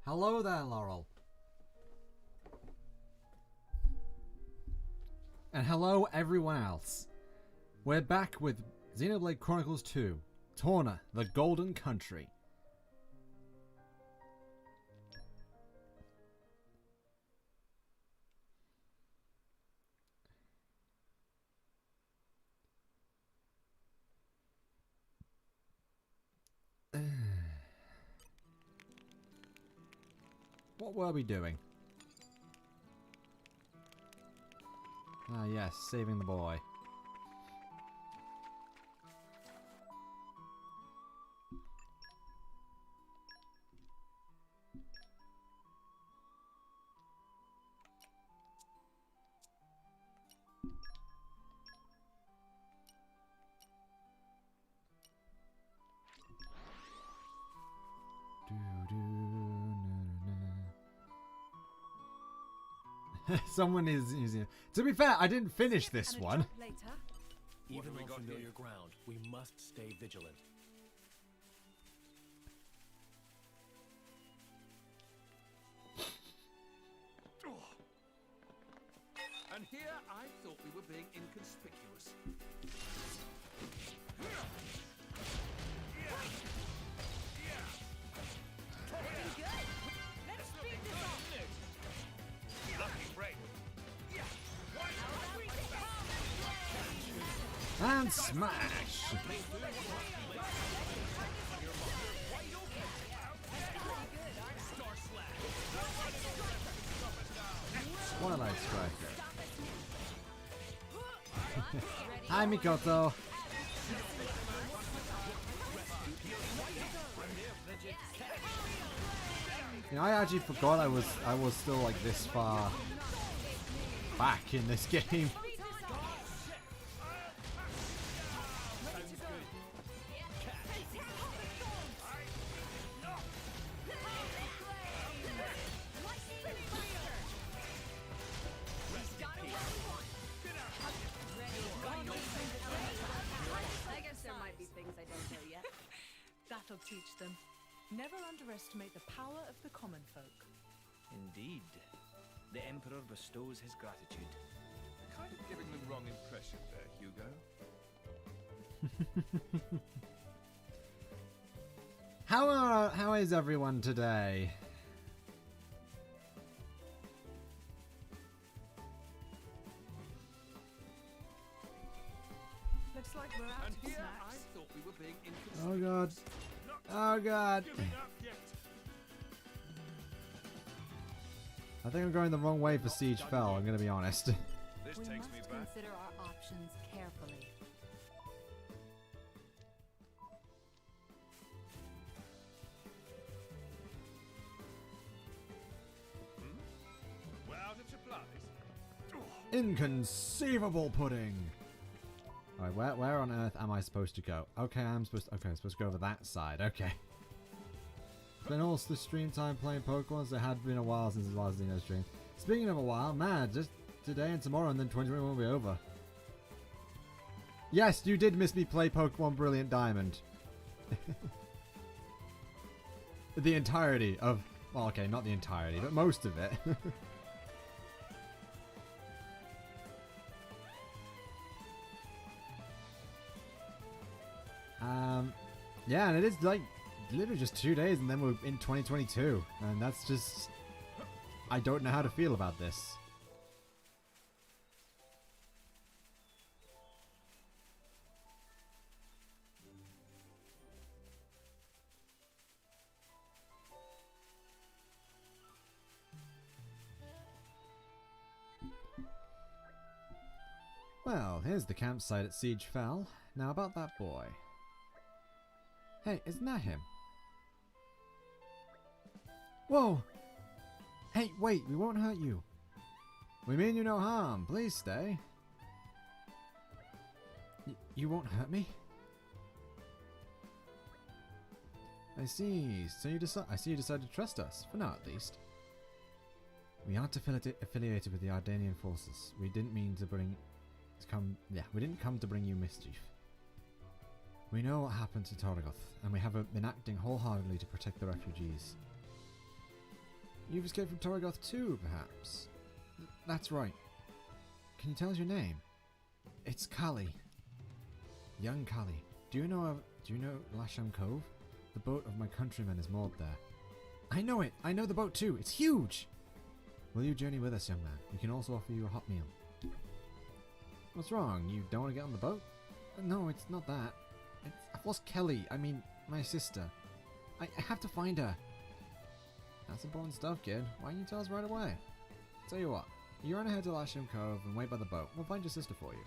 Hello there, Laurel. And hello, everyone else. We're back with Xenoblade Chronicles 2, Torna, the Golden Country. What were we doing? Ah yes, saving the boy. Someone is using. To be fair, I didn't finish this one. Even on familiar ground, we must stay vigilant. And here I thought we were being inconspicuous. Looking good. Let's speed this up. Lucky break. And smash! Twilight Striker. Hi, Mikoto. You know, I actually forgot I was still like this far back in this game. I guess there might be things I don't know yet. That'll teach them. Never underestimate the power of the common folk. Indeed. The Emperor bestows his gratitude. Kind of giving the wrong impression there, Hugo. How is everyone today? Looks like we're out And of here I snacks. thought we were being inconspicuous. Oh god. Oh god. Giving up yet. I think I'm going the wrong way for Siege Fell, I'm gonna be honest. This We takes must me back. consider our options carefully. We're out of supplies. Inconceivable pudding! Alright, where on earth am I supposed to go? Okay, I'm supposed to go over that side, okay. Been all the stream time playing Pokemon, so it had been a while since the last Xeno stream. Speaking of a while, man, just today and tomorrow and then 2021 will be over. Yes, you did miss me play Pokemon Brilliant Diamond. The entirety of... Well, okay, not the entirety, but most of it. Yeah, and it is like literally just 2 days and then we're in 2022. And that's just... I don't know how to feel about this. Well, here's the campsite at Siege Fell. Now about that boy. Hey, isn't that him? Whoa! Hey, wait, we won't hurt you. We mean you no harm. Please stay. You won't hurt me? I see. So I see you decided to trust us, for now at least. We aren't affiliated with the Ardanian forces. We didn't mean to we didn't come to bring you mischief. We know what happened to Torna, and we have been acting wholeheartedly to protect the refugees. You've escaped from Torgoth too, perhaps? That's right. Can you tell us your name? It's Kali. Young Kali. Do you know Lasham Cove? The boat of my countrymen is moored there. I know it! I know the boat too! It's huge! Will you journey with us, young man? We can also offer you a hot meal. What's wrong? You don't want to get on the boat? No, it's not that. I've lost Kelly. I mean, my sister. I have to find her. That's important stuff, kid. Why don't you tell us right away? Tell you what. You run ahead to Lasham Cove and wait by the boat. We'll find your sister for you.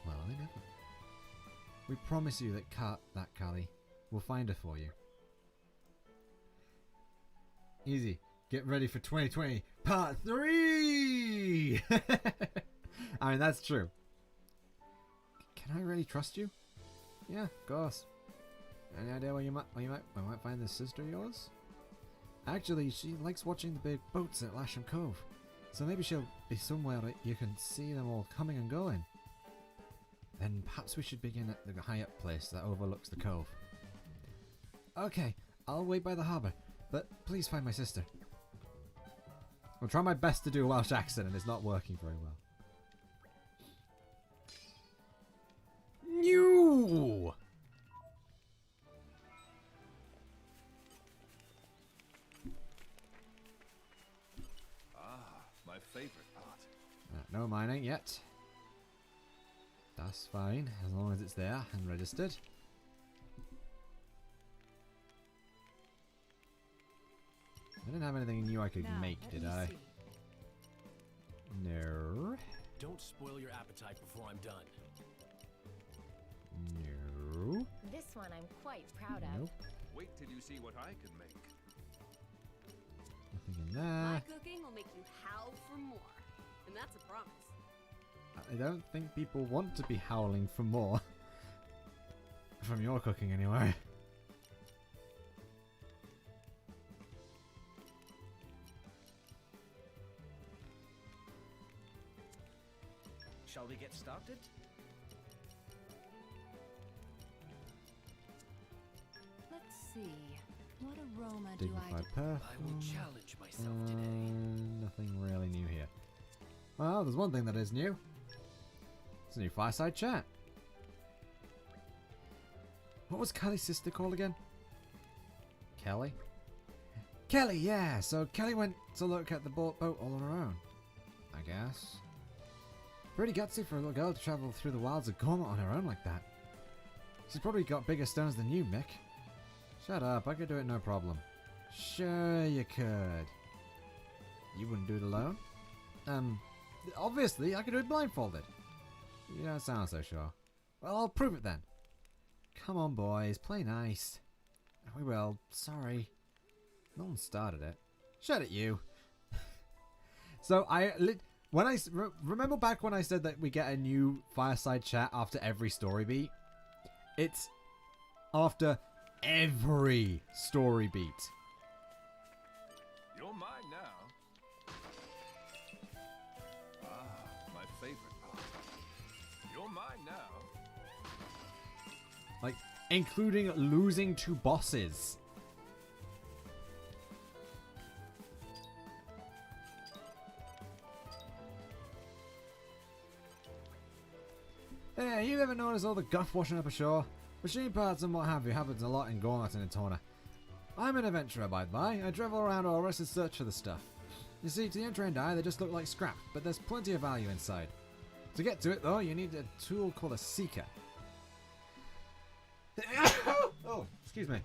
Well, I never. We promise you that Kali. We'll find her for you. Easy. Get ready for 2020 Part 3! I mean, that's true. Can I really trust you? Yeah, of course. Any idea where we might find this sister of yours? Actually, she likes watching the big boats at Lasham Cove. So maybe she'll be somewhere that you can see them all coming and going. Then perhaps we should begin at the high up place that overlooks the cove. Okay, I'll wait by the harbour, but please find my sister. I'll try my best to do a Welsh accent and it's not working very well. New! My favorite part. No mining yet. That's fine, as long as it's there and registered. I didn't have anything new I could make, did I? No. Don't spoil your appetite before I'm done. No. This one I'm quite proud Nope. of. Wait till you see what I can make. Nothing in My there. cooking will make you howl for more. And that's a promise. I don't think people want to be howling for more. From your cooking, anyway. Shall we get started? Let's see. What aroma do I Dignified I will perfume. challenge myself today. Nothing really new here. Well, there's one thing that is new. It's a new fireside chat. What was Kelly's sister called again? Kelly? Kelly, yeah. So Kelly went to look at the boat all on her own, I guess. Pretty gutsy for a little girl to travel through the wilds of Gorma on her own like that. She's probably got bigger stones than you, Mick. Shut up, I could do it no problem. Sure you could. You wouldn't do it alone? Obviously, I could do it blindfolded. You don't sound so sure. Well, I'll prove it then. Come on, boys, play nice. We will, sorry. No one started it. Shut it, you. So, remember back when I said that we get a new fireside chat after every story beat? It's after every story beat. You're mine now. My favorite part. You're mine now. Like, including losing to bosses. Hey, you ever notice all the guff washing up ashore? Machine parts and what have you happens a lot in Gormat and in Torna. I'm an adventurer, by the by. I travel around Aurus and search for the stuff. You see, to the untrained eye, they just look like scrap, but there's plenty of value inside. To get to it, though, you need a tool called a seeker. Oh, excuse me.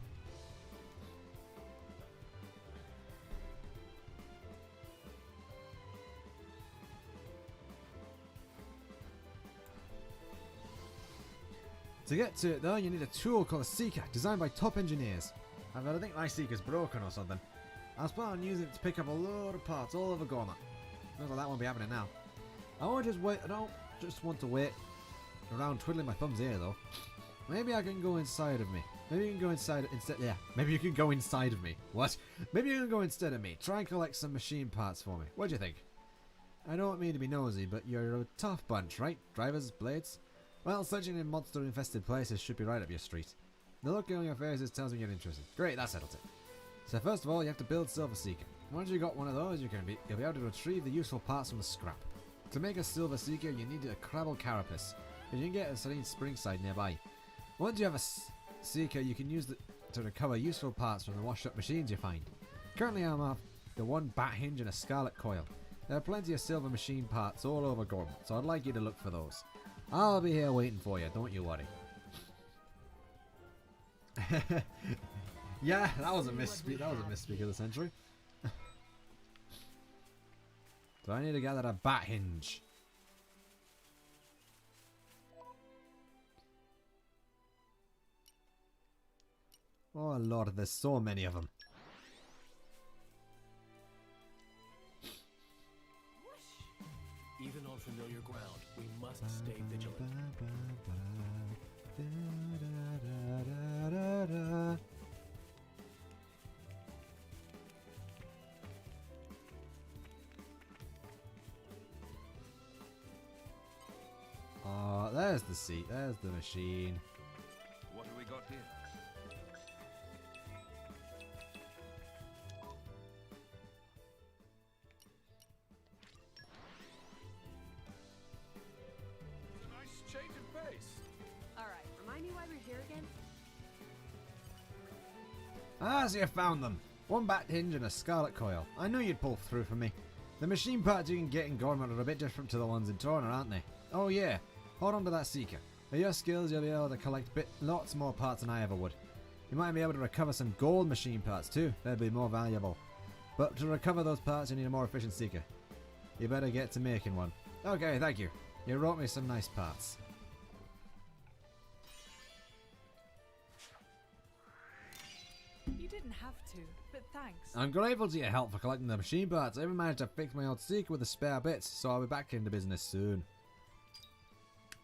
To get to it though, you need a tool called a seeker, designed by top engineers. I think my seeker's broken or something. I was planning on using it to pick up a load of parts all over Gorma. Looks like that won't be happening now. I don't just want to wait around twiddling my thumbs here though. Maybe I can go inside of me. Maybe you can go inside instead. Yeah, maybe you can go inside of me. What? Maybe you can go instead of me. Try and collect some machine parts for me. What do you think? I don't mean to be nosy, but you're a tough bunch, right? Drivers, blades. Well, searching in monster-infested places should be right up your street. The look on your faces tells me you're interested. Great, that settles it. So first of all, you have to build Silver Seeker. Once you got one of those, you'll be able to retrieve the useful parts from the scrap. To make a silver seeker, you need a crabble carapace, but you can get a serene springside nearby. Once you have a seeker, you can use it to recover useful parts from the washed-up machines you find. Currently, I'm off the one bat hinge and a scarlet coil. There are plenty of silver machine parts all over Gorman, so I'd like you to look for those. I'll be here waiting for you, don't you worry. Yeah, that was a misspeak. That was a misspeak of the century. So I need to gather a bat hinge. Oh lord, there's so many of them. Even on familiar ground, we must stay vigilant. Oh, there's the seat. There's the machine. What have we got here? Nice change of pace. All right, remind me why we're here again? Ah, so you found them. One bat hinge and a scarlet coil. I knew you'd pull through for me. The machine parts you can get in Gorman are a bit different to the ones in Torna, aren't they? Oh yeah. Hold on to that seeker. With your skills, you'll be able to collect lots more parts than I ever would. You might be able to recover some gold machine parts too. They'd be more valuable. But to recover those parts, you need a more efficient seeker. You better get to making one. Okay, thank you. You wrote me some nice parts. You didn't have to, but thanks. I'm grateful to your help for collecting the machine parts. I even managed to fix my old seeker with the spare bits, so I'll be back into business soon.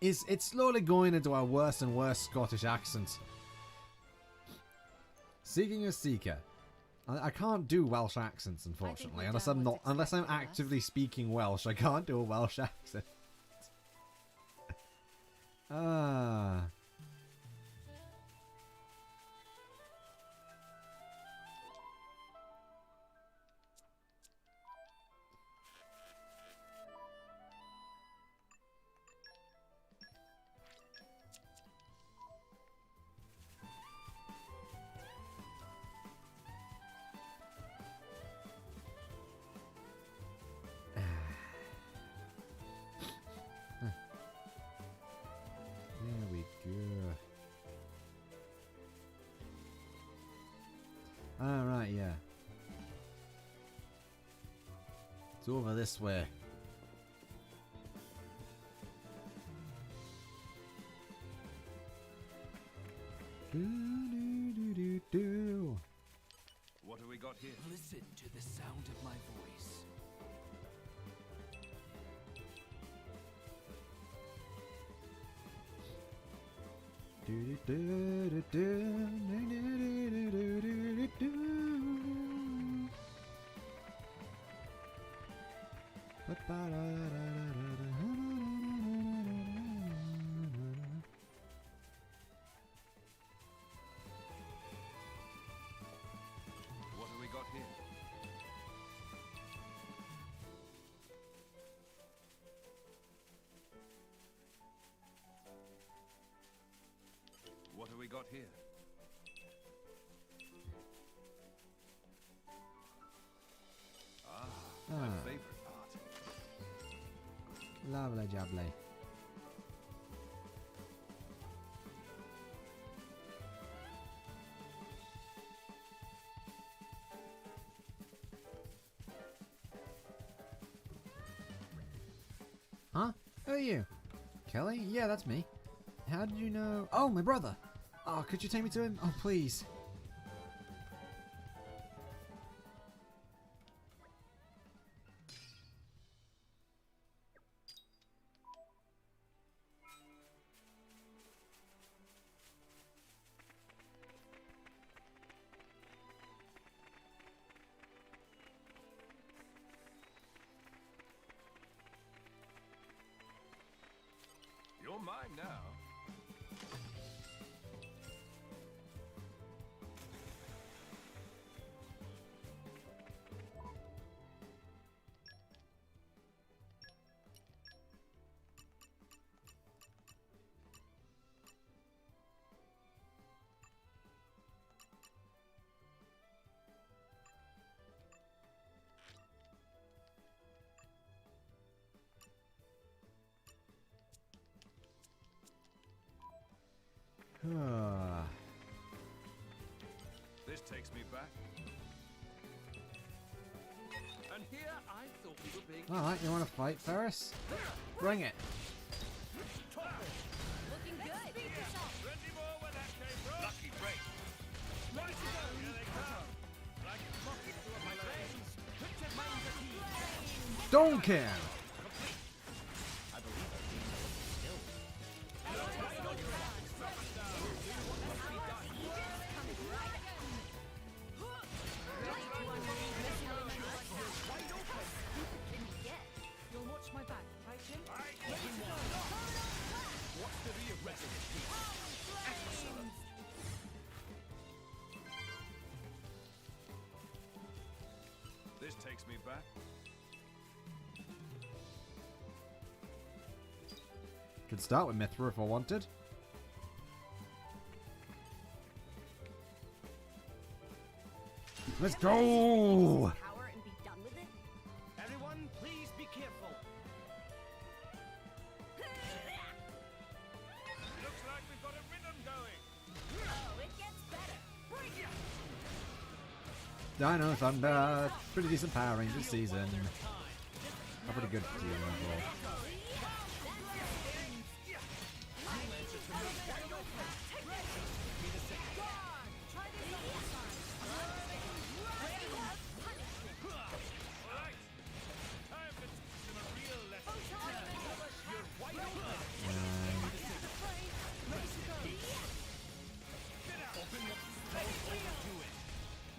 It's slowly going into a worse and worse Scottish accent. Seeking a seeker. I can't do Welsh accents, unfortunately, unless I'm actively speaking Welsh. I can't do a Welsh accent. Ah. There we go. Alright, yeah. It's over this way. Do. What have we got here? Listen to the sound of my voice. What have we got here? What have we got here? My favorite part. Lovely jubbly. Huh? Who are you? Kelly? Yeah, that's me. How did you know? Oh, my brother! Oh, could you take me to him? Oh, please. You're mine now. This takes me back. And here I thought we were being. Alright, you want to fight, Ferris? Bring it. Looking good. Beat yourself. Ready more where that came from? Lucky break. Ready to go. Here they come. Like rockets to my veins. Picture minds at ease. Donkin! I believe I've gained a little skill. You'll watch my back, right, Jim? What's to be arrested? Excellent. This takes me back. Could start with Mithra if I wanted. Let's go! Power and be done with it. Everyone, please be careful. Looks like we've got a rhythm going. Oh, it gets better. Break it. Dino Thunder. Pretty decent Power Rangers season. A pretty good team overall.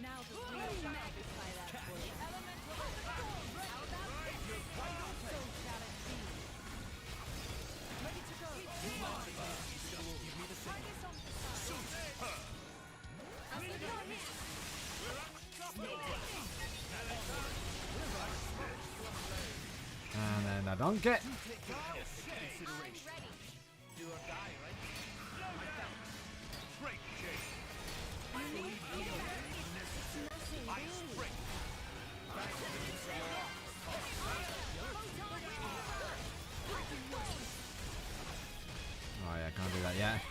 Now the real magnify that for you. Elemental storm. How about this? So shall it be. Ready to go. Try this on the side. As the door hits. And then I don't get. I'm ready. Do or die, right? Break, Jake. Oh yeah, can't do that yet.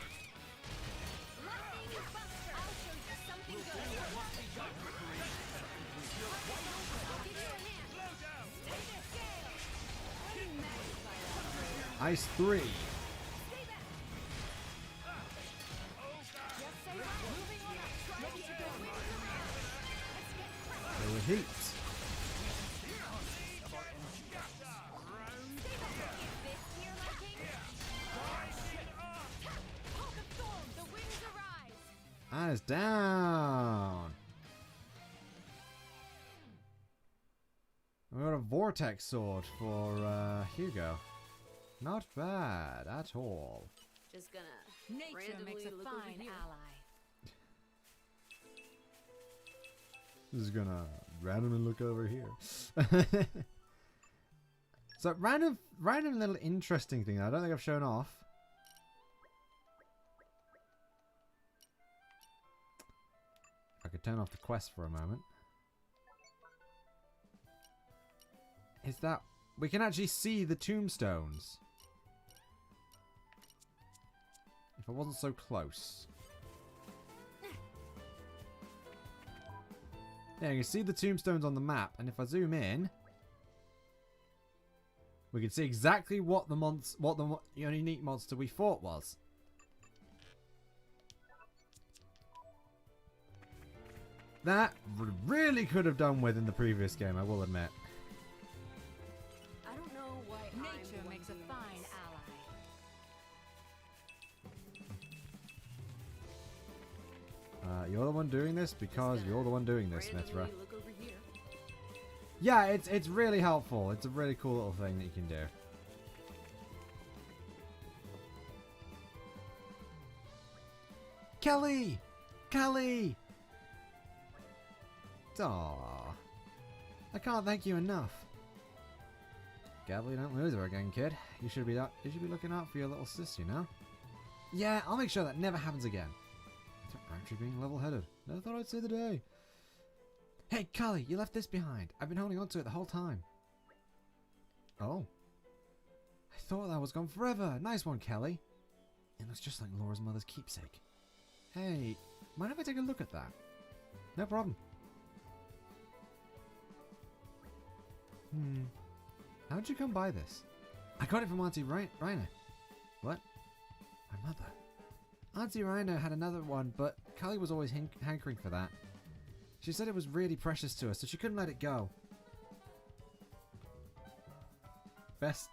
Lightning Buster. I'll show you something good. I'll give you a hand. Stay there, scale. Let me magnify that. Ice 3. Stay back. Just say right. Moving on up. Ready to go. Let's get cracked. There with heat. Stay back. Is this to your liking? Hulk of Storm. The winds arise. And it's down. We got a Vortex Sword for Hugo. Not bad at all. Just gonna Nature randomly makes a look over fine here. ally. This is gonna randomly look over here. So random little interesting thing I don't think I've shown off. If I could turn off the quest for a moment. Is that we can actually see the tombstones. If I wasn't so close. Yeah, you can see the tombstones on the map, and if I zoom in, we can see exactly what the unique monster we fought was. That really could have done with in the previous game, I will admit. I don't know why Nature I'm makes a doing fine this. ally. You're the one doing this because you're the one doing this, Mithra. Randomly look over here. Yeah, it's really helpful. It's a really cool little thing that you can do. Kelly! Kelly! Aww. I can't thank you enough. Gabby, don't lose her again, kid. You should be looking out for your little sis, you know? Yeah, I'll make sure that never happens again. They're actually being level-headed. Never thought I'd say the day. Hey, Callie, you left this behind. I've been holding on to it the whole time. Oh. I thought that was gone forever. Nice one, Kelly. It looks just like Laura's mother's keepsake. Hey, mind if I take a look at that? No problem. How'd you come by this? I got it from Auntie Raina. What? My mother. Auntie Raina had another one, but Callie was always hankering for that. She said it was really precious to her, so she couldn't let it go. Best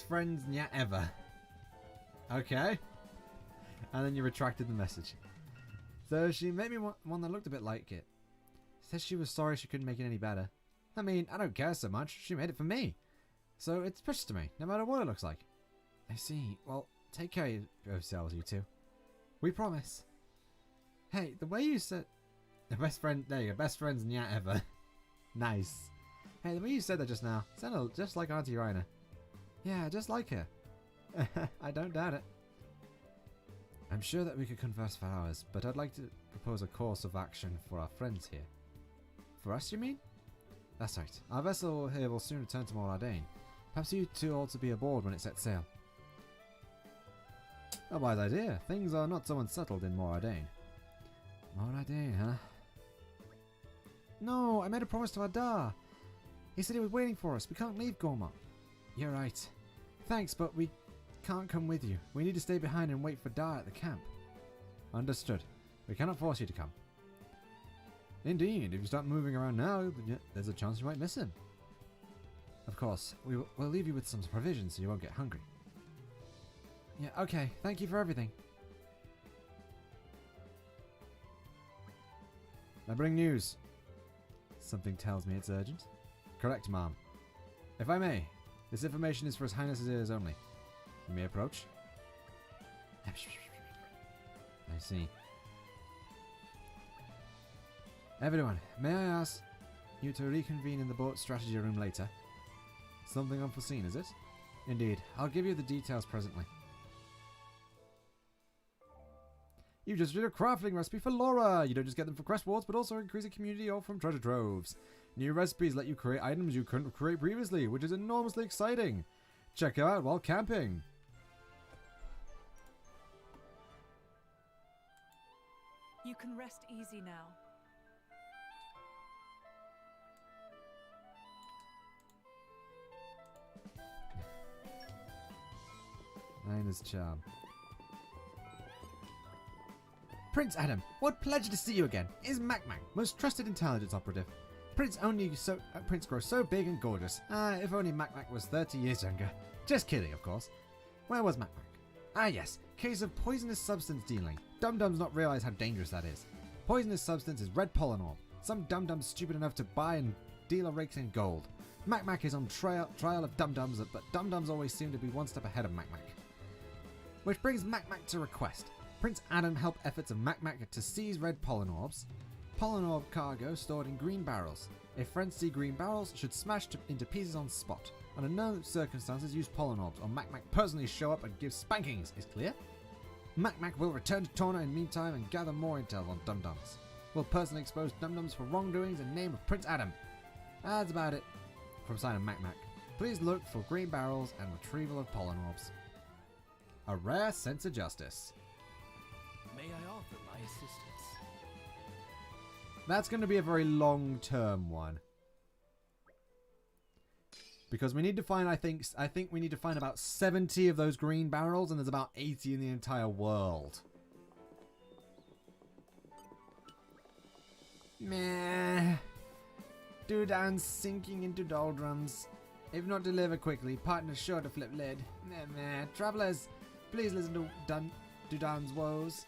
friends yet ever. Okay. And then you retracted the message. So she made me one that looked a bit like it. Said she was sorry she couldn't make it any better. I mean, I don't care so much. She made it for me. So it's precious to me, no matter what it looks like. I see. Well, take care of yourselves, you two. We promise. Hey, the way you said... The best friend... There you go. Best friends yet ever. Nice. Hey, the way you said that just now sounded just like Auntie Raina. Yeah, just like her. I don't doubt it. I'm sure that we could converse for hours, but I'd like to propose a course of action for our friends here. For us, you mean? That's right. Our vessel here will soon return to Moradane. Perhaps you two ought to be aboard when it sets sail. A wise idea. Things are not so unsettled in Moradane. Moradane, huh? No, I made a promise to Adar. He said he was waiting for us. We can't leave Gormont. You're right. Thanks, but we can't come with you. We need to stay behind and wait for Dar at the camp. Understood. We cannot force you to come. Indeed, if you start moving around now, there's a chance you might miss him. Of course, we'll leave you with some provisions so you won't get hungry. Yeah, okay. Thank you for everything. I bring news. Something tells me it's urgent. Correct, Mom. If I may, this information is for His Highness's ears only. You may approach. I see. Everyone, may I ask you to reconvene in the boat strategy room later? Something unforeseen, is it? Indeed. I'll give you the details presently. You just did a crafting recipe for Laura! You don't just get them for quest rewards, but also increase the community or from treasure troves. New recipes let you create items you couldn't create previously, which is enormously exciting. Check it out while camping. You can rest easy now. Raina's charm. Prince Adam, what pleasure to see you again. Is Mac-Mac, most trusted intelligence operative. Prince grows so big and gorgeous. If only Mac-Mac was 30 years younger. Just kidding, of course. Where was Mac-Mac? Ah yes, case of poisonous substance dealing. Dum-dums not realize how dangerous that is. Poisonous substance is red pollen orb. Some dum-dums stupid enough to buy and deal a rake in gold. Mac-Mac is on trial of dum-dums, but dum-dums always seem to be one step ahead of Mac-Mac. Which brings Mac-Mac to request. Prince Adam help efforts of Mac-Mac to seize red pollen orbs. Pollen orb cargo stored in green barrels. If friends see green barrels, should smash into pieces on spot. Under no circumstances use pollen orbs, or Mac-Mac personally show up and give spankings, is clear? Mac-Mac will return to Torna in the meantime and gather more intel on dum-dums. Will personally expose dum-dums for wrongdoings in the name of Prince Adam. That's about it. From side of Mac-Mac. Please look for green barrels and retrieval of pollen orbs. A rare sense of justice. May I offer my assistance? That's going to be a very long-term one. Because we need to find, I think we need to find about 70 of those green barrels, and there's about 80 in the entire world. Meh. Doodan's sinking into doldrums. If not delivered quickly, partner's sure to flip lid. Meh. Travelers, please listen to Doodan's woes.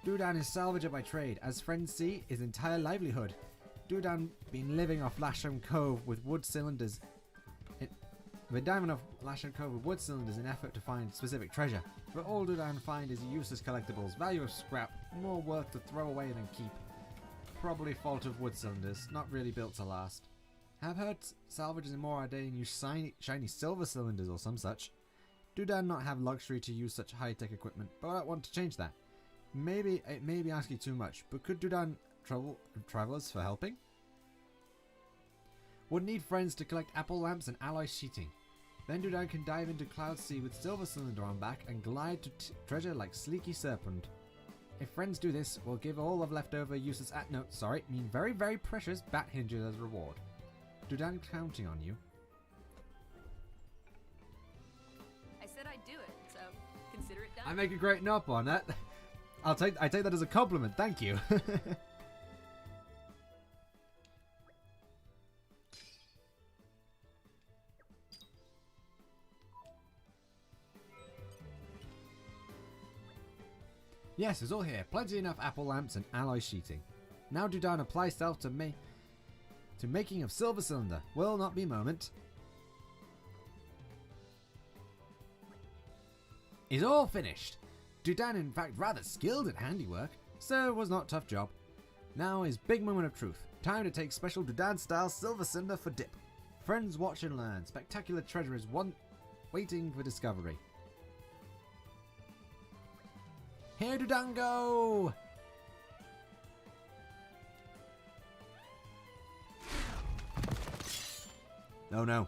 Doodan is salvager by trade, as friends see, his entire livelihood. Doodan been living off Lasham Cove with wood cylinders. We're diving off Lasham Cove with wood cylinders in effort to find specific treasure. But all Doodan find is useless collectibles, value of scrap, more worth to throw away than keep. Probably fault of wood cylinders, not really built to last. Have heard salvagers in Moradane use shiny silver cylinders or some such. Doodan not have luxury to use such high-tech equipment, but I want to change that. Maybe it may be asking too much, but could Doodan trouble travelers for helping? Would need friends to collect apple lamps and alloy sheeting. Then Doodan can dive into Cloud Sea with silver cylinder on back and glide to treasure like sleeky serpent. If friends do this, we'll give all of leftover useless very, very precious bat hinges as reward. Dudan counting on you. I said I'd do it, so consider it done. I make a great nop on that. I take that as a compliment. Thank you. Yes, it's all here. Plenty enough apple lamps and alloy sheeting. Now Dudan apply self to making of silver cylinder. Will not be moment. Is all finished. Dudan in fact rather skilled at handiwork, so it was not a tough job. Now is big moment of truth. Time to take special Dudan style silver cylinder for dip. Friends watch and learn. Spectacular treasure is waiting for discovery. Here Dudan go! Oh no.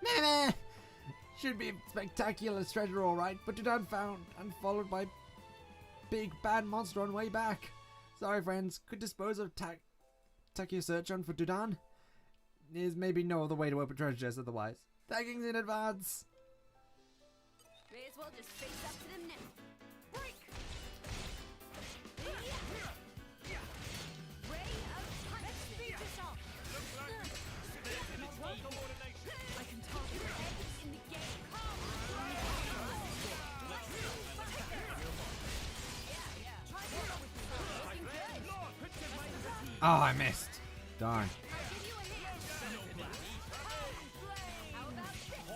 Meh! Should be a spectacular treasure alright, but Dudan found and followed by big bad monster on way back. Sorry friends, could dispose of take your search on for Dudan. There's maybe no other way to open treasure chests otherwise. Thankings in advance! May as well just face up to them now. Break! Ray of Finish this off! I can talk your eggs in the game. Oh, I missed. Darn. How about this?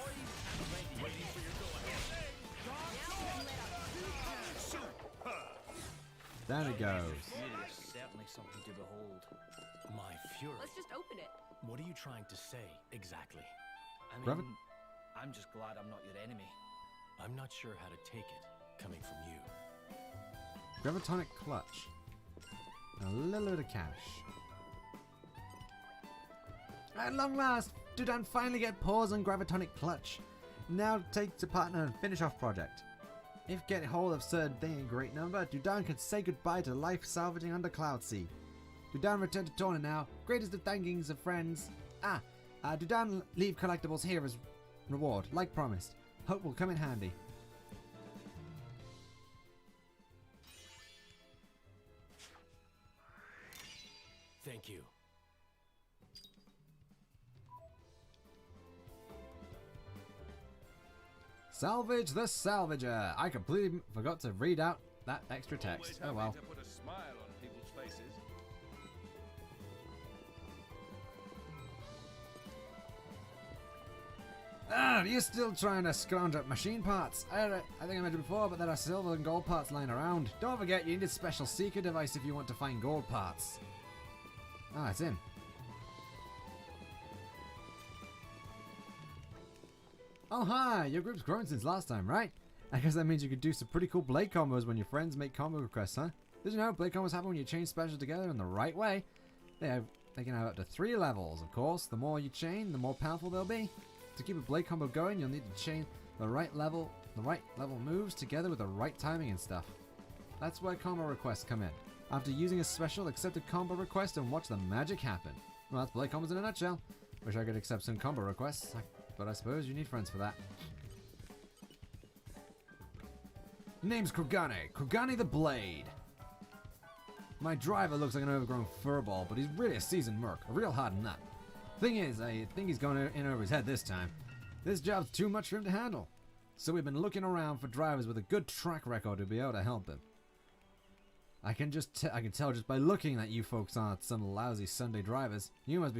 Down it goes. Beauty is certainly something to behold. My fury. Let's just open it. What are you trying to say exactly? I mean, Rabbit? I'm just glad I'm not your enemy. I'm not sure how to take it coming from you. Gravitonic clutch. And a little bit of cash. At long last, Dudan finally get paws on Gravitonic clutch. Now take to partner and finish off project. If get hold of certain thing in great number, Dudan can say goodbye to life salvaging under Cloud Sea. Dudan return to Torna now. Greatest of thankings of friends. Dudan leave collectibles here as reward, like promised. Hope will come in handy. Thank you. Salvage the Salvager. I completely forgot to read out that extra text. Oh well. To put a smile on people's faces. You're still trying to scrounge up machine parts. I think I mentioned before, but there are silver and gold parts lying around. Don't forget, you need a special seeker device if you want to find gold parts. Ah, it's in. Oh hi, your group's grown since last time, right? I guess that means you could do some pretty cool blade combos when your friends make combo requests, huh? Did you know blade combos happen when you chain specials together in the right way? They can have up to 3 levels, of course. The more you chain, the more powerful they'll be. To keep a blade combo going, you'll need to chain the right level moves together with the right timing and stuff. That's where combo requests come in. After using a special, accept a combo request and watch the magic happen. Well, that's blade combos in a nutshell. Wish I could accept some combo requests, but I suppose you need friends for that. Name's Krogane the Blade. My driver looks like an overgrown furball, but he's really a seasoned merc, a real hard nut. Thing is, I think he's going in over his head this time. This job's too much for him to handle. So we've been looking around for drivers with a good track record to be able to help him. I can tell just by looking that you folks aren't some lousy Sunday drivers. You must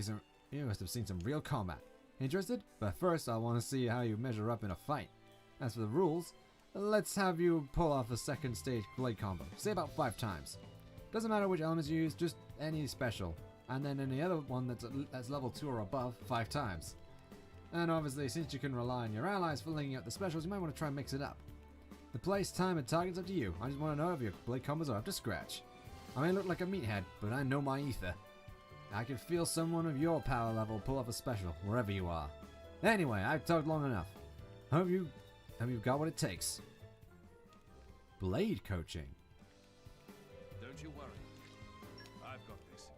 have seen some real combat. Interested? But first, I want to see how you measure up in a fight. As for the rules, let's have you pull off a second stage blade combo. Say about 5 times. Doesn't matter which elements you use, just any special. And then any other one that's level 2 or above, 5 times. And obviously, since you can rely on your allies for linking up the specials, you might want to try and mix it up. The place, time, and target's up to you. I just want to know if your blade combos are up to scratch. I may look like a meathead, but I know my ether. I can feel someone of your power level pull off a special, wherever you are. Anyway, I've talked long enough. Hope you've got what it takes. Blade coaching. Don't you worry. I've got this.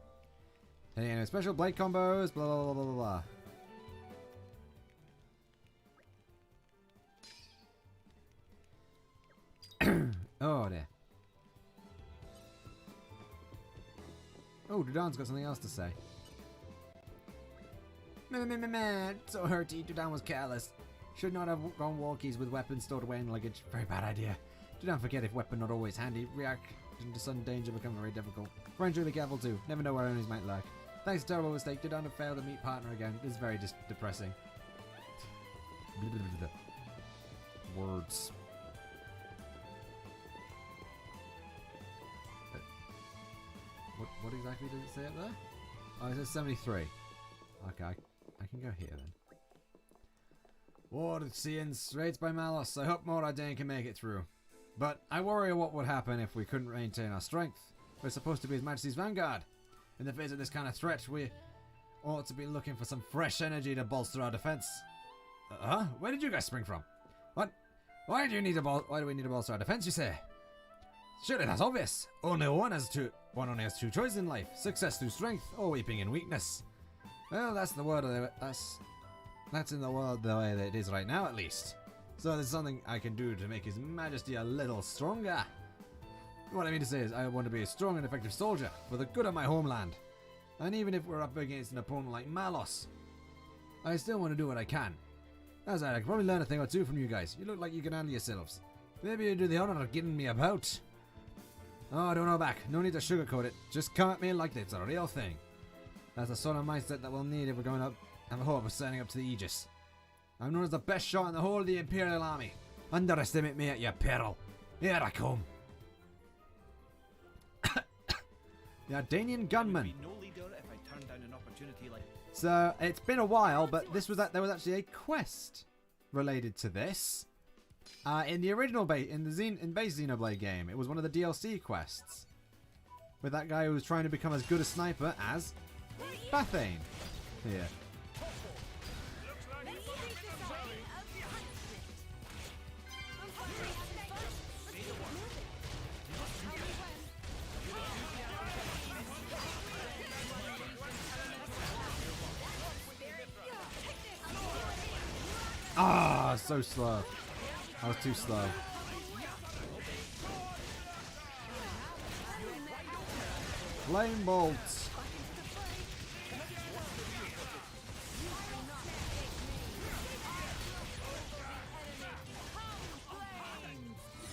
Anyway, special blade combos, blah blah blah blah blah. Oh dear. Oh, Dudan's got something else to say. Meh, so hurty, Dudan was careless. Should not have gone walkies with weapons stored away in luggage. Very bad idea. Dudan forget if weapon not always handy. Reaction to sudden danger become very difficult. Friends should be careful too. Never know where enemies might lurk. Thanks to terrible mistake, Dudan have failed to meet partner again. This is very depressing. Words. What exactly does it say up there? Oh, it says 73. Okay, I can go here then. Ward seeing straight by Malos. I hope Moradin can make it through. But I worry what would happen if we couldn't maintain our strength. We're supposed to be His Majesty's vanguard. In the face of this kind of threat, we ought to be looking for some fresh energy to bolster our defense. Huh? Where did you guys spring from? What? Why do we need to bolster our defense, you say? Surely that's obvious. One only has two choices in life: success through strength, or weeping in weakness. Well, that's the word of the, that's in the world the way that it is right now, at least. So there's something I can do to make His Majesty a little stronger. What I mean to say is, I want to be a strong and effective soldier for the good of my homeland. And even if we're up against an opponent like Malos, I still want to do what I can. As I could probably learn a thing or two from you guys. You look like you can handle yourselves. Maybe you do the honor of getting me about. Oh, don't know back. No need to sugarcoat it. Just come at me like it's a real thing. That's the sort of mindset that we'll need if we're going to have a hope of signing up to the Aegis. I'm known as the best shot in the whole of the Imperial Army. Underestimate me at your peril. Here I come. The Ardanian gunman. Be no leader if I turn down an opportunity like. So it's been a while, but there was actually a quest related to this. In the original base Xenoblade game, it was one of the DLC quests with that guy who was trying to become as good a sniper as Bathane. Here. Ah, so slow. I was too slow. Flame bolts.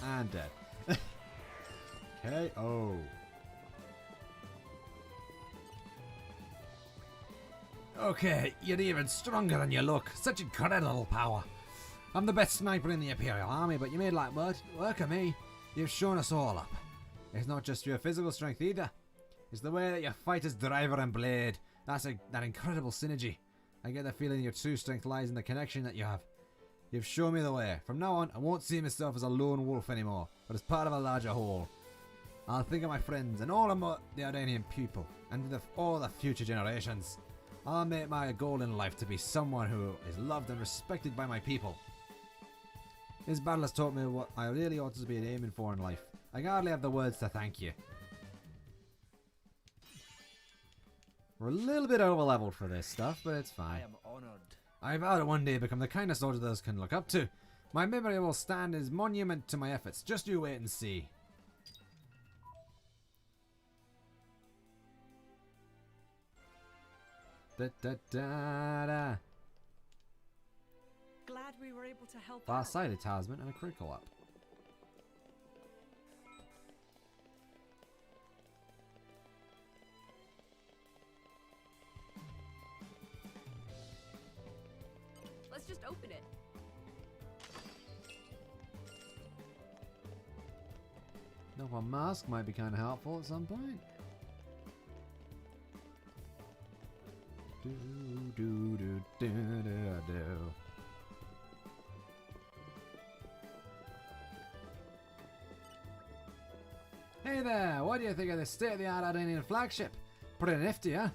And dead. KO. Okay, you're even stronger than you look. Such incredible power. I'm the best sniper in the Imperial Army, but you made light work of me. You've shown us all up. It's not just your physical strength either. It's the way that you fight as driver and blade. That incredible synergy. I get the feeling your true strength lies in the connection that you have. You've shown me the way. From now on, I won't see myself as a lone wolf anymore, but as part of a larger whole. I'll think of my friends and all of the Ardanian people, and all the future generations. I'll make my goal in life to be someone who is loved and respected by my people. This battle has taught me what I really ought to be aiming for in life. I hardly have the words to thank you. We're a little bit over leveled for this stuff, but it's fine. I am honoured. I vow to one day become the kind of soldier those can look up to. My memory will stand as monument to my efforts. Just you wait and see. Da da da da. Glad we were able to help out. Far-sighted talisman and a critical up. Let's just open it. Nova mask might be kind of helpful at some point. Do do do do do do. Hey there, what do you think of this state-of-the-art Ardanian flagship? Pretty nifty, huh?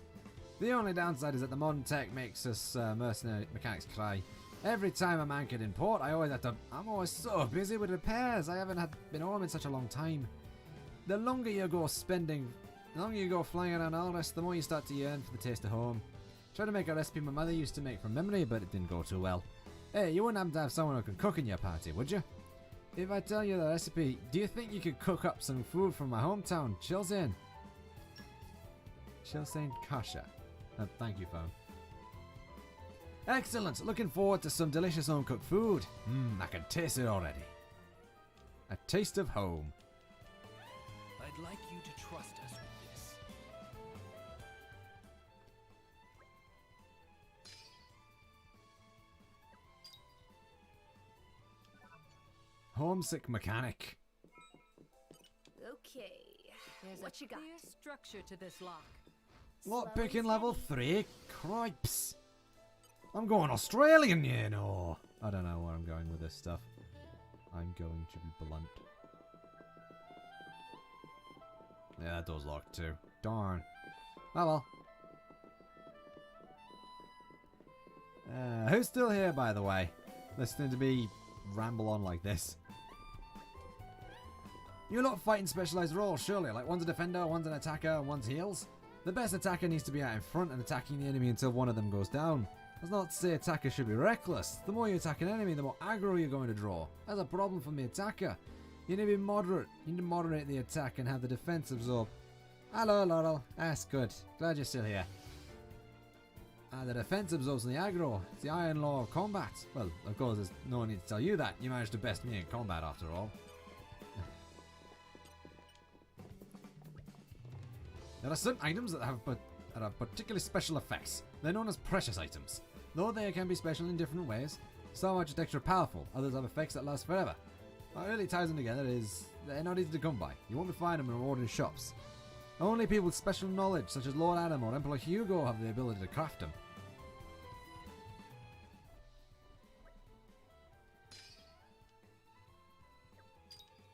The only downside is that the modern tech makes us mercenary mechanics cry. Every time I'm anchored in port, I'm always so busy with repairs. I haven't been home in such a long time. The longer you go flying around Aldous, the more you start to yearn for the taste of home. Tried to make a recipe my mother used to make from memory, but it didn't go too well. Hey, you wouldn't happen to have someone who can cook in your party, would you? If I tell you the recipe, do you think you could cook up some food from my hometown, Chilsain? Chilsain Kasha. Thank you, phone. Excellent! Looking forward to some delicious home-cooked food. I can taste it already. A taste of home. I'd like you to trust us with this. Homesick mechanic. Okay. There's What a you got? clear structure to this lock. Lock Slow picking and level steady. 3? Cripes. I'm going Australian, you know. I don't know where I'm going with this stuff. I'm going to be blunt. Yeah, that door's locked too. Darn. Oh well. Who's still here, by the way? Listening to me ramble on like this. You're not fighting specialized roles, surely? Like one's a defender, one's an attacker, and one's heals? The best attacker needs to be out in front and attacking the enemy until one of them goes down. That's not to say attackers should be reckless. The more you attack an enemy, the more aggro you're going to draw. That's a problem for the attacker. You need to be moderate. You need to moderate the attack and have the defense absorb. Hello, Laurel. That's good. Glad you're still here. The defense absorbs the aggro. It's the iron law of combat. Well, of course, there's no need to tell you that. You managed to best me in combat after all. There are certain items that have particularly special effects. They're known as precious items. Though they can be special in different ways, some are just extra powerful, others have effects that last forever. What really ties them together is they're not easy to come by. You won't be finding them in ordinary shops. Only people with special knowledge, such as Lord Adam or Emperor Hugo, have the ability to craft them.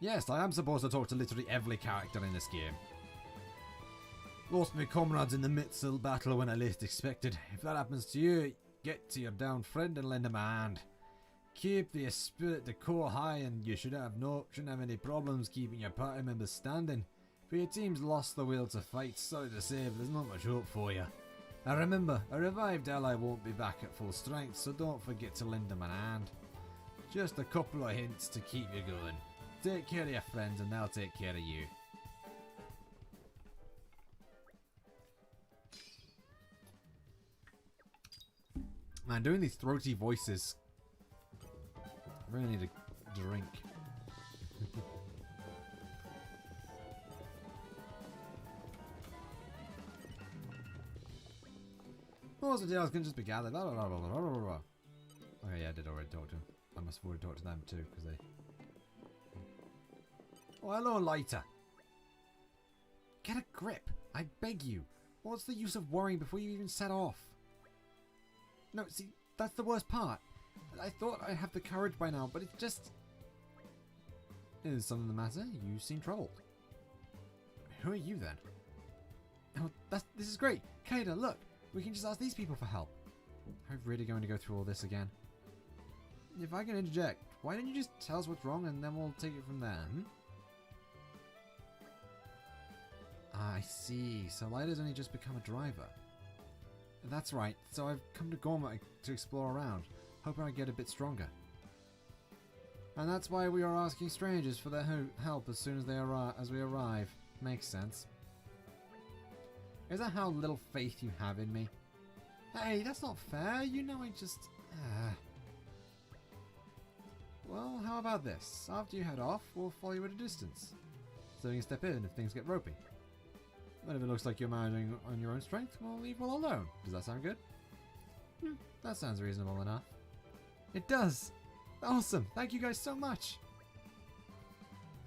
Yes, I am supposed to talk to literally every character in this game. Lost my comrades in the midst of the battle when I least expected. If that happens to you, get to your downed friend and lend him a hand. Keep the spirit to core high and you shouldn't have any problems keeping your party members standing. But your team's lost the will to fight, sorry to say, but there's not much hope for you. Now remember, a revived ally won't be back at full strength, so don't forget to lend him a hand. Just a couple of hints to keep you going. Take care of your friends and they'll take care of you. Man, doing these throaty voices. I really need a drink. Most details can just be gathered. Blah, blah, blah, blah, blah, blah, blah. Okay, yeah, I did already talk to him. I must have already talked to them too, because they... Oh, hello, lighter. Get a grip. I beg you. What's the use of worrying before you even set off? No, see, that's the worst part. I thought I'd have the courage by now, but it just... Is something the matter? You seem troubled. Who are you then? Oh, this is great. Kaida, look. We can just ask these people for help. I'm really going to go through all this again. If I can interject, why don't you just tell us what's wrong and then we'll take it from there, I see. So Lida's only just become a driver. That's right. So I've come to Gorma to explore around, hoping I get a bit stronger. And that's why we are asking strangers for their help as soon as we arrive. Makes sense. Is that how little faith you have in me? Hey, that's not fair. You know I just... Well, how about this? After you head off, we'll follow you at a distance. So you can step in if things get ropey. But if it looks like you're managing on your own strength, we'll leave well alone. Does that sound good? That sounds reasonable enough. It does! Awesome! Thank you guys so much!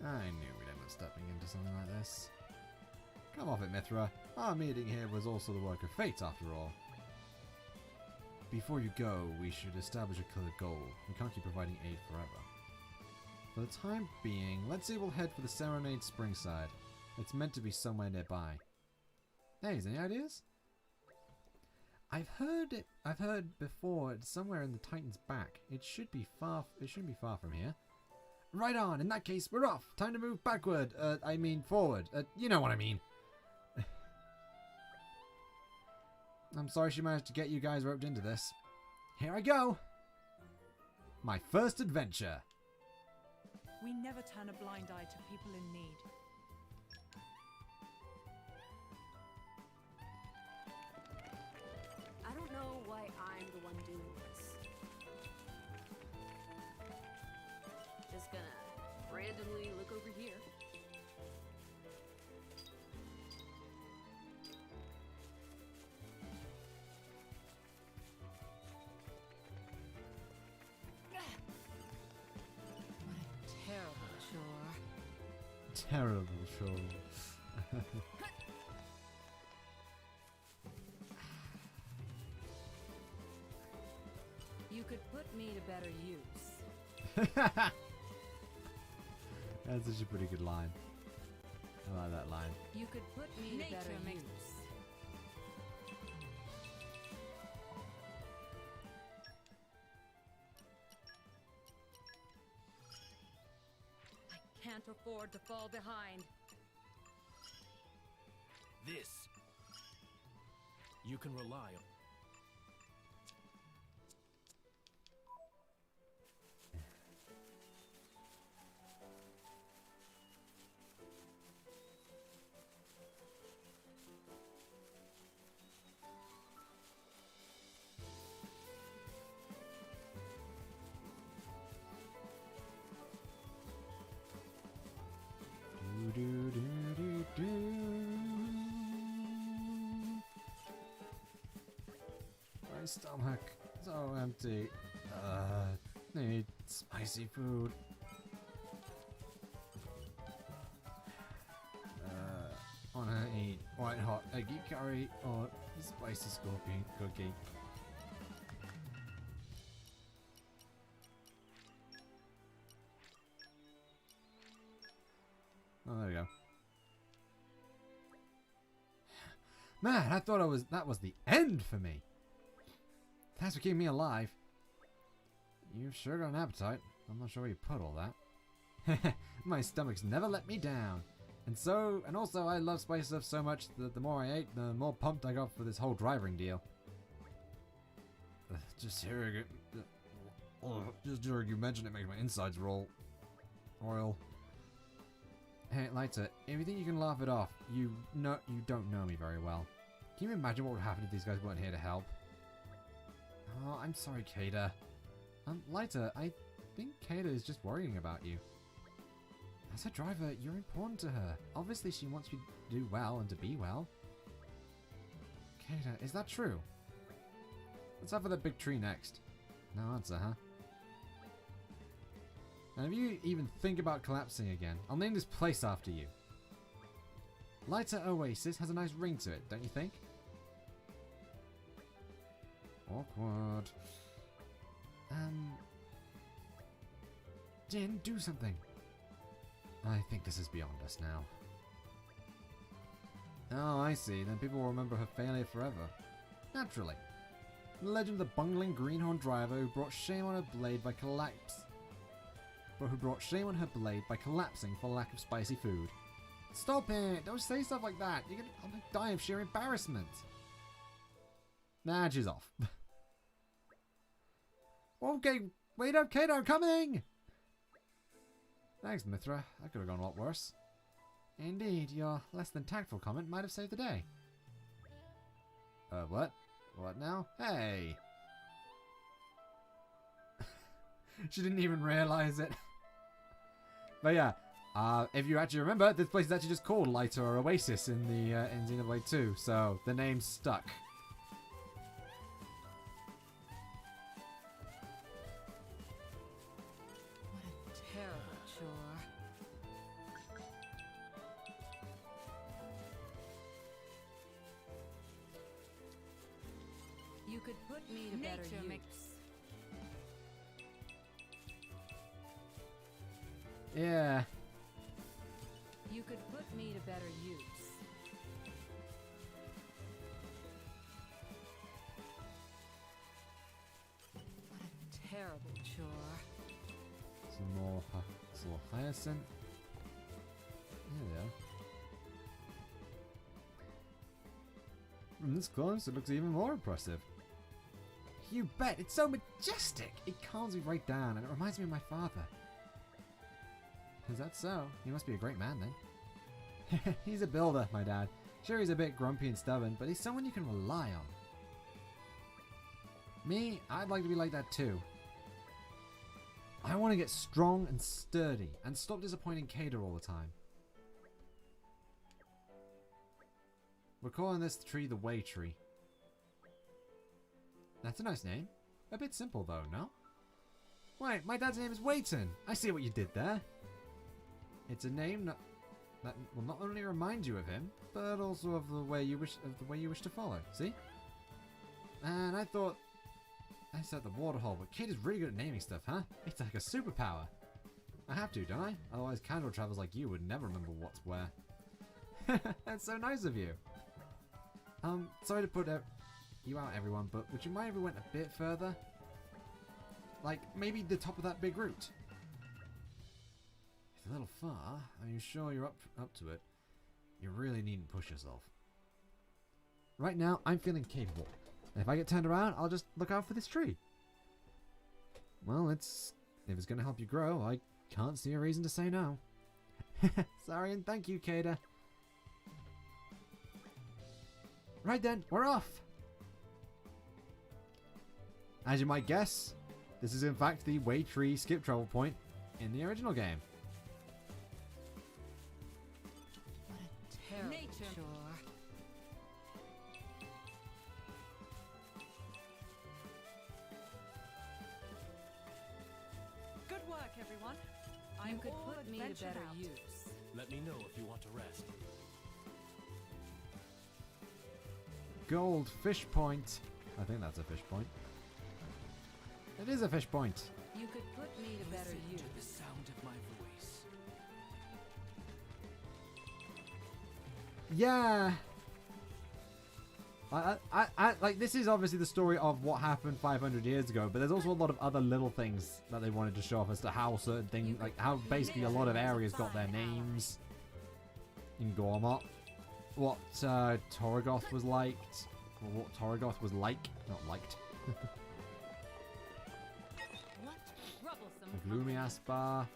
I knew we'd end up stepping into something like this. Come off it, Mithra. Our meeting here was also the work of fate, after all. Before you go, we should establish a clear goal. We can't keep providing aid forever. For the time being, let's say we'll head for the Serenade Springside. It's meant to be somewhere nearby. Hey, is any ideas? I've heard before it's somewhere in the Titan's back. It shouldn't be far from here. Right on. In that case, we're off. Time to move backward. I mean forward. You know what I mean. I'm sorry she managed to get you guys roped into this. Here I go. My first adventure. We never turn a blind eye to people in need. I don't know why I'm the one doing this. Just gonna randomly look over here. Terrible chore. Terrible show. You could put me to better use. That's such a pretty good line. I like that line. You could put me to better use. I can't afford to fall behind. This you can rely on. Do, do, do, do. My stomach so empty. Need spicy food. Wanna eat white hot eggy curry or spicy scorpion cookie. Oh, there we go. Man, I thought that was the end for me. Thanks for keeping me alive. You've sure got an appetite. I'm not sure where you put all that. My stomach's never let me down. And also I love spicy stuff so much that the more I ate, the more pumped I got for this whole driving deal. Just hearing it, just hearing you mention it makes my insides roll. Oil. Hey, Lighter, if you think you can laugh it off, you don't know me very well. Can you imagine what would happen if these guys weren't here to help? Oh, I'm sorry, Kada. Lighter, I think Kada is just worrying about you. As a driver, you're important to her. Obviously, she wants you to do well and to be well. Kada, is that true? Let's have for the big tree next. No answer, huh? And if you even think about collapsing again, I'll name this place after you. Lighter Oasis has a nice ring to it, don't you think? Awkward. Jin, do something. I think this is beyond us now. Oh, I see. Then people will remember her failure forever. Naturally. The legend of the bungling greenhorn driver who brought shame on her blade by collapsing for lack of spicy food. Stop it! Don't say stuff like that! I'll die of sheer embarrassment. Nah, she's off. Okay, wait up, Kato, I'm coming! Thanks, Mithra. That could have gone a lot worse. Indeed, your less than tactful comment might have saved the day. What? What now? Hey! She didn't even realize it. But yeah, if you actually remember, this place is actually just called Lighter or Oasis in the in Xenoblade 2, so the name's stuck. What a terrible chore. You could put me to better use. Yeah. You could put me to better use. What a terrible chore. Some more Oh, it's a little hyacinth. There we are. From this close, it looks even more impressive. You bet, it's so majestic! It calms me right down, and it reminds me of my father. Is that so? He must be a great man, then. He's a builder, my dad. Sure, he's a bit grumpy and stubborn, but he's someone you can rely on. Me, I'd like to be like that too. I want to get strong and sturdy, and stop disappointing Kader all the time. We're calling this tree the Way Tree. That's a nice name. A bit simple though, no? Wait, my dad's name is Wayton. I see what you did there. It's a name that will not only remind you of him, but also of the way you wish to follow. See? And I thought I said the waterhole, but Kid is really good at naming stuff, huh? It's like a superpower. I have to, don't I? Otherwise, casual travelers like you would never remember what's where. That's so nice of you. Sorry to put you out, everyone, but would you mind if we went a bit further? Like, maybe the top of that big route? It's a little far. Are you sure you're up to it? You really needn't push yourself. Right now, I'm feeling capable. And if I get turned around, I'll just look out for this tree. Well, if it's going to help you grow, I can't see a reason to say no. Sorry and thank you, Kader. Right then, we're off! As you might guess, this is in fact the Way Tree skip travel point in the original game. What a terrible Nature. chore. Good work, everyone. You I'm could all put me to adventured better out. use. Let me know if you want to rest. Gold fish point. I think that's a fish point. It is a fish point. You could put me to better Listen use. to the sound of my voice. Yeah. I like, this is obviously the story of what happened 500 years ago, but there's also a lot of other little things that they wanted to show off as to how certain things, like how basically a lot of areas got their names in Gormott. What Torgoth was liked, or what Torgoth was like, not liked. What troublesome The Gloomy company. Aspar.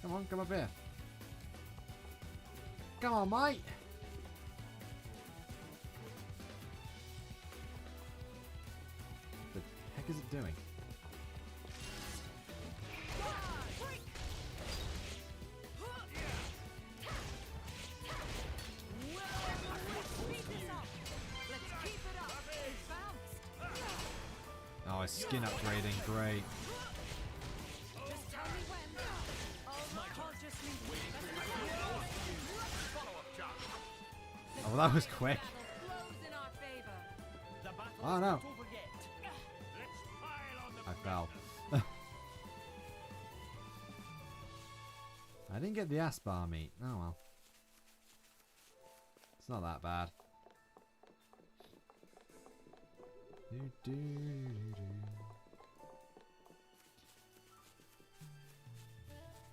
Come on, come up here. Come on, mate. What the heck is it doing? Oh, his skin upgrading, great. Just tell me when. I'll just need Oh, well, that was quick. flows in our favor. The battle Oh, is no. not over yet. Let's pile on the I fell. I didn't get the Aspar meat. Oh well. It's not that bad.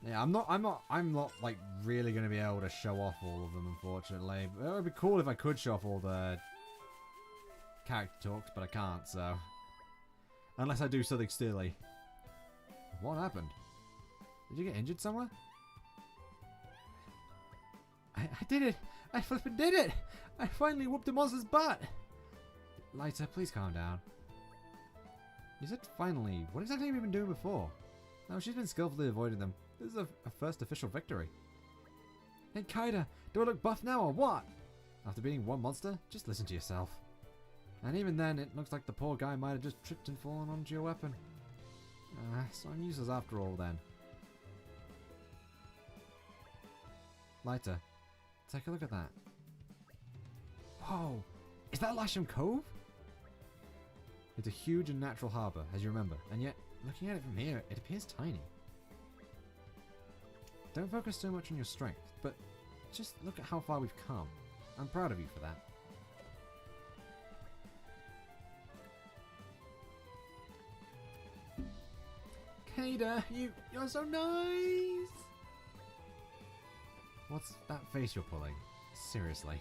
Yeah, I'm not like really gonna be able to show off all of them, unfortunately. It would be cool if I could show off all the character talks, but I can't, so. Unless I do something silly. What happened? Did you get injured somewhere? I did it! I flippin' did it! I finally whooped a monster's butt! Lighter, please calm down. You said finally. What exactly have you been doing before? No, she's been skillfully avoiding them. This is a first official victory. Hey, Kaida, do I look buff now or what? After beating one monster, just listen to yourself. And even then, it looks like the poor guy might have just tripped and fallen onto your weapon. So I'm useless after all then. Lighter, take a look at that. Whoa, is that Lasham Cove? It's a huge and natural harbour, as you remember, and yet, looking at it from here, it appears tiny. Don't focus so much on your strength, but just look at how far we've come. I'm proud of you for that. Hater, you're so nice! What's that face you're pulling? Seriously.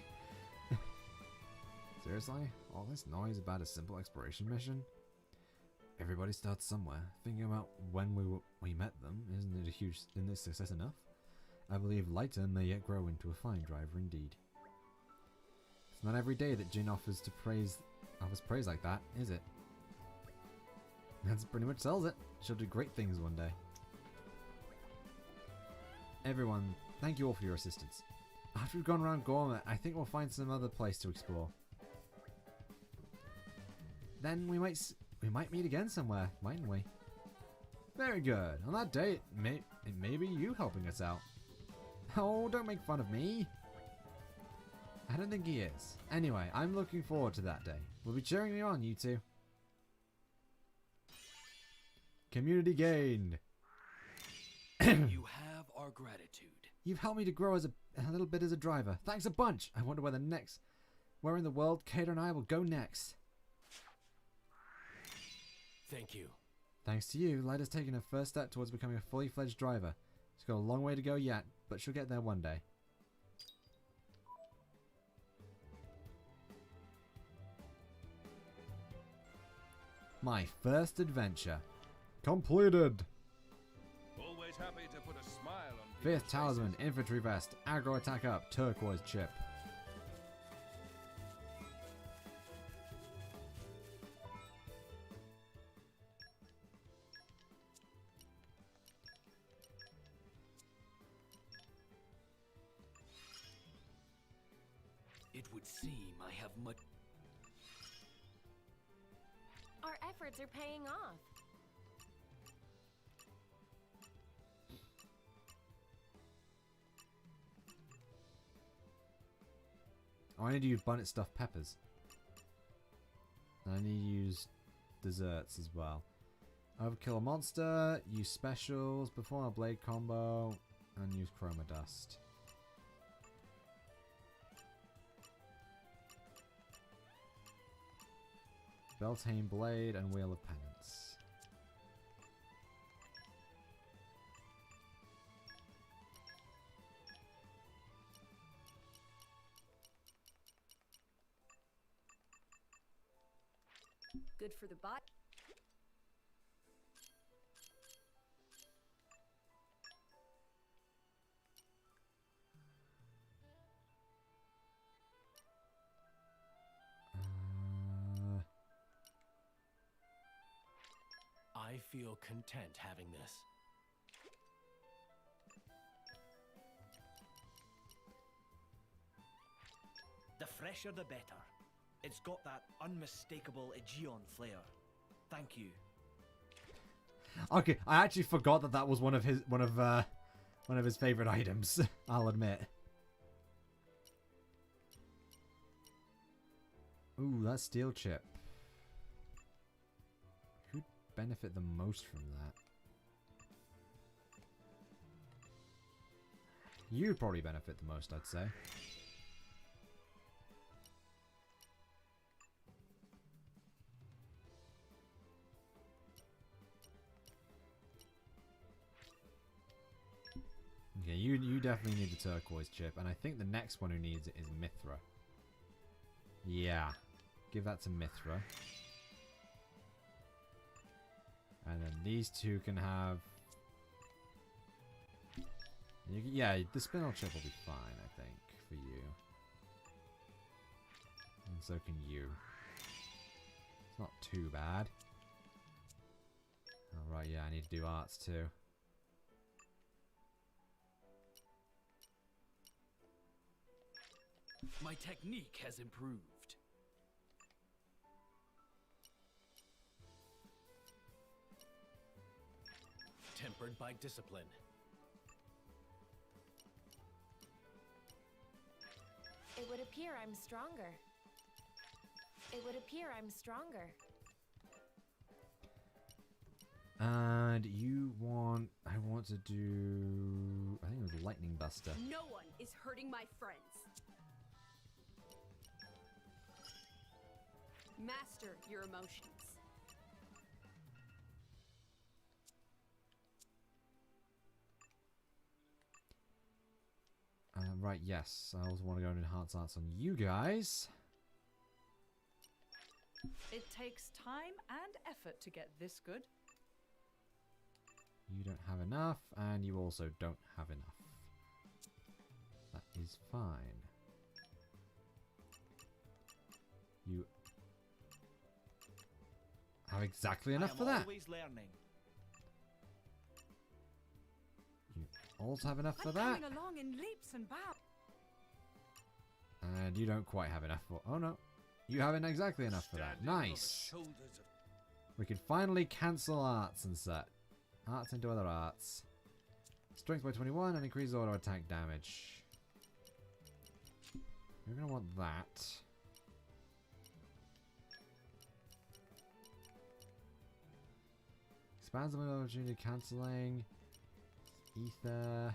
Seriously? All this noise about a simple exploration mission? Everybody starts somewhere. Thinking about when we met them, isn't this success enough? I believe Lighter may yet grow into a fine driver indeed. It's not every day that Jin offers praise like that, is it? That's pretty much sells it. She'll do great things one day. Everyone, thank you all for your assistance. After we've gone around Gorma, I think we'll find some other place to explore. Then we might meet again somewhere, mightn't we? Very good. On that day, it may be you helping us out. Oh, don't make fun of me. I don't think he is. Anyway, I'm looking forward to that day. We'll be cheering you on, you two. Community gained. You have our gratitude. You've helped me to grow as a little bit as a driver. Thanks a bunch. I wonder where in the world Kato and I will go next. Thank you. Thanks to you, Lida's taken her first step towards becoming a fully fledged driver. She's got a long way to go yet, but she'll get there one day. My first adventure. Completed! Always happy to put a smile on Fifth people's Talisman, faces. Infantry Vest, Aggro Attack Up, Turquoise Chip. It would seem I have much. Our efforts are paying off. Oh, I need to use Bunnet Stuffed Peppers. And I need to use desserts as well. Overkill a monster, use specials, perform a blade combo, and use Chroma Dust. Beltane Blade and Wheel of Penance. Good for the bot. I feel content having this. The fresher the better. It's got that unmistakable Aegeon flair. Thank you. Okay, I actually forgot that that was one of his favorite items. I'll admit. Ooh, that steel chip. Who'd benefit the most from that? You'd probably benefit the most, I'd say. Okay, you definitely need the turquoise chip, and I think the next one who needs it is Mithra. Yeah, give that to Mithra. And then these two can have... Yeah, the spinel chip will be fine, I think, for you. And so can you. It's not too bad. Alright, yeah, I need to do arts too. My technique has improved. Tempered by discipline. It would appear I'm stronger. It would appear I'm stronger. And you want... I want to do... I think it was Lightning Buster. No one is hurting my friends. Master your emotions. Right, yes. I also want to go and enhance arts on you guys. It takes time and effort to get this good. You don't have enough, and you also don't have enough. That is fine. You have exactly enough for that. Always learning. You also have enough for I'm that. coming along in leaps and bounds. And you don't quite have enough for... Oh no. You haven't exactly enough for that. Standing on the Nice. shoulders of We can finally cancel arts and set. Arts into other arts. Strength by 21 and increase auto attack damage. You're going to want that. Expands the window of opportunity cancelling. Ether.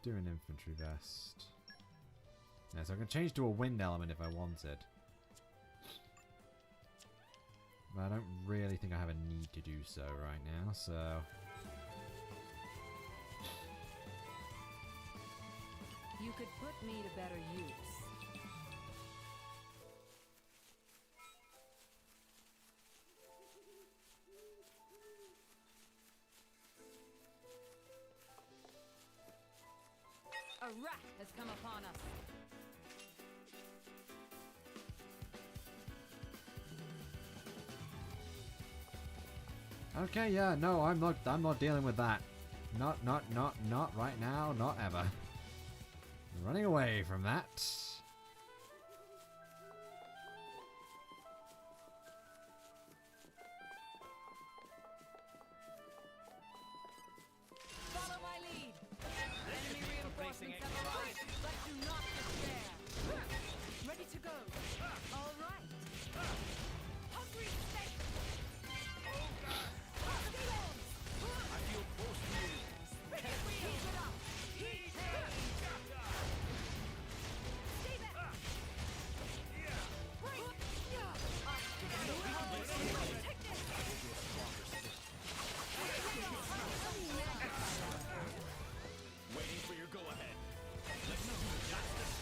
Do an infantry vest. Yeah, so I can change to a wind element if I wanted. But I don't really think I have a need to do so right now, so... You could put me to better use. A rat has come upon us. Okay, yeah, no, I'm not dealing with that. Not right now, not ever. Running away from that. Follow my lead. Enemy reinforcements have arrived, but do not despair. Ready to go. All right. Hungry snake. I feel close to you. Heat it up. Heat it. Stay back. Break. Take this. Waiting for your go-ahead. Let's do justice.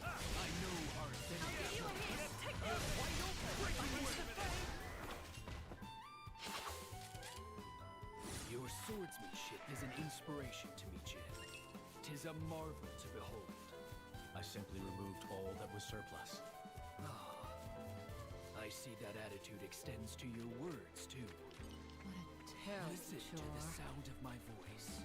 I know our I'll give you a hint. Take this. Wide open. Against the fray. Your swordsmanship is an inspiration to me, Jin. 'Tis a marvel to behold. I simply removed all that was surplus. I see that attitude extends to your words, too. What a terrible Listen to the chore. sound of my voice.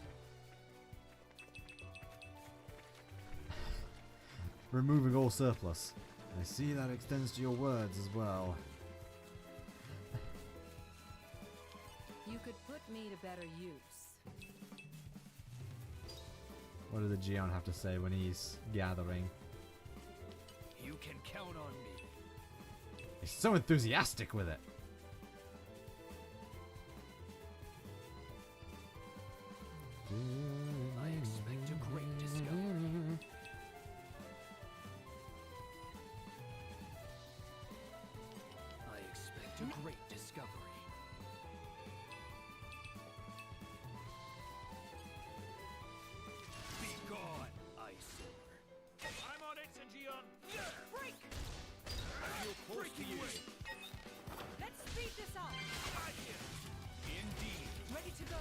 Removing all surplus. I see that extends to your words as well. You could put me to better use. What does the Gion have to say when he's gathering? You can count on me. He's so enthusiastic with it. I expect a great discovery. I expect a great discovery. Be gone, eyesore. I'm on it, Sanjion. Break. I feel close to you. Let's speed this up. Indeed. Ready to go.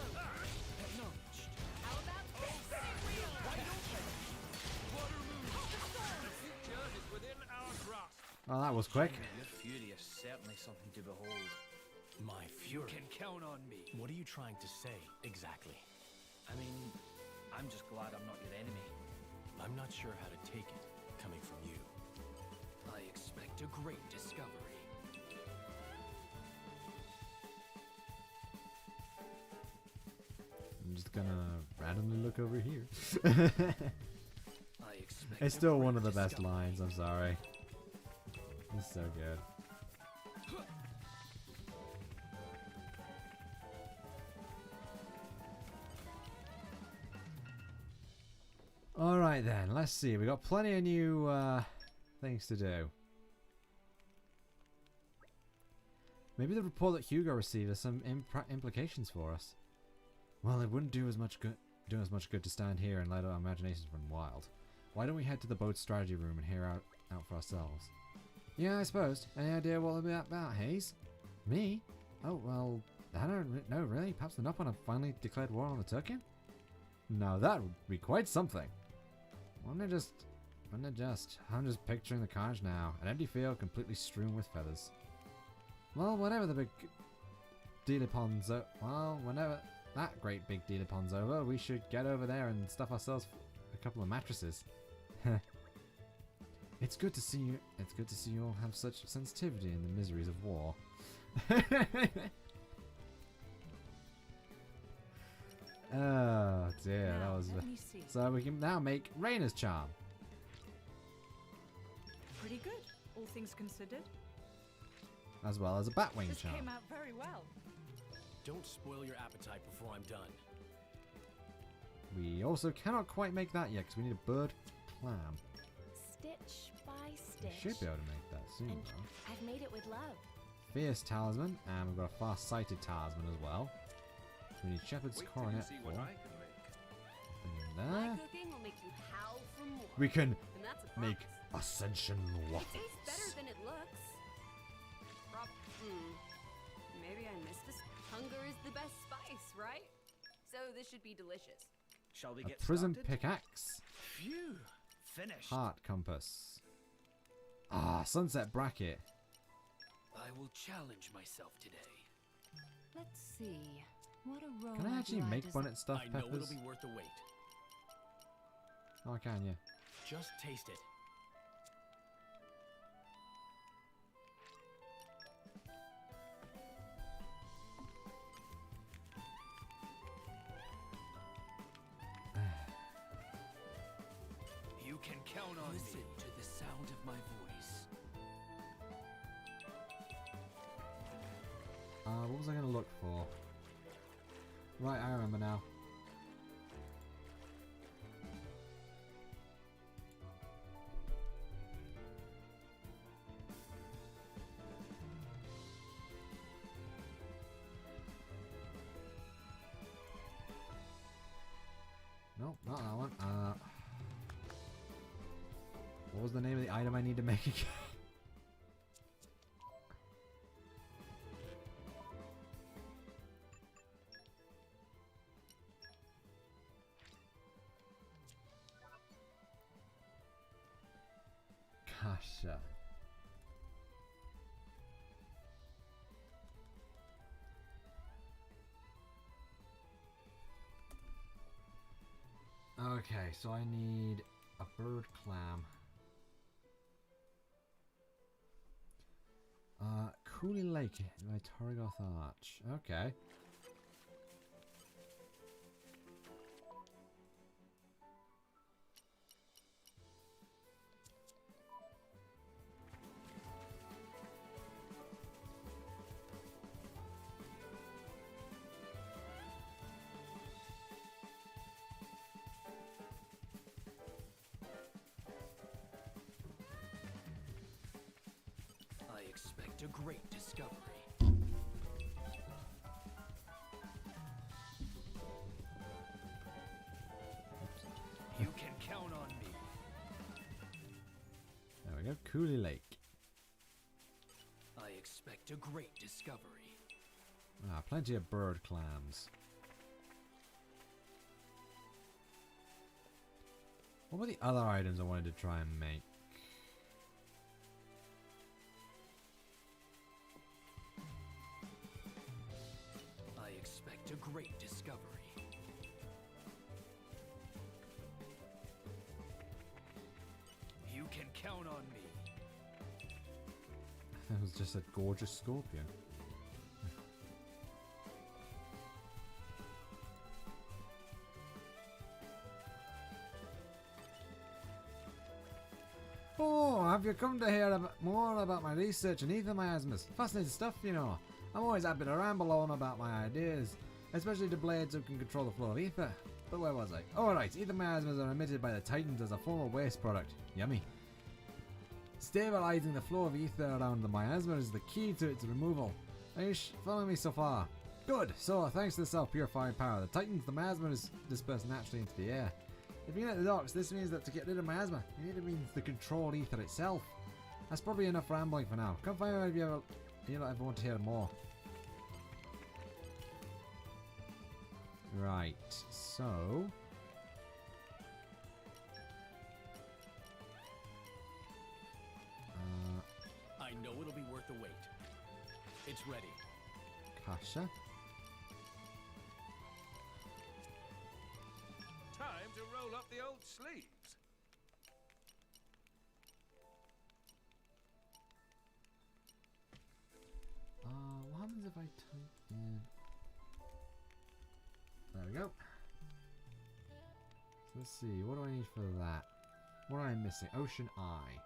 Acknowledged. How about this? Real. Wide open. Water moves. The storm. The future is within our grasp. Oh, that was quick. Your fury is certainly something to behold. My fury. You can count on me. What are you trying to say, exactly? I mean, I'm just glad I'm not your enemy. I'm not sure how to take it, coming from you. I expect a great discovery. I'm just gonna randomly look over here. I expect It's a still great one of the best discovery. lines, I'm sorry. It's so good. Right then, let's see. We got plenty of new things to do. Maybe the report that Hugo received has some implications for us. Well, it wouldn't do as much good to stand here and let our imaginations run wild. Why don't we head to the boat strategy room and hear out for ourselves? Yeah, I suppose. Any idea what it'll be about, Hayes? Me? Oh, well, I don't know, really. Perhaps the Nopon have finally declared war on the Turkian? Now that would be quite something. I'm just picturing the carnage now. An empty field completely strewn with feathers. Well, whenever the big deal-upon's whenever that great big deal-upon's over, we should get over there and stuff ourselves a couple of mattresses. It's good to see you. It's good to see you all have such sensitivity in the miseries of war. Oh dear, that was. So we can now make Raina's charm. Pretty good, all things considered. As well as a Batwing This charm. came out very well. Don't spoil your appetite before I'm done. We also cannot quite make that yet because we need a bird clam. Stitch by We stitch. should be able to make that soon And though. I've made it with love. Fierce talisman, and we've got a far-sighted talisman as well. We need shepherd's coronet for. And My there. cooking will make you howl for more. We can And that's a make promise. ascension It waffles. tastes better than it looks. Maybe I missed this. Hunger is the best spice, right? So this should be delicious. Shall we A get prism started? pickaxe. Phew! Finished. Heart compass. Ah, sunset bracket. I will challenge myself today. Let's see. What aroma Can I actually do make desi- bonnet stuffed I know peppers? it'll be worth the wait. Oh, I can, yeah. Just taste it. You can count on Listen me. to the sound of my voice. What was I going to look for? Right, I remember now. No, not that one. What was the name of the item I need to make again? Kasha. Okay, so I need a bird clam. Cooley Lake by Torgoth Arch. Okay. I expect a great discovery. You can count on me. There we go. Cooley Lake. I expect a great discovery. Ah, plenty of bird clams. What were the other items I wanted to try and make? I expect a great discovery. You can count on me. That was just a gorgeous scorpion. Oh, have you come to hear more about my research and ether miasmas? Fascinating stuff, you know. I'm always happy to ramble on about my ideas, especially to blades who can control the flow of ether. But where was I? Alright, ether miasmas are emitted by the Titans as a form of waste product. Yummy. Stabilizing the flow of ether around the miasma is the key to its removal. Are you following me so far? Good! So, thanks to the self-purifying power of the Titans, the miasma is dispersed naturally into the air. If you get the docks, this means that to get rid of miasma, you need to mean the controlled ether itself. That's probably enough rambling for now. Come find out if you ever want to hear more. Right, so... I know it'll be worth the wait. It's ready. Kasha. Time to roll up the old sleeves. What happens if I type in... There we go. So let's see, what do I need for that? What am I missing? Ocean Eye.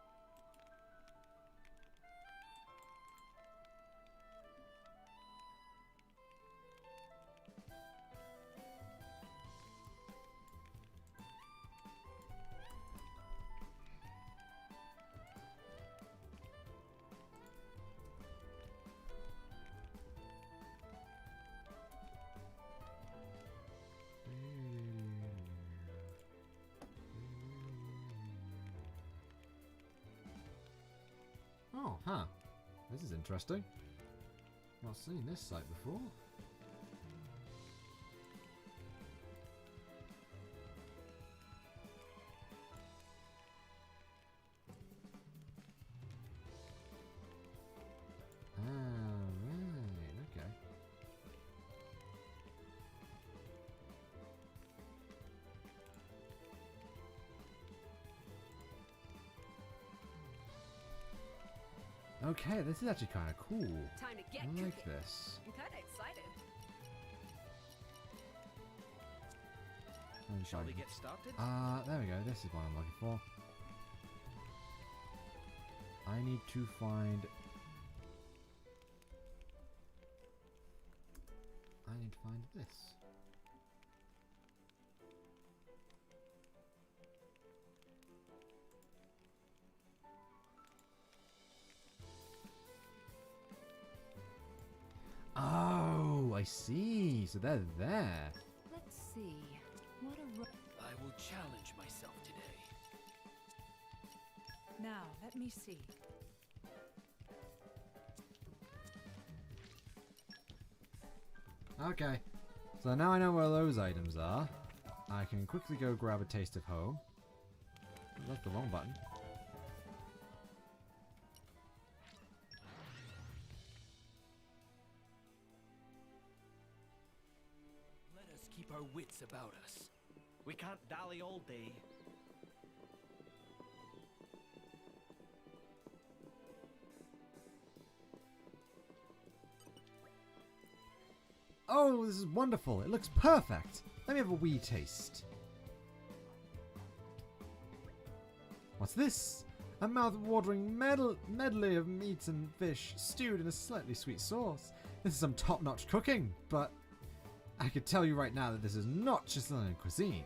Oh, huh. This is interesting. Not seen this site before. Right, okay. Okay, this is actually kind of cool. Time to get I like cooking. this. I'm kind of excited. And Shall we like- get started? there we go. This is what I'm looking for. I need to find... this. Oh, I see. So they're there. Let's see. What a I will challenge myself today. Now, let me see. Okay. So now I know where those items are. I can quickly go grab a taste of home. That's the wrong button. Let us keep our wits about us. We can't dally all day. Oh, this is wonderful. It looks perfect. Let me have a wee taste. What's this? A mouth-watering medley of meat and fish stewed in a slightly sweet sauce. This is some top-notch cooking, but I could tell you right now that this is not Chilean cuisine.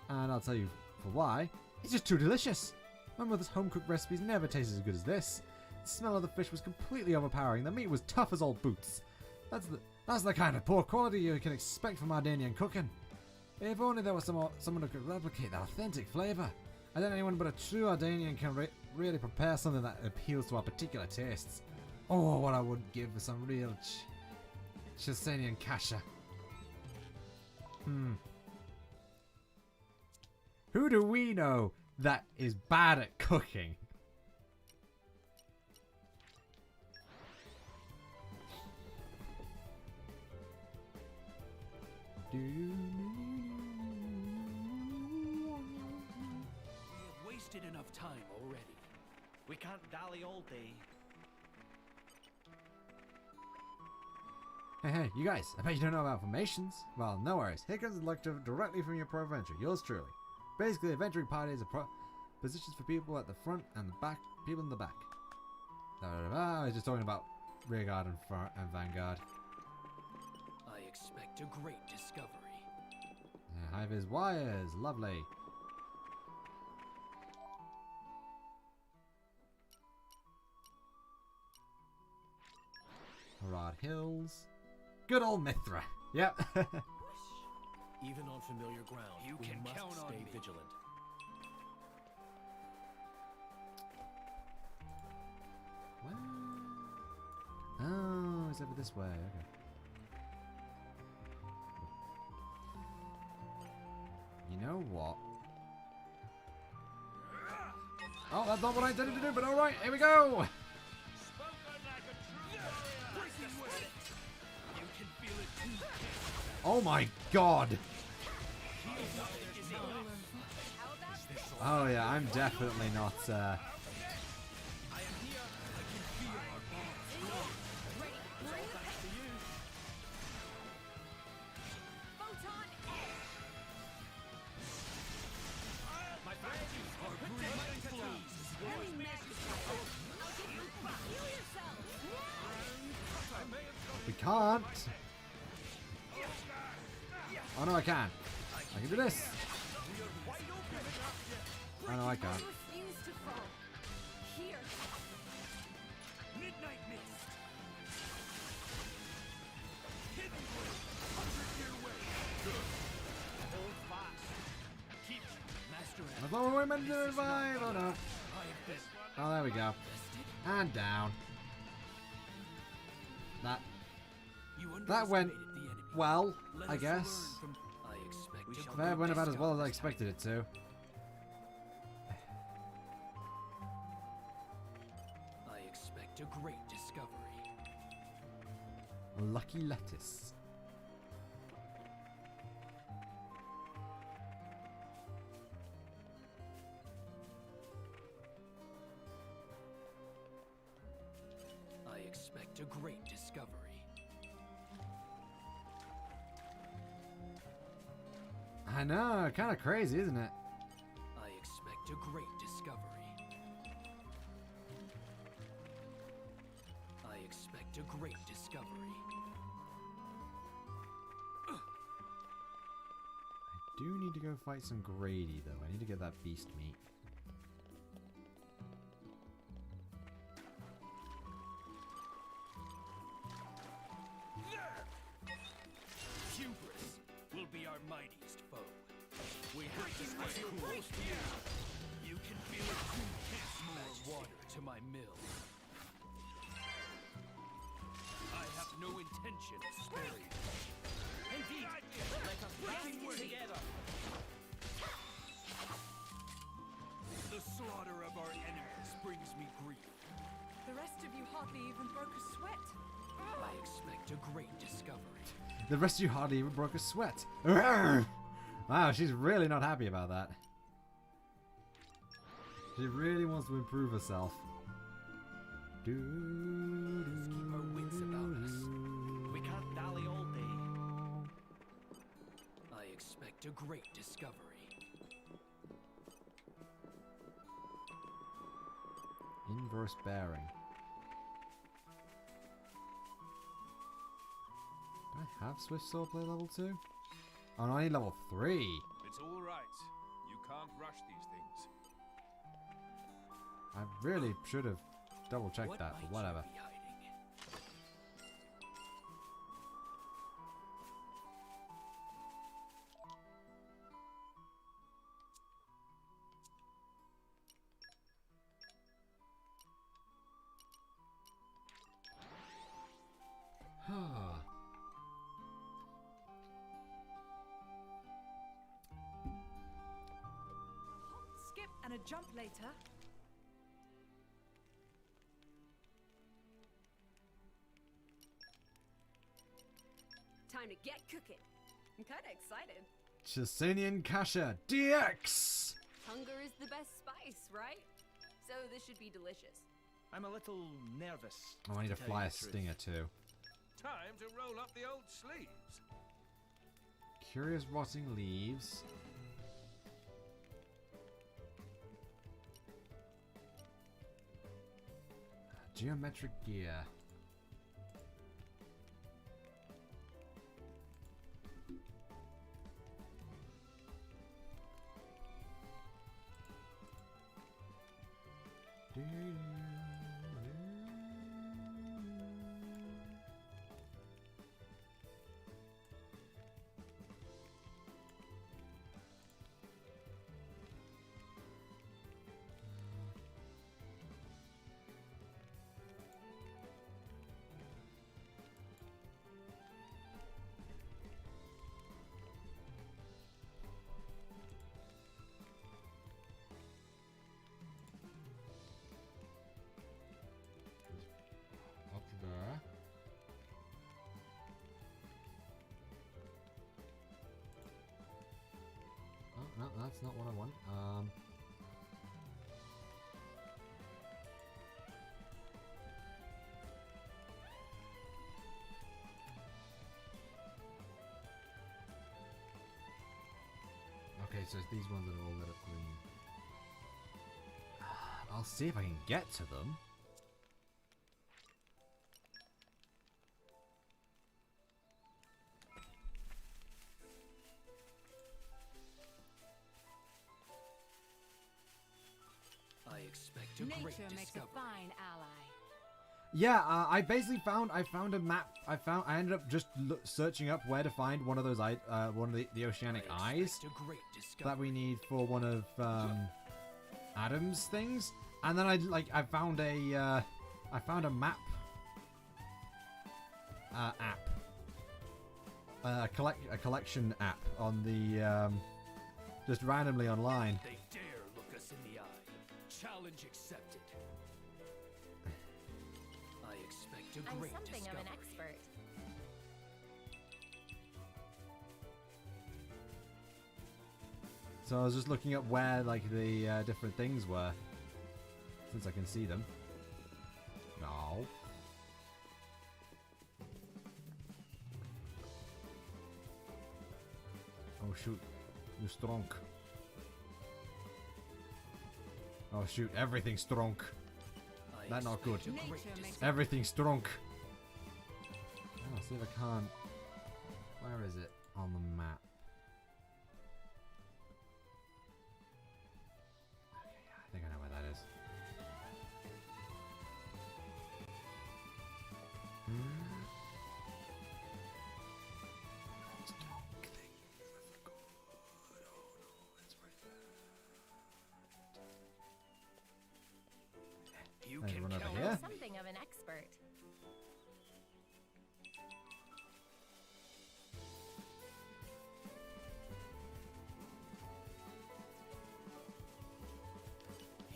And I'll tell you for why. It's just too delicious. My mother's home-cooked recipes never tasted as good as this. The smell of the fish was completely overpowering. The meat was tough as old boots. That's the kind of poor quality you can expect from Ardanian cooking. If only there was someone who could replicate that authentic flavour. I don't know anyone but a true Ardanian can really prepare something that appeals to our particular tastes. Oh, what I wouldn't give for some real Chilean kasha. Who do we know that is bad at cooking? We have wasted enough time already. We can't dally all day. Hey, you guys, I bet you don't know about formations. Well, no worries. Here comes the lecture directly from your pro adventure, yours truly. Basically, adventuring parties are positions for people at the front and the back, people in the back. I was just talking about rearguard and vanguard. I expect a great discovery. High-vis wires. Lovely. Harad Hills. Good old Mithra. Yep. Even on familiar ground, You we can must count on stay me. vigilant. Where? Oh, it's over this way. Okay. You know what? Oh, that's not what I intended to do, but alright, here we go! Spoken like a true warrior. Breaking with it. You can feel it too. Oh my god! Oh yeah, I'm definitely not, Photon edge. My faculties are breathing fleas. Let me magnify it. I'll give you heal yourself. we can't! Oh no, I can. I can do this! Oh no, I can't. Refuse to fall. Here. Midnight mist. Hidden Hold fast. Keep master I thought we were meant to revive! Oh no. Oh, there we go. And down. That went well, I guess. I expect That went about as well as I expected it to. I expect a great discovery. Lucky lettuce. I expect a great discovery. I know, kind of crazy, isn't it? I expect a great discovery. I expect a great discovery. I do need to go fight some Grady, though. I need to get that beast meat. hubris will be our mightiest foe. We have to stay close to you. You can feel it too. More water to my mill. I have no intention of sparing you. Indeed, let us band together. The slaughter of our enemies brings me grief. The rest of you hardly even broke a sweat. I expect a great discovery. The rest of you hardly even broke a sweat. Arrgh! Wow, she's really not happy about that. She really wants to improve herself. Let's keep our wits about us. We can't dally all day. I expect a great discovery. Inverse bearing. Do I have Swift Swordplay level 2? Oh no, I need level 3. It's all right. You can't rush these things. I really should have double checked What that, might but you whatever. be hiding? Hop, skip, and a jump later. Time to get cooking. I'm kind of excited. Chisanian Kasha DX! Hunger is the best spice, right? So this should be delicious. I'm a little nervous. Oh, I need to tell you fly a the truth. stinger too. Time to roll up the old sleeves. Curious rotting leaves. Geometric gear. that's not what I want. Okay, so it's these ones that are all lit up green. I'll see if I can get to them. I expect a great Nature makes a discovery. fine ally. Yeah, I basically found a map. I ended up just searching up where to find one of those one of the oceanic I eyes expect a great that discovery. we need for one of Adam's things, and then I found a map app, a collection app on the just randomly online. They dare look us in the eye. Challenge accepted. I expect a I'm great something discovery. of an expert. So I was just looking up where like the different things were, since I can see them. No. Oh shoot, you're strong. Oh shoot, everything's strong. I That not good. expect a great Nature makes discovery. Everything's strong. Oh, see if I can't. Where is it on the map? Okay, yeah, I think I know where that is. Strong thing. I forgot. Oh no, it's right there. You Hey, can run over count here. on Something of an expert.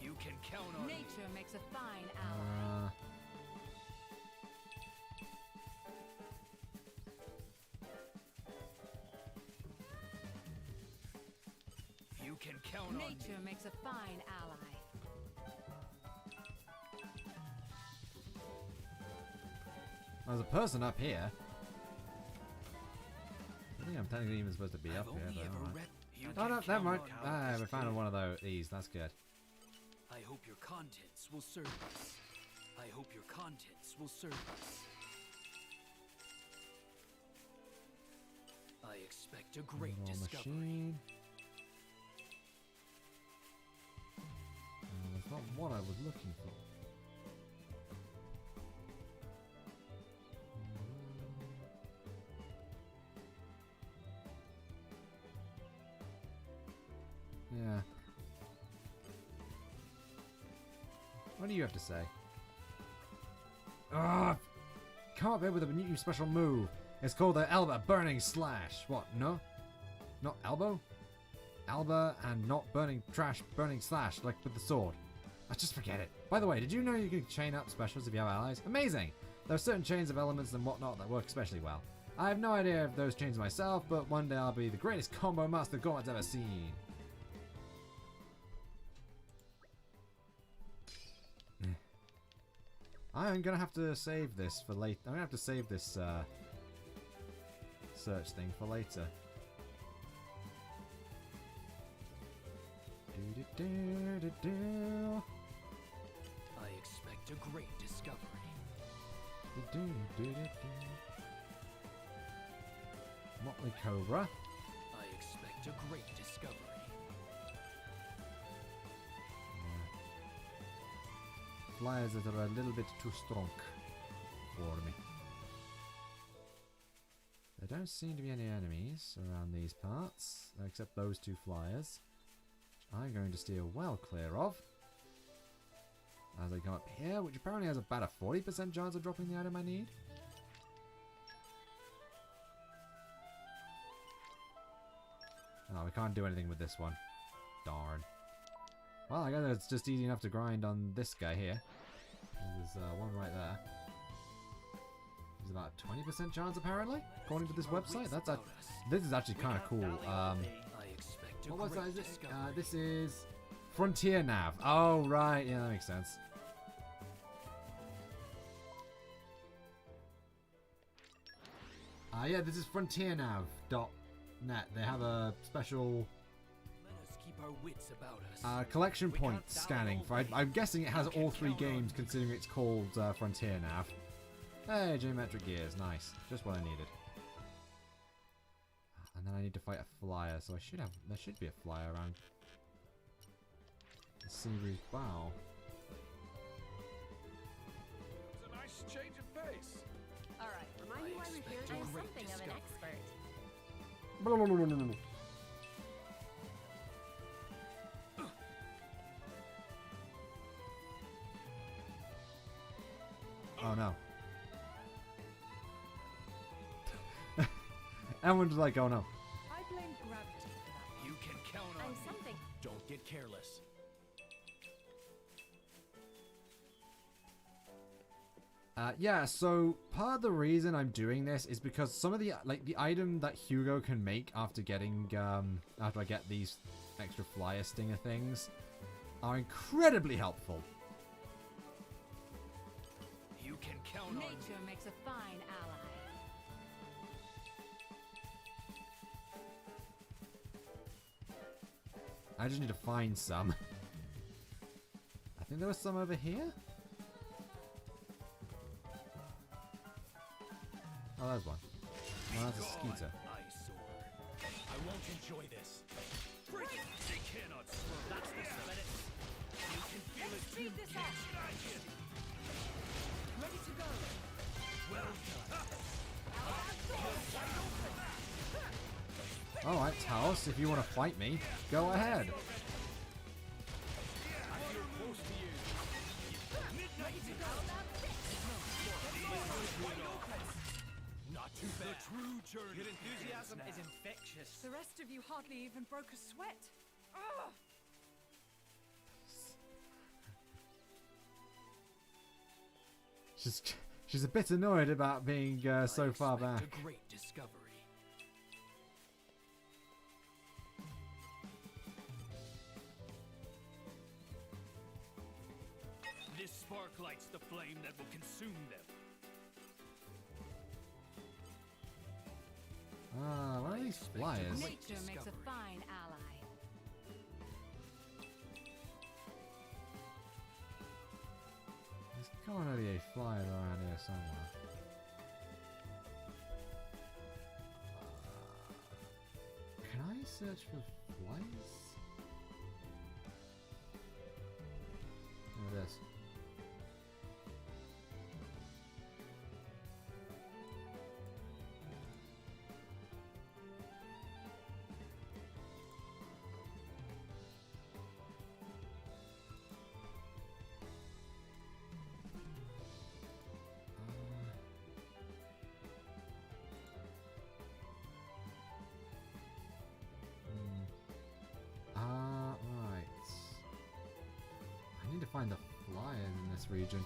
You can count on me. Nature makes a fine ally. You can count on me. Nature makes a fine ally. There's a person up here. I think I'm technically even supposed to be I've up here, only but ever alright. read. You Oh can no, never count mind. on how Ah, this we found goes. one of these. That's good. I hope your contents will serve us. I hope your contents will serve us. I expect a great Little discovery. machine. That's not what I was looking for. Yeah. What do you have to say? Ah! Come up here with a new special move. It's called the Elba Burning Slash. What? No? Not elbow? Alba and not burning trash, burning slash, like with the sword. Just forget it. By the way, did you know you can chain up specials if you have allies? Amazing! There are certain chains of elements and whatnot that work especially well. I have no idea of those chains myself, but one day I'll be the greatest combo master Gorman's ever seen. I'm gonna have to save this for later. I'm gonna have to save this search thing for later. Do-do-do-do-do. I expect a great discovery. Do-do-do-do-do. Motley Cobra. I expect a great discovery. Flyers that are a little bit too strong for me. There don't seem to be any enemies around these parts, except those two flyers, which I'm going to steer well clear of. As I come up here, which apparently has about a 40% chance of dropping the item I need. Oh, we can't do anything with this one. Darn. Well, I guess it's just easy enough to grind on this guy here. There's one right there. There's about a 20% chance apparently, according to this website. This is actually kind of cool. I expect What was that? Is it? This is Frontier Nav. Oh, right. Yeah, that makes sense. Yeah, this is frontiernav.net. They have a special Let us keep our wits about us. collection We point can't die scanning. all day. I'm guessing it has You can all 3 count on games, me. considering it's called Frontier Nav. Hey, geometric gears. Nice. Just what I needed. And then I need to fight a flyer, so there should be a flyer around. The Seabury's bow. It's a nice change of pace. All right, remind me why we're here. I'm Great something of an discovery. expert. Oh no. Everyone's like, oh no. I blame gravity for that. You can count on I'm me. something. Don't get careless. Yeah, so part of the reason I'm doing this is because some of the item that Hugo can make after getting after I get these extra flyer stinger things are incredibly helpful. You can count on me. Nature makes a fine ally. I just need to find some. I think there was some over here. Oh, there's one. Oh, that's a skeeter. Eyesore. I won't enjoy this. Break it. They cannot slow. That's the spirit. You can feel it Speed too. this up. Ready to go. Well done. Alright, Taos, if you want to fight me, go ahead. Not too bad. True journey. Your enthusiasm is infectious. The rest of you hardly even broke a sweat. Ugh. She's a bit annoyed about being so far back. A great discovery. This spark lights the flame that will consume them. Ah, what are these flyers? Nature makes a fine ally. There's gotta be a flyer around here somewhere. Can I search for flyers? Look at this. Right. I need to find the flyers in this region.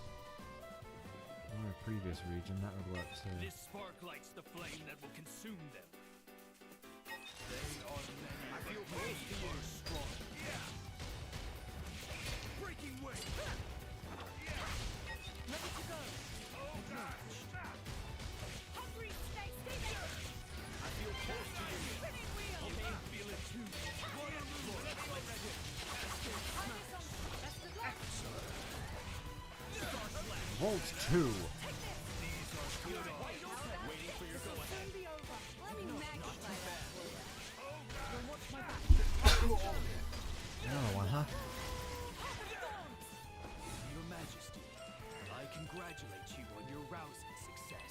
Or a previous region, that would work too. This spark lights the flame that will consume them. They are many. I feel close to you. Are strong. Breaking way. Ready to go. Oh gosh. Hungry, stay there. I feel close to you. Spinning wheel. You can feel it too. Water move. Best of luck. Vault 2! Soon be over. Let me magnify that for you. Don't watch my back. Another one, huh? Your Majesty, I congratulate you on your rousing success.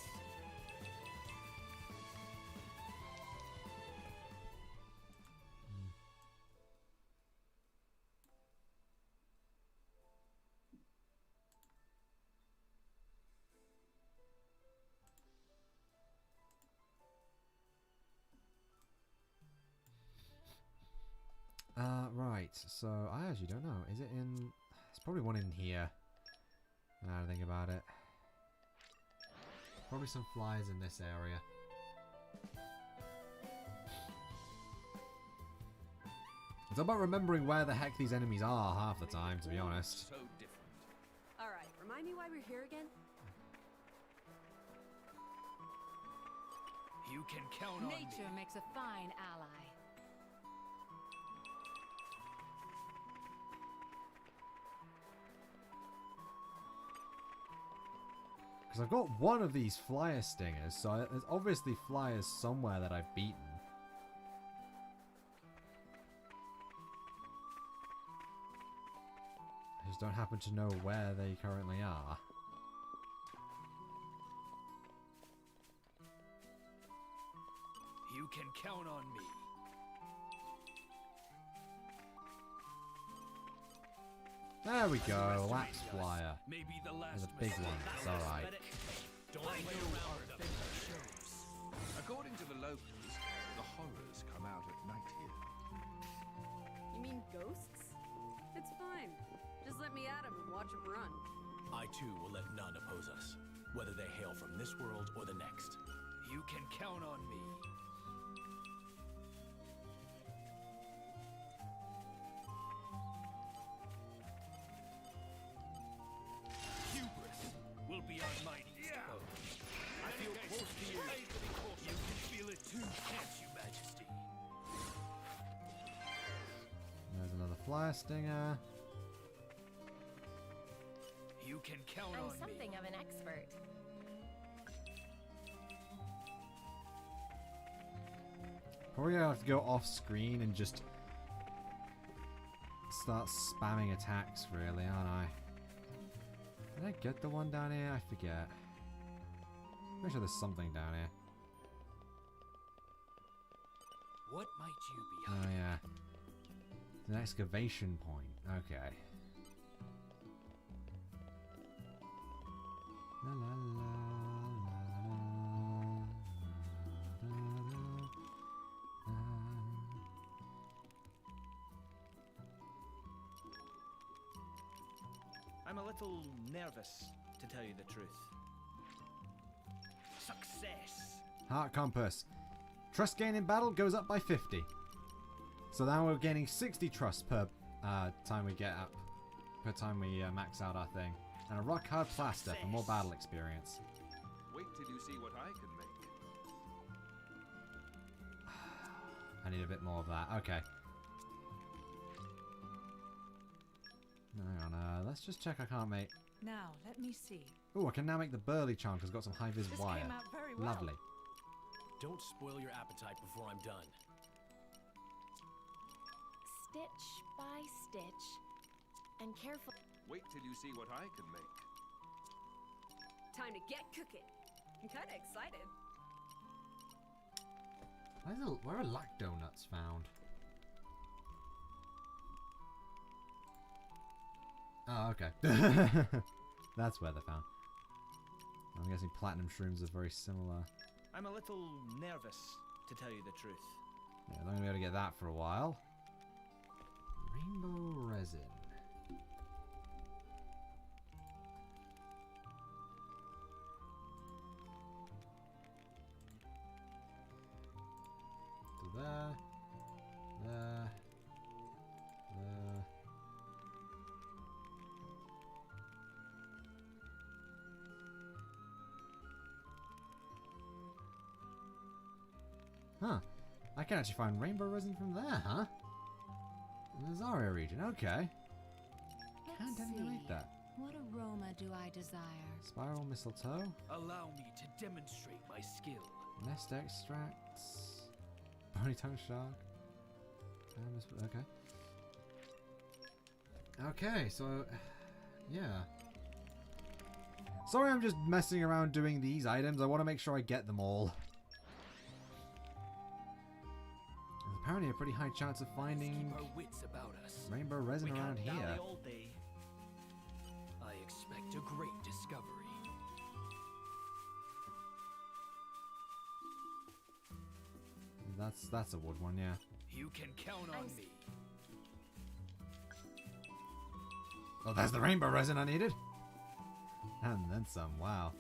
Right, so I actually don't know. Is it in... There's probably one in here. Now I think about it. Probably some flies in this area. all about remembering where the heck these enemies are half the time, to be honest. So different. Alright, remind me why we're here again? You can count on Nature me. makes a fine ally. Because I've got one of these flyer stingers, so there's obviously flyers somewhere that I've beaten. I just don't happen to know where they currently are. You can count on me. There we go, Wax Flyer. Maybe the There's last a big mistake. one, it's alright. Don't play around with them. According to the locals, the horrors come out at night here. You mean ghosts? It's fine. Just let me at them and watch them run. I too will let none oppose us, whether they hail from this world or the next. You can count on me. Hubris will be our mightiest foe. I feel close to you. You can feel it too, can't you, Majesty? There's another flyer stinger. You can count I'm on something me. of an expert. Probably gonna have to go off screen and just start spamming attacks, really, aren't I? Did I get the one down here? I forget. Pretty sure there's something down here. What might you be Oh hiding? yeah. It's an excavation point. Okay. La, la, la, la, la, la, I'm a little nervous, to tell you the truth. Success! Heart compass. Trust gain in battle goes up by 50. So now we're gaining 60 trust per time we get up. Per time we max out our thing. And a rock hard plaster for more battle experience. Wait till you see what I can make. I need a bit more of that. Okay. Hang on, let's just check I can't make... Now, let me see. Oh, I can now make the burly charm because I've got some high-vis This wire. came out very well. Lovely. Don't spoil your appetite before I'm done. Stitch by stitch. And careful. Wait till you see what I can make. Time to get cooking. I'm kinda excited. Where are lac donuts found? Oh, okay. That's where they're found. I'm guessing platinum shrooms are very similar. I'm a little nervous, to tell you the truth. Yeah, I'm not gonna be able to get that for a while. Rainbow resin. So there. Huh. I can actually find rainbow resin from there, huh? In the Zaria region, okay. Can't emulate that. What aroma do I desire? Spiral mistletoe, Allow me to demonstrate my skill. nest extracts, bony tongue shark. Okay. Okay, so yeah. Sorry, I'm just messing around doing these items. I want to make sure I get them all. There's apparently a pretty high chance of finding Keep our wits about us. rainbow resin We around can't here. dally all day. I expect a great discovery. That's a wood one, yeah. You can count on me. Oh, there's the rainbow resin I needed. And then some, wow.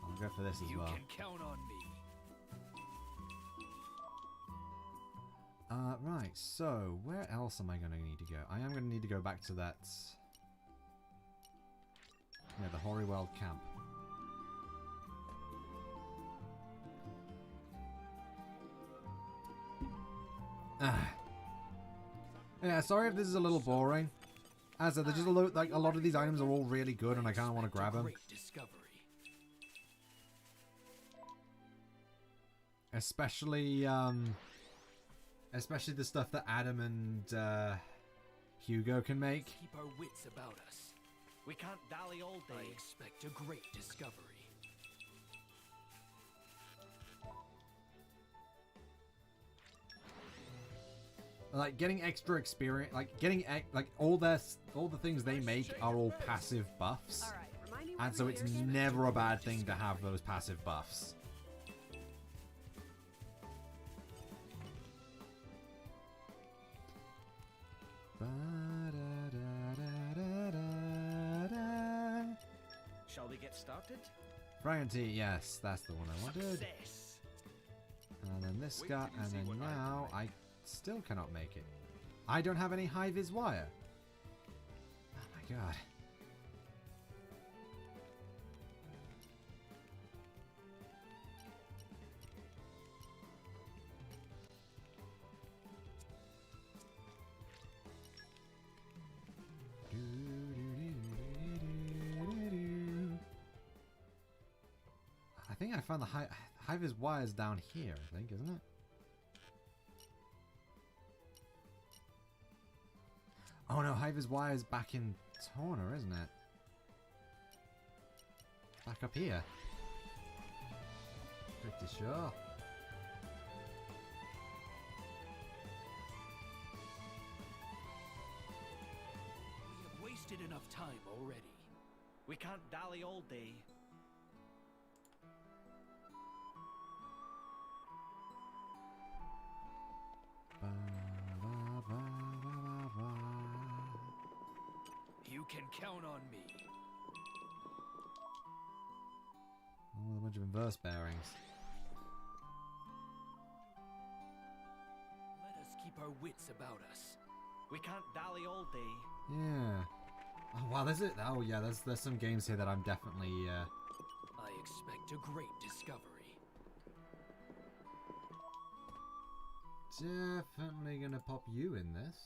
I'll go for this as You well. can count on me. Right, so where else am I going to need to go? I am going to need to go back to that... Yeah, the Hoary World camp. Yeah, sorry if this is a little boring. As I said, there's just a lot of these items are all really good and I kind of want to grab them. Great discovery. Especially the stuff that Adam and Hugo can make. Keep our wits about us. We can't dally all I day. expect a great discovery. Like getting extra experience, like getting all the things they make are all passive buffs, All right, remind me why and so we're it's here again? never a bad thing to have those passive buffs. Shall we get started? Brian T, yes, that's the one I wanted. Success. And then this guy, and then now I still cannot make it. I don't have any high-vis wire. Oh my god. I think I found the high-vis wires down here, I think, isn't it? Oh no, high-vis wires back in Torna, isn't it? Back up here. Pretty sure. We have wasted enough time already. We can't dally all day. You can count on me. Oh, a bunch of inverse bearings. Let us keep our wits about us. We can't dally all day. Yeah. Oh wow, there's it. Oh yeah, there's some games here that I'm definitely. I expect a great discovery. Definitely gonna pop you in this.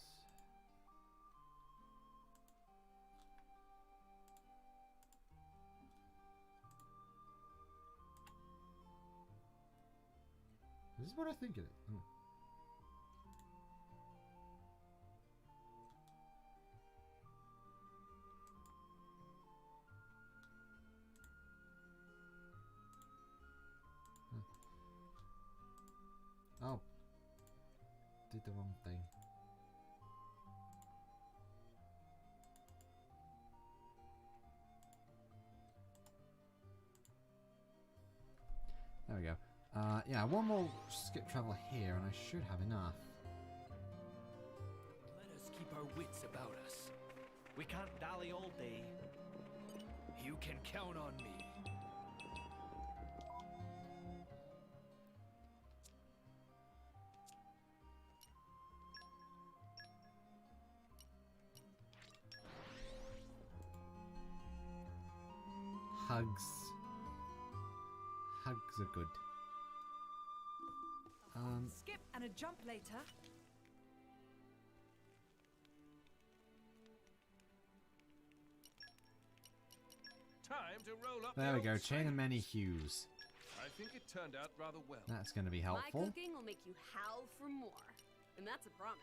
This is what I think it is. Oh. Oh. Did the wrong thing. There we go. Yeah, one more skip travel here and I should have enough. Let us keep our wits about us. We can't dally all day. You can count on me. Hugs. Hugs are good. Skip and a jump later. Time to roll up. There the we go, old chain of sails. many hues. I think it turned out rather well. That's going to be My helpful. cooking will make you howl for more. And that's a promise.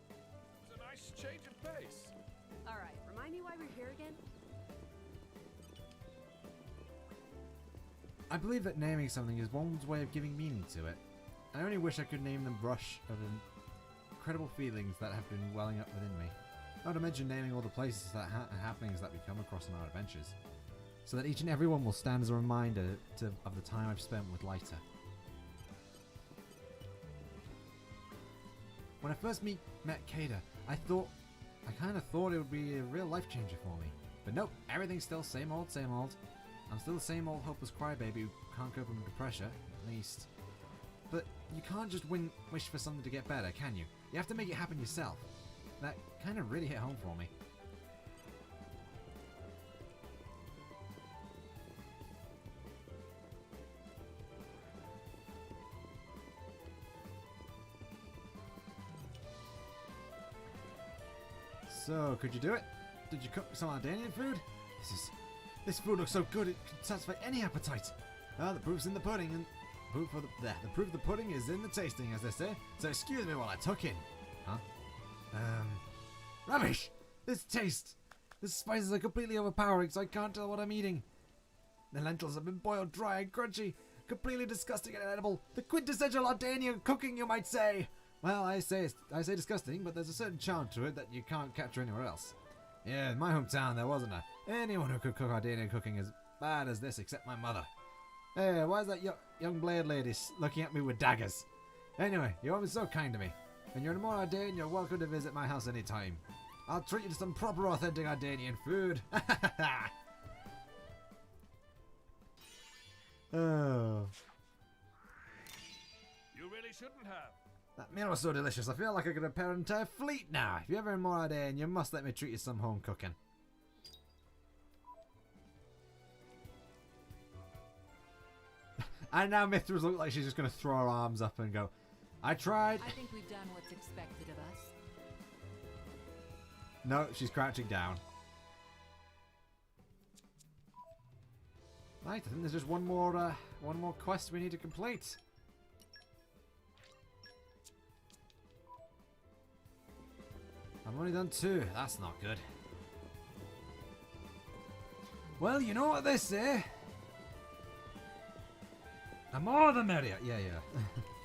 It was a nice change of pace. Alright, remind me why we're here again? I believe that naming something is one's way of giving meaning to it. I only wish I could name them brush of incredible feelings that have been welling up within me. Not to mention naming all the places that and happenings that we come across in our adventures, so that each and every one will stand as a reminder of the time I've spent with Lighter. When I first met Kada, I kind of thought it would be a real life changer for me. But nope, everything's still same old, same old. I'm still the same old hopeless crybaby who can't cope with pressure, at least. But you can't just wish for something to get better, can you? You have to make it happen yourself. That kind of really hit home for me. So, could you do it? Did you cook some Ardanian food? This food looks so good it could satisfy any appetite. The proof's in the pudding, and the proof of the pudding is in the tasting, as they say. So excuse me while I tuck in. Huh? Rubbish! The spices are completely overpowering, so I can't tell what I'm eating. The lentils have been boiled dry and crunchy, completely disgusting and inedible. The quintessential Ardanian cooking, you might say. Well, I say disgusting, but there's a certain charm to it that you can't capture anywhere else. Yeah, in my hometown there wasn't anyone who could cook Ardanian cooking as bad as this except my mother. Hey, why is that young blade lady looking at me with daggers? Anyway, you've always been so kind to me. And you're more Ardanian, you're welcome to visit my house anytime. I'll treat you to some proper authentic Ardanian food. Oh. You really shouldn't have. That meal was so delicious, I feel like I could repair an entire fleet now. If you're ever in more Ardanian, you must let me treat you to some home cooking. And now Mithras looks like she's just going to throw her arms up and go, I tried. I think we've done what's expected of us. No, she's crouching down. Right, I think there's just one more quest we need to complete. I've only done 2. That's not good. Well, you know what they say. The more the merrier. Yeah.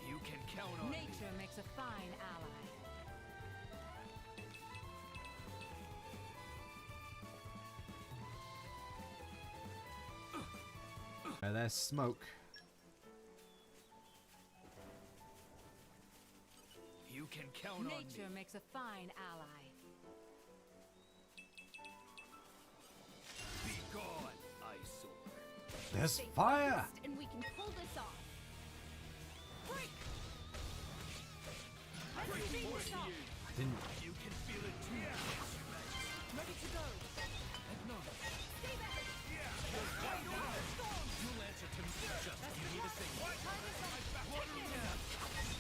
You can count on me. Nature makes a fine ally. There's smoke. You can count on me. Nature makes a fine ally. Be gone, eyesore. There's Stay fire. focused and we can pull this off. Break! Let's finish this off. I didn't. You can feel it too. Ready to go. Stay back! You'll answer to me. Just you need a thing.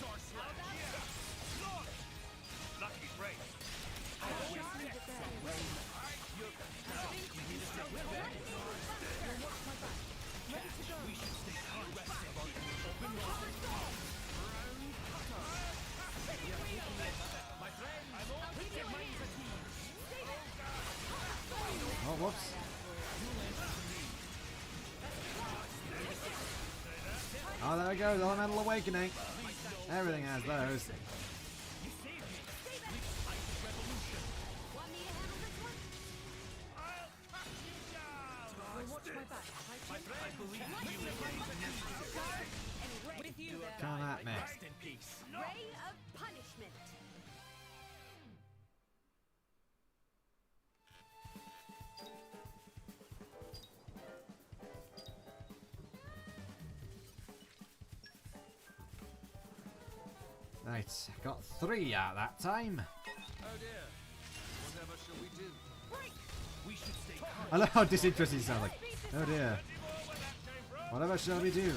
Star Slash. Lucky break. We should stay aggressive on open water. My friend, I'm all wicked minds at ease. Oh, whoops. Oh, there we go. The Elemental Awakening. Everything has those. Want me to handle this one? I believe you. With you there. Come at me. Rest in peace. Ray of punishment. Right, got 3 out that time. Oh dear. Whatever shall we do? We should stay calm. I love how disinterested he sounds like. Oh dear. Whatever shall we do?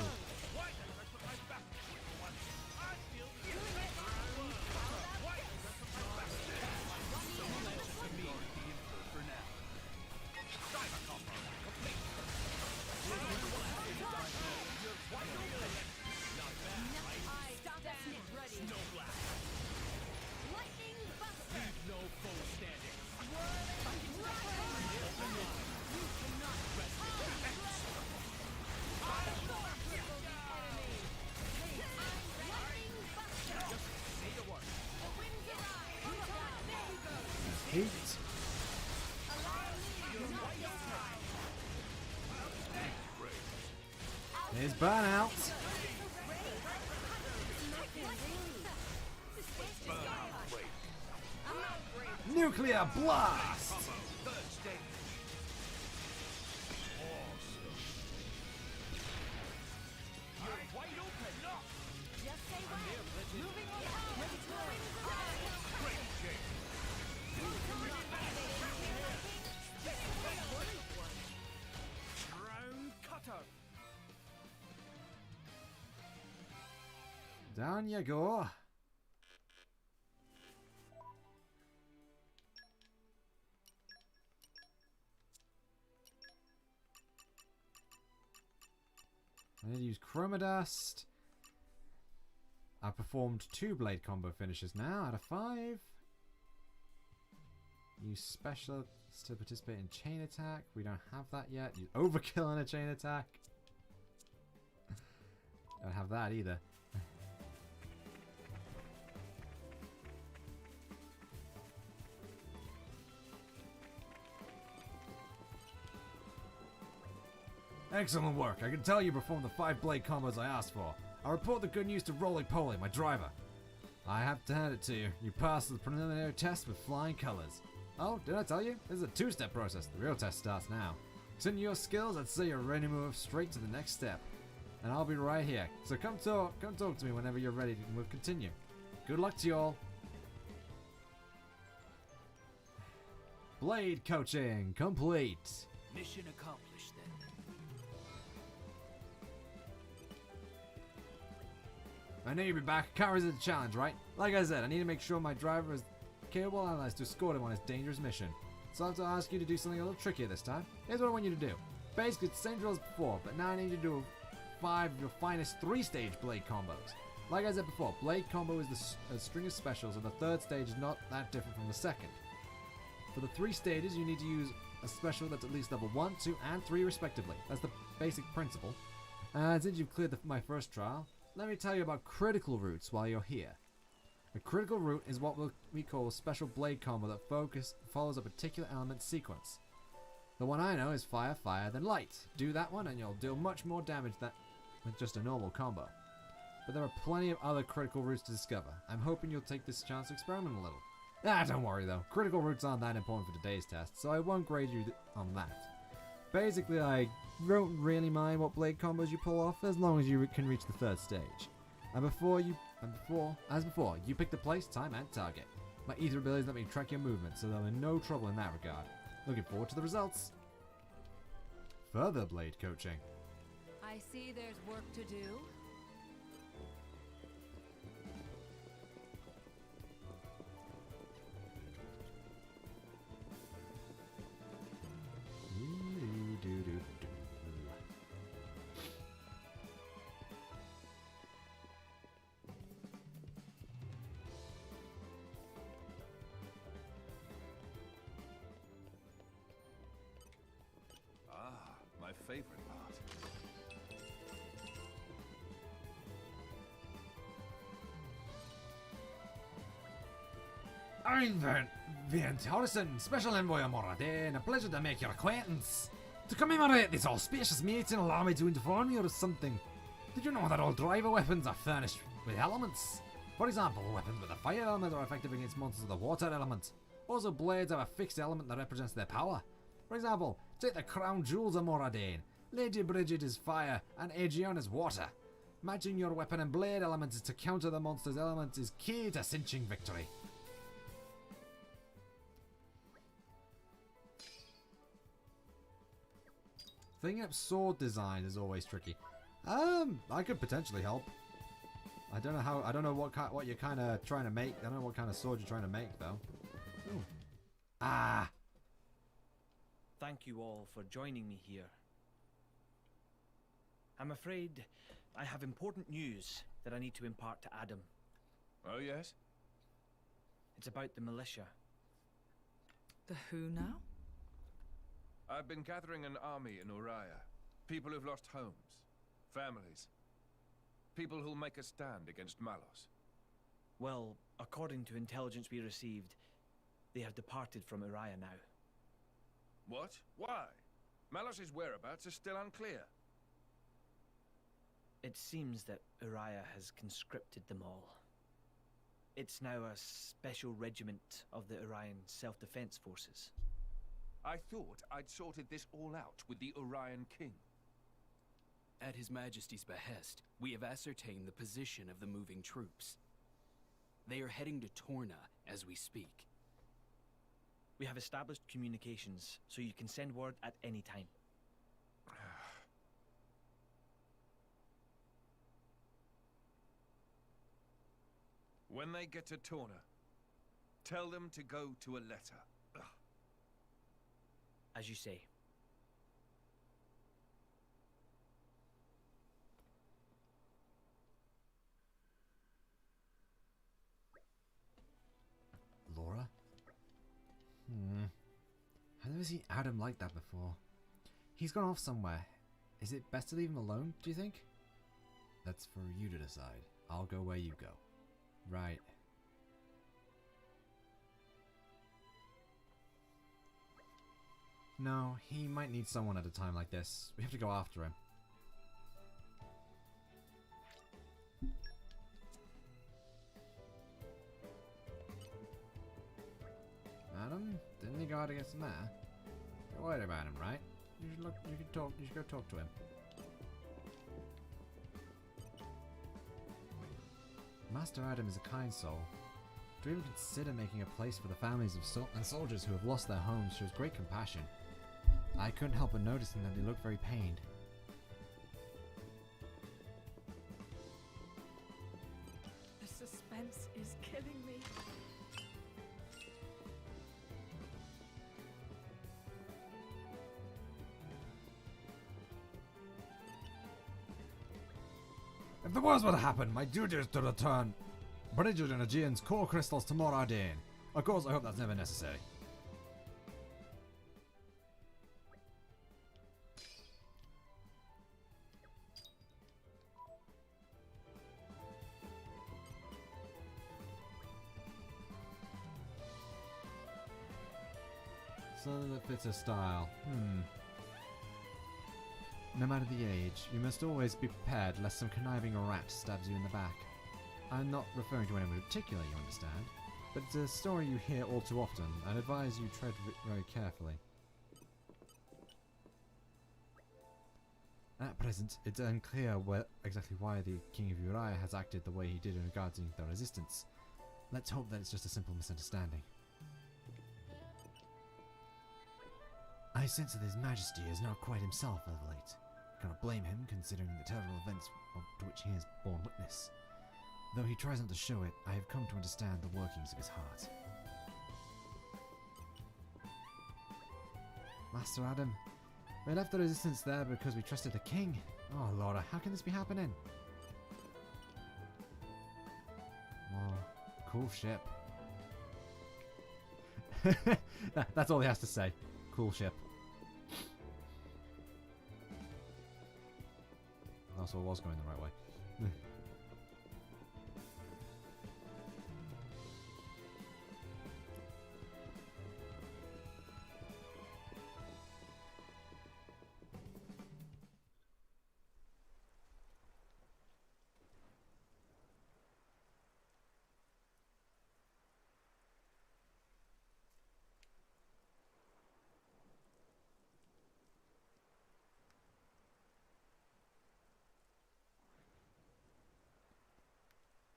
Lightning buster. No foe standing. Heat. Here's burnout. Nuclear blast! Third stage. You're wide open. Lock. Just say when. Moving on out. Ready to go. Great shape. Crown cutter. Down you go. I need to use Chroma Dust. I performed 2 blade combo finishes now out of 5. Use special to participate in chain attack. We don't have that yet. Use overkill on a chain attack. Don't have that either. Excellent work. I can tell you performed the 5 blade combos I asked for. I'll report the good news to Roly Poly, my driver. I have to hand it to you. You passed the preliminary test with flying colors. Oh, did I tell you? This is a 2-step process. The real test starts now. Considering your skills, I'd say you're ready to move straight to the next step. And I'll be right here. So come talk to me whenever you're ready and we'll continue. Good luck to you all. Blade coaching complete. Mission accomplished then. I know you'll be back. Can't resist the challenge, right? Like I said, I need to make sure my driver is capable and allies to escort him on his dangerous mission. So I have to ask you to do something a little trickier this time. Here's what I want you to do. Basically, it's the same drill as before, but now I need you to do 5 of your finest 3-stage blade combos. Like I said before, blade combo is a string of specials, and the 3rd stage is not that different from the 2nd. For the 3 stages, you need to use a special that's at least level 1, 2, and 3 respectively. That's the basic principle. And since you've cleared my first trial, let me tell you about critical routes while you're here. A critical route is what we call a special blade combo that follows a particular element sequence. The one I know is fire, fire, then light. Do that one and you'll deal much more damage than with just a normal combo. But there are plenty of other critical routes to discover. I'm hoping you'll take this chance to experiment a little. Don't worry though, critical routes aren't that important for today's test, so I won't grade you on that. Basically, I don't really mind what blade combos you pull off as long as you can reach the 3rd stage. As before, you pick the place, time, and target. My ether abilities let me track your movement, so there'll be no trouble in that regard. Looking forward to the results. Further blade coaching. I see there's work to do. My favorite part. I'm Vincent Horizon, Special Envoy of Moradin. A pleasure to make your acquaintance. To commemorate this auspicious meeting, allow me to inform you of something. Did you know that all driver weapons are furnished with elements? For example, weapons with a fire element are effective against monsters with a water element. Also, blades have a fixed element that represents their power. For example, take the crown jewels of Moradin. Lady Bridget is fire and Aegeon is water. Matching your weapon and blade elements to counter the monster's elements is key to cinching victory. Thinking up sword design is always tricky. I could potentially help. I don't know what you're kind of trying to make. I don't know what kind of sword you're trying to make though. Ooh. Ah. Thank you all for joining me here. I'm afraid I have important news that I need to impart to Adam. Oh, yes? It's about the militia. The who now? I've been gathering an army in Uriah. People who've lost homes, families. People who'll make a stand against Malos. Well, according to intelligence we received, they have departed from Uriah now. What? Why? Malos' whereabouts are still unclear. It seems that Uriah has conscripted them all. It's now a special regiment of the Orion Self-Defense Forces. I thought I'd sorted this all out with the Orion King. At His Majesty's behest, we have ascertained the position of the moving troops. They are heading to Torna as we speak. We have established communications, so you can send word at any time. When they get to Torna, tell them to go to a letter. Ugh. As you say. Laura? I've never seen Adam like that before. He's gone off somewhere. Is it best to leave him alone, do you think? That's for you to decide. I'll go where you go. Right. No, he might need someone at a time like this. We have to go after him. Adam, didn't you go out to get some air? You're worried about him, right? You should look. You should talk. You should go talk to him. Master Adam is a kind soul. To even consider making a place for the families of and soldiers who have lost their homes shows great compassion. I couldn't help but noticing that he looked very pained. The suspense is killing me. If the worst were to happen, my duty is to return Bridget and Aegean's core crystals to Moradin. Of course, I hope that's never necessary. Something that fits her style. No matter the age, you must always be prepared lest some conniving rat stabs you in the back. I'm not referring to anyone in particular, you understand, but it's a story you hear all too often. I'd advise you tread very carefully. At present, it's unclear exactly why the King of Uriah has acted the way he did in regarding the resistance. Let's hope that it's just a simple misunderstanding. I sense that His Majesty is not quite himself of late. Cannot blame him, considering the terrible events to which he has borne witness. Though he tries not to show it, I have come to understand the workings of his heart. Master Adam, we left the resistance there because we trusted the king. Oh, Laura, how can this be happening? Whoa, cool ship. That's all he has to say. Cool ship. Also, it was going the right way.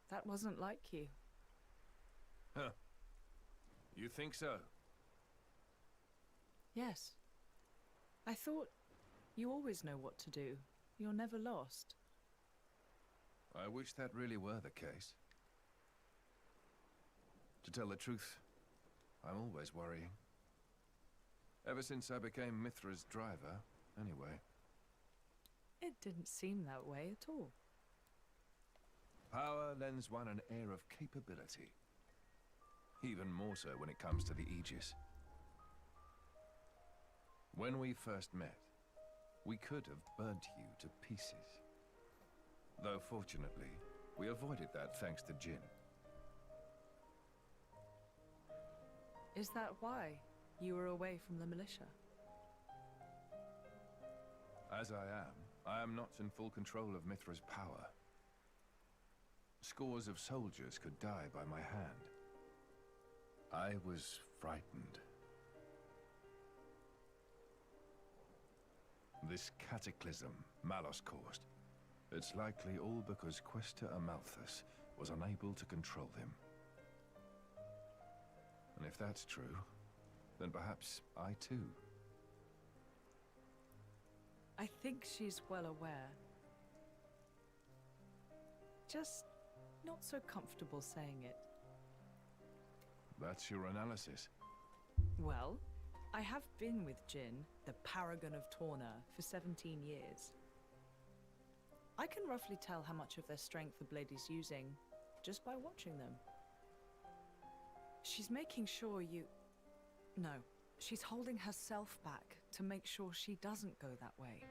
That wasn't like you. Huh. You think so? Yes. I thought you always know what to do. You're never lost. I wish that really were the case. To tell the truth, I'm always worrying. Ever since I became Mithra's driver, anyway. It didn't seem that way at all. Power lends one an air of capability. Even more so when it comes to the Aegis. When we first met, we could have burnt you to pieces. Though fortunately, we avoided that thanks to Jin. Is that why you were away from the militia? As I am not in full control of Mithra's power. scores of soldiers could die by my hand. I was frightened. This cataclysm Malos caused, it's likely all because Questa Amalthus was unable to control him. And if that's true, then perhaps I too. I think she's well aware. Just not so comfortable saying it. That's your analysis. Well, I have been with Jin, the paragon of Torna, for 17 years. I can roughly tell how much of their strength the blade is using just by watching them. She's making sure you... No, she's holding herself back to make sure she doesn't go that way.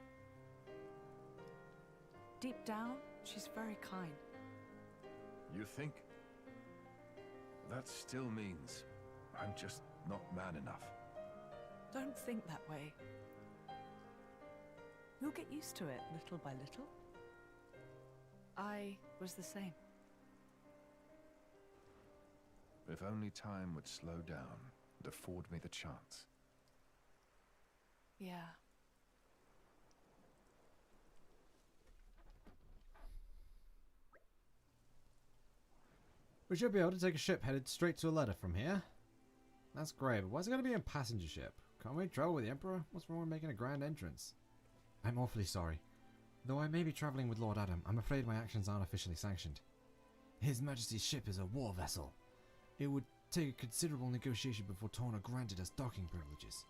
Deep down, she's very kind. You think? That still means I'm just not man enough. Don't think that way. You'll get used to it little by little. I was the same. If only time would slow down and afford me the chance. Yeah. We should be able to take a ship headed straight to a letter from here. That's great, but why's it going to be a passenger ship? Can't we travel with the Emperor? What's wrong with making a grand entrance? I'm awfully sorry. Though I may be travelling with Lord Adam, I'm afraid my actions aren't officially sanctioned. His Majesty's ship is a war vessel. It would take a considerable negotiation before Torna granted us docking privileges.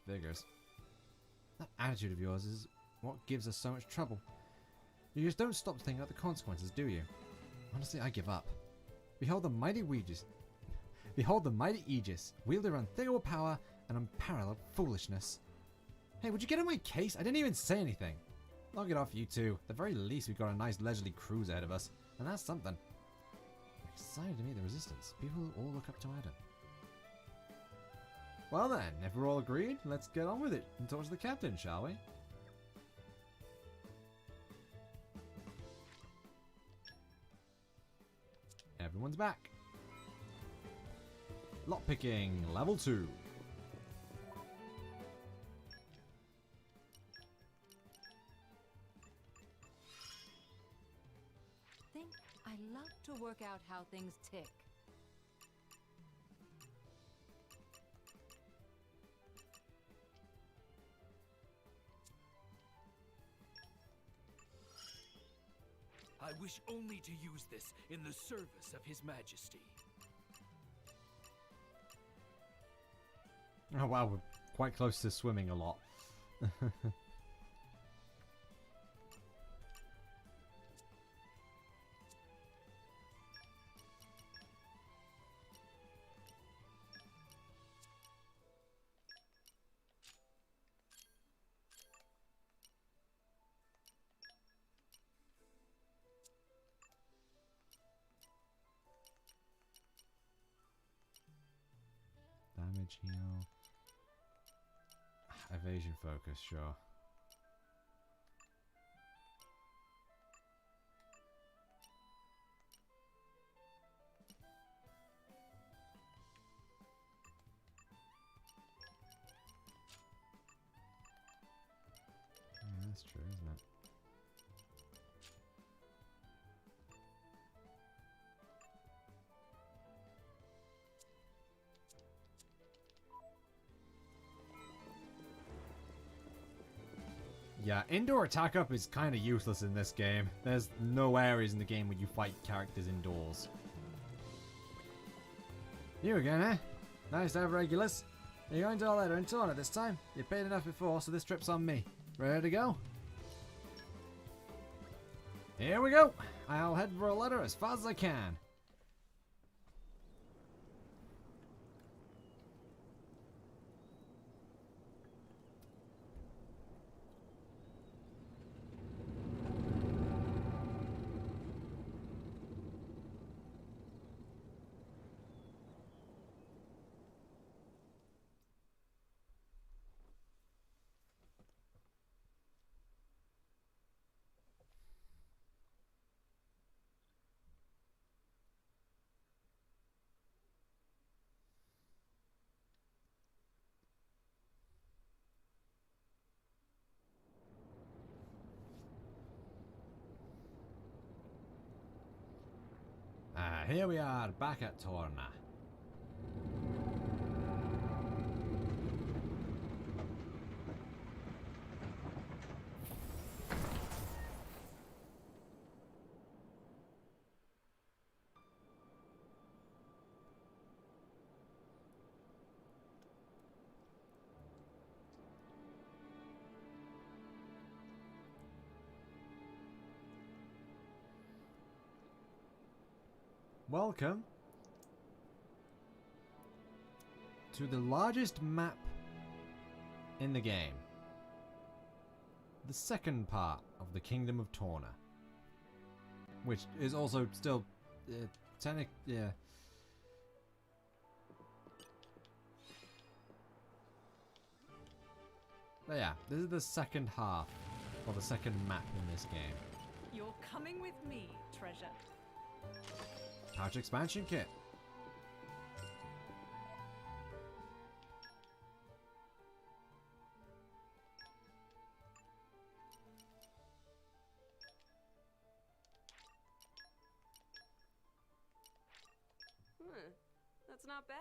Figures. That attitude of yours is what gives us so much trouble. You just don't stop to think about the consequences, do you? Honestly, I give up. Behold the mighty Aegis. Behold the mighty Aegis, wielded unthinkable power and unparalleled foolishness. Hey, would you get on my case? I didn't even say anything. Knock it off, you two. At the very least, we've got a nice leisurely cruise ahead of us, and that's something. I'm excited to meet the Resistance. People who all look up to Adam. Well then, if we're all agreed, let's get on with it and talk to the captain, shall we? Everyone's back. Lockpicking, level 2. I love to work out how things tick. I wish only to use this in the service of His Majesty. Oh wow, we're quite close to swimming a lot. Damage heal. Evasion focus, sure. Yeah, that's true, isn't it? Yeah, indoor attack up is kind of useless in this game. There's no areas in the game where you fight characters indoors. You again, eh? Nice to have regulars. You're going to a letter in Torna this time? You paid enough before, so this trip's on me. Ready to go? Here we go! I'll head for a letter as fast as I can. here we are, back at Torna. Welcome to the largest map in the game. The second part of the Kingdom of Torna. Which is also still yeah. But yeah, this is the second half, or the second map in this game. You're coming with me, treasure. Pouch expansion kit. That's not bad.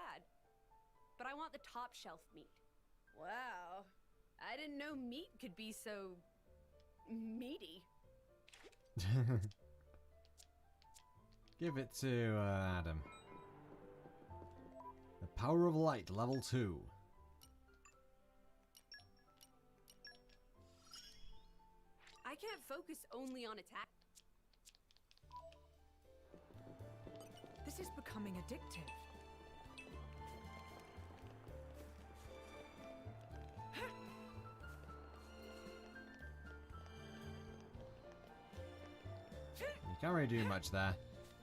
But I want the top shelf meat. Wow. I didn't know meat could be so meaty. Give it to Adam. The Power of Light, level 2. I can't focus only on attack. This is becoming addictive. You can't really do much there.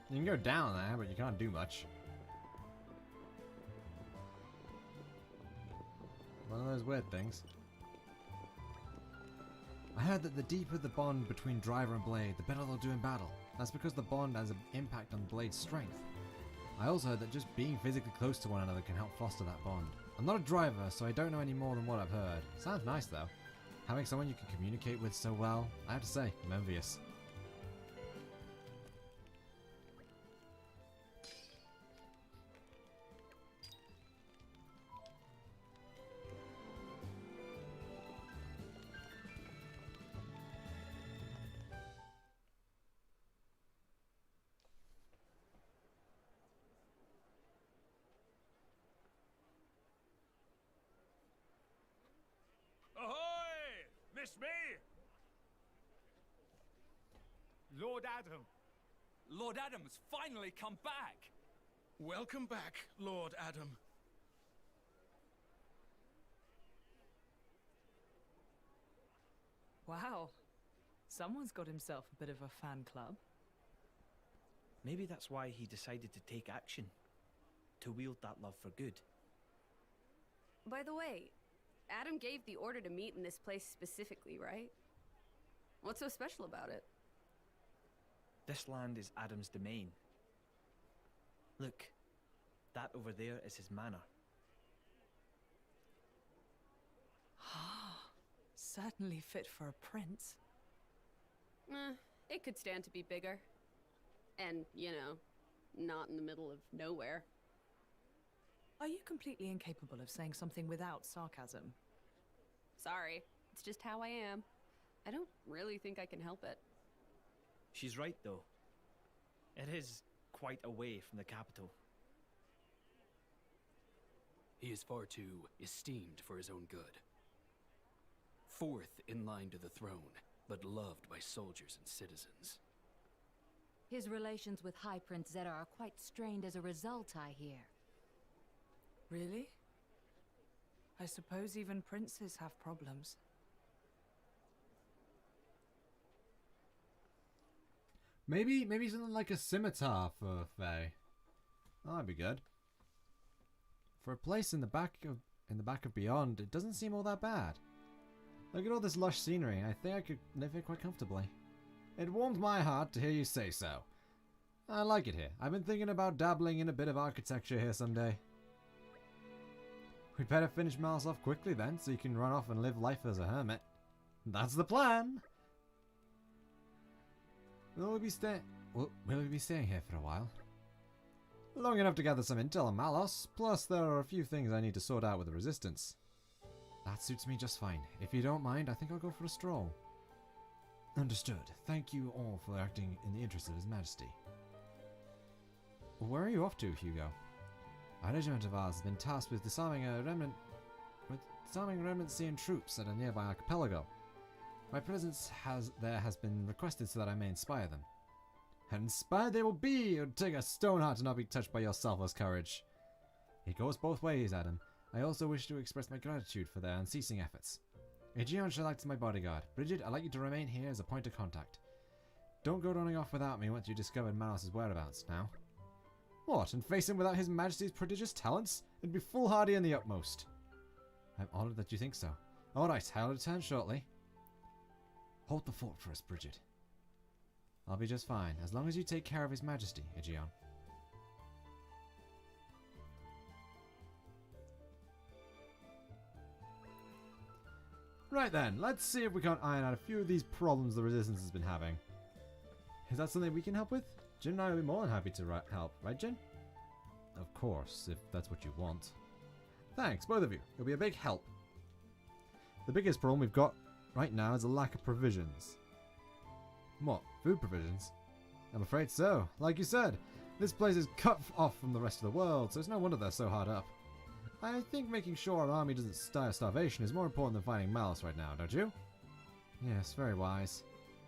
You can go down there, but you can't do much. One of those weird things. I heard that the deeper the bond between driver and blade, the better they'll do in battle. That's because the bond has an impact on the blade's strength. I also heard that just being physically close to one another can help foster that bond. I'm not a driver, so I don't know any more than what I've heard. Sounds nice though. Having someone you can communicate with so well, I have to say, I'm envious. Ahoy! Miss me? Lord Adam. Lord Adam's finally come back! Welcome back, Lord Adam. Wow. Someone's got himself a bit of a fan club. Maybe that's why he decided to take action. To wield that love for good. By the way, Adam gave the order to meet in this place specifically, right? What's so special about it? This land is Adam's domain. Look, that over there is his manor. Certainly fit for a prince. It could stand to be bigger. And, you know, not in the middle of nowhere. Are you completely incapable of saying something without sarcasm? Sorry, it's just how I am. I don't really think I can help it. She's right, though. It is quite away from the capital. He is far too esteemed for his own good. Fourth in line to the throne, but loved by soldiers and citizens. His relations with High Prince Zeta are quite strained as a result, I hear. Really? I suppose even princes have problems. Maybe something like a scimitar for Faye. Oh, that'd be good. For a place in the back of Beyond, it doesn't seem all that bad. Look at all this lush scenery, and I think I could live here quite comfortably. It warms my heart to hear you say so. I like it here. I've been thinking about dabbling in a bit of architecture here someday. We'd better finish Miles off quickly then, so you can run off and live life as a hermit. That's the plan! Will we be staying here for a while? Long enough to gather some intel on Malos, plus there are a few things I need to sort out with the Resistance. That suits me just fine. If you don't mind, I think I'll go for a stroll. Understood. Thank you all for acting in the interest of His Majesty. Where are you off to, Hugo? A regiment of ours has been tasked with disarming remnant Sian troops at a nearby archipelago. My presence has been requested so that I may inspire them. And inspired they will be! It would take a stone heart to not be touched by your selfless courage. It goes both ways, Adam. I also wish to express my gratitude for their unceasing efforts. Aegeon shall act as my bodyguard. Bridget, I'd like you to remain here as a point of contact. Don't go running off without me once you discovered Manos' whereabouts, now. What, and face him without His Majesty's prodigious talents? It'd be foolhardy in the utmost. I'm honoured that you think so. Alright, I'll return shortly. Hold the fort for us, Bridget. I'll be just fine, as long as you take care of His Majesty, Aegeon. Right then, let's see if we can't iron out a few of these problems the Resistance has been having. Is that something we can help with? Jin and I will be more than happy to help, right Jin? Of course, if that's what you want. Thanks, both of you. It'll be a big help. The biggest problem we've got right now is a lack of provisions. What? Food provisions? I'm afraid so. Like you said, this place is cut off from the rest of the world, so it's no wonder they're so hard up. I think making sure our army doesn't die of starvation is more important than fighting Malos right now, don't you? Yes, very wise.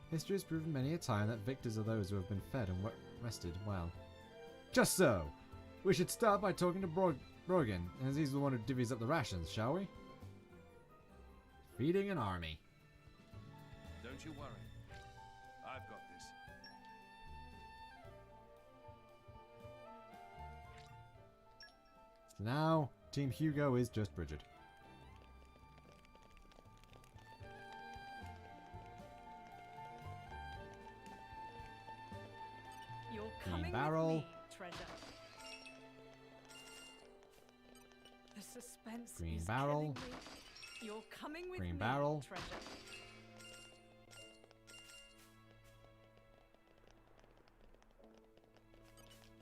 History has proven many a time that victors are those who have been fed and rested well. Just so! We should start by talking to Brogan, as he's the one who divvies up the rations, shall we? Feeding an army. Don't you worry. I've got this. So now, Team Hugo is just Bridget. You're Green coming barrel. with me, treasure. The suspense Green is barrel. killing me. You're coming with Green me, barrel. treasure.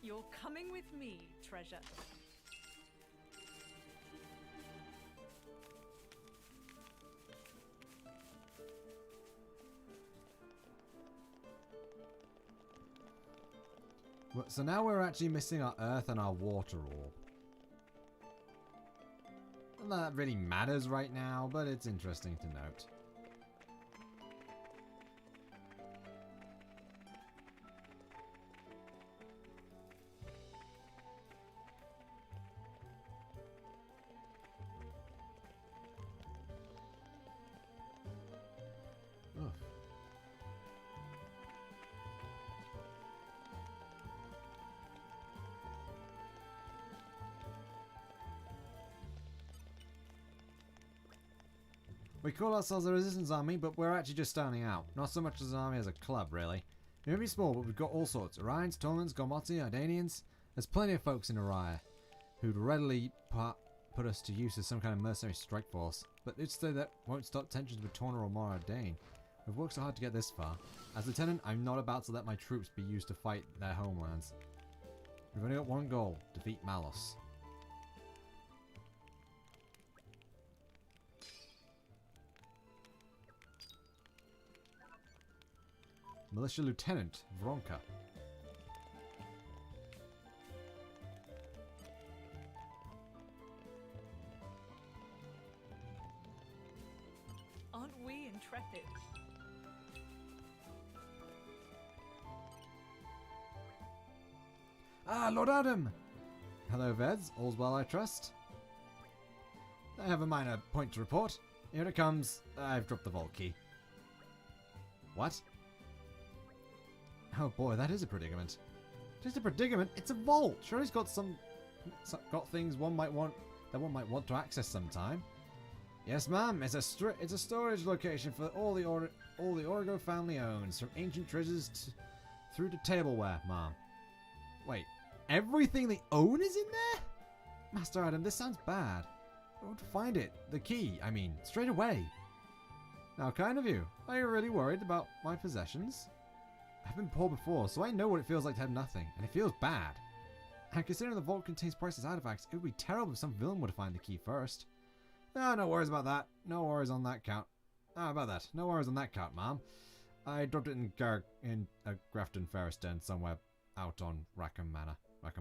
You're coming with me, treasure. So now we're actually missing our earth and our water orb. Not that really matters right now, but it's interesting to note. Ugh. We call ourselves the Resistance Army, but we're actually just starting out. Not so much as an army as a club, really. We may be small, but we've got all sorts. Orions, Tormans, Gormoti, Ardanians. There's plenty of folks in Orion who'd readily put us to use as some kind of mercenary strike force. But it's though that won't stop tensions with Torna or Mora Dane. We've worked so hard to get this far. As Lieutenant, I'm not about to let my troops be used to fight their homelands. We've only got one goal: defeat Malos. Militia Lieutenant Vronka. Aren't we intrepid? Ah, Lord Adam! Hello, Veds. All's well, I trust? I have a minor point to report. Here it comes. I've dropped the vault key. What? Oh boy, that is a predicament. Just a predicament? It's a vault! Sure, it's got got things one might want to access sometime. Yes, ma'am. It's a storage location for all the Origo family owns, from ancient treasures through to tableware, ma'am. Wait, everything they own is in there? Master Adam, this sounds bad. I want to find it. The key, I mean, straight away. Now, kind of you. Are you really worried about my possessions? I've been poor before, so I know what it feels like to have nothing, and it feels bad. And considering the vault contains priceless artifacts, it would be terrible if some villain were to find the key first. Ah, no worries about that. No worries on that count. About that. No worries on that count, Mom. I dropped it in Grafton Ferris Den somewhere out on Rackham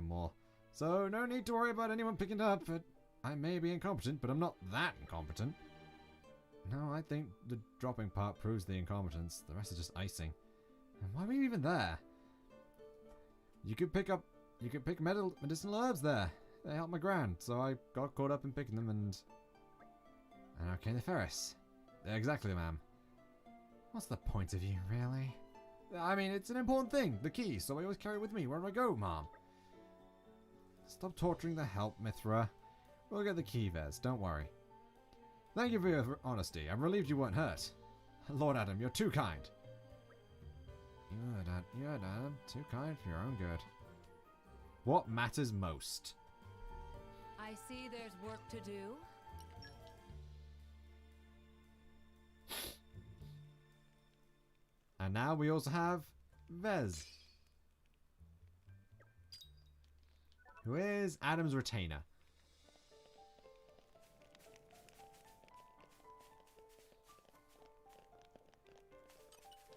Moor. So no need to worry about anyone picking it up. I may be incompetent, but I'm not that incompetent. No, I think the dropping part proves the incompetence. The rest is just icing. And why were you even there? You could pick medicinal herbs there. They help my gran, so I got caught up in picking them and out came the Ferris. Exactly, ma'am. What's the point of you, really? I mean, it's an important thing, the key, so I always carry it with me wherever I go, Mom. Stop torturing the help, Mithra. We'll get the key, Vez, don't worry. Thank you for your honesty. I'm relieved you weren't hurt. Lord Adam, you're too kind. You're Adam, too kind for your own good. What matters most? I see there's work to do. And now we also have Vez, who is Adam's retainer.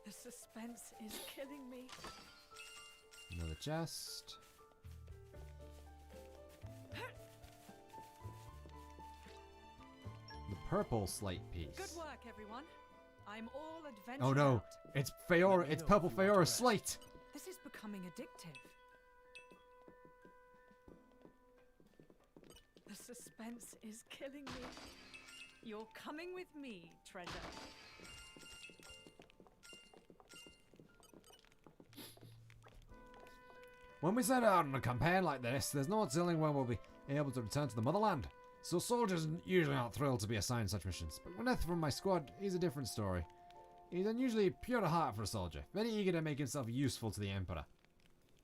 The suspense is killing me. Another chest. The purple slate piece. Good work, everyone. I'm all adventure. Oh no, out. it's Feora. It's purple Feora slate. This is becoming addictive. The suspense is killing me. You're coming with me, treasure. When we set out on a campaign like this, there's no telling when we'll be able to return to the motherland. So soldiers usually aren't thrilled to be assigned such missions. But Gwyneth from my squad, he's a different story. He's unusually pure of heart for a soldier, very eager to make himself useful to the Emperor.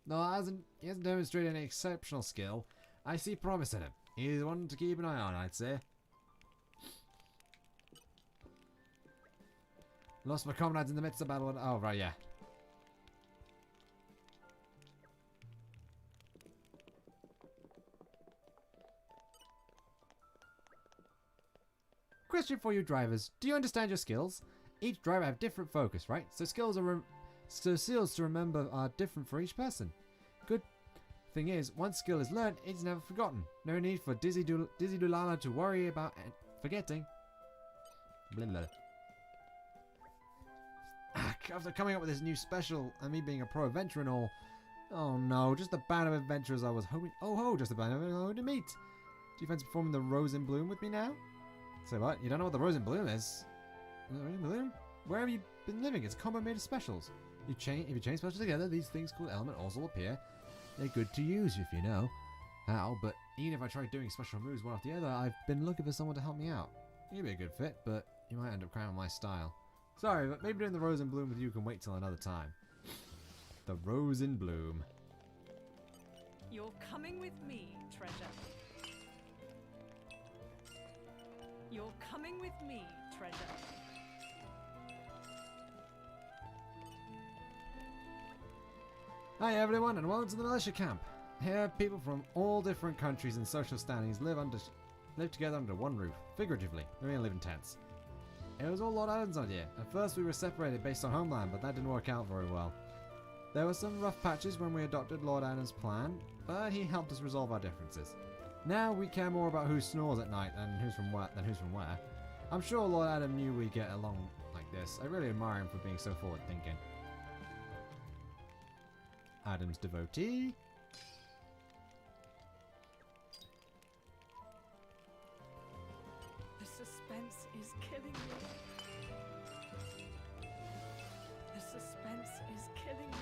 Though he hasn't demonstrated any exceptional skill, I see promise in him. He's one to keep an eye on, I'd say. Lost my comrades in the midst of battle. Oh, right, yeah. Question for you drivers. Do you understand your skills? Each driver have different focus, right? So skills to remember are different for each person. Good thing is, once skill is learned, it's never forgotten. No need for Dizzy Dulala to worry about forgetting. Blah, blah. After coming up with this new special and me being a pro adventurer and all. Oh no, just the band of adventurers I was hoping. Oh ho, just the band of adventurers to meet. Do you fancy performing the Rose in Bloom with me now? Say what? You don't know what the Rose in Bloom is? The Rose in Bloom? Where have you been living? It's a combo made of specials. If you chain specials together, these things called element also will appear. They're good to use if you know how, but even if I try doing special moves one after the other, I've been looking for someone to help me out. You'd be a good fit, but you might end up cramming my style. Sorry, but maybe doing the Rose in Bloom with you can wait till another time. The Rose in Bloom. You're coming with me, treasure. You're coming with me, treasure. Hi everyone, and welcome to the militia camp. Here, people from all different countries and social standings live together under one roof. Figuratively, they only live in tents. It was all Lord Adam's idea. At first we were separated based on homeland, but that didn't work out very well. There were some rough patches when we adopted Lord Adam's plan, but he helped us resolve our differences. Now we care more about who snores at night than who's from where. I'm sure Lord Adam knew we'd get along like this. I really admire him for being so forward thinking. Adam's devotee. The suspense is killing me. The suspense is killing me.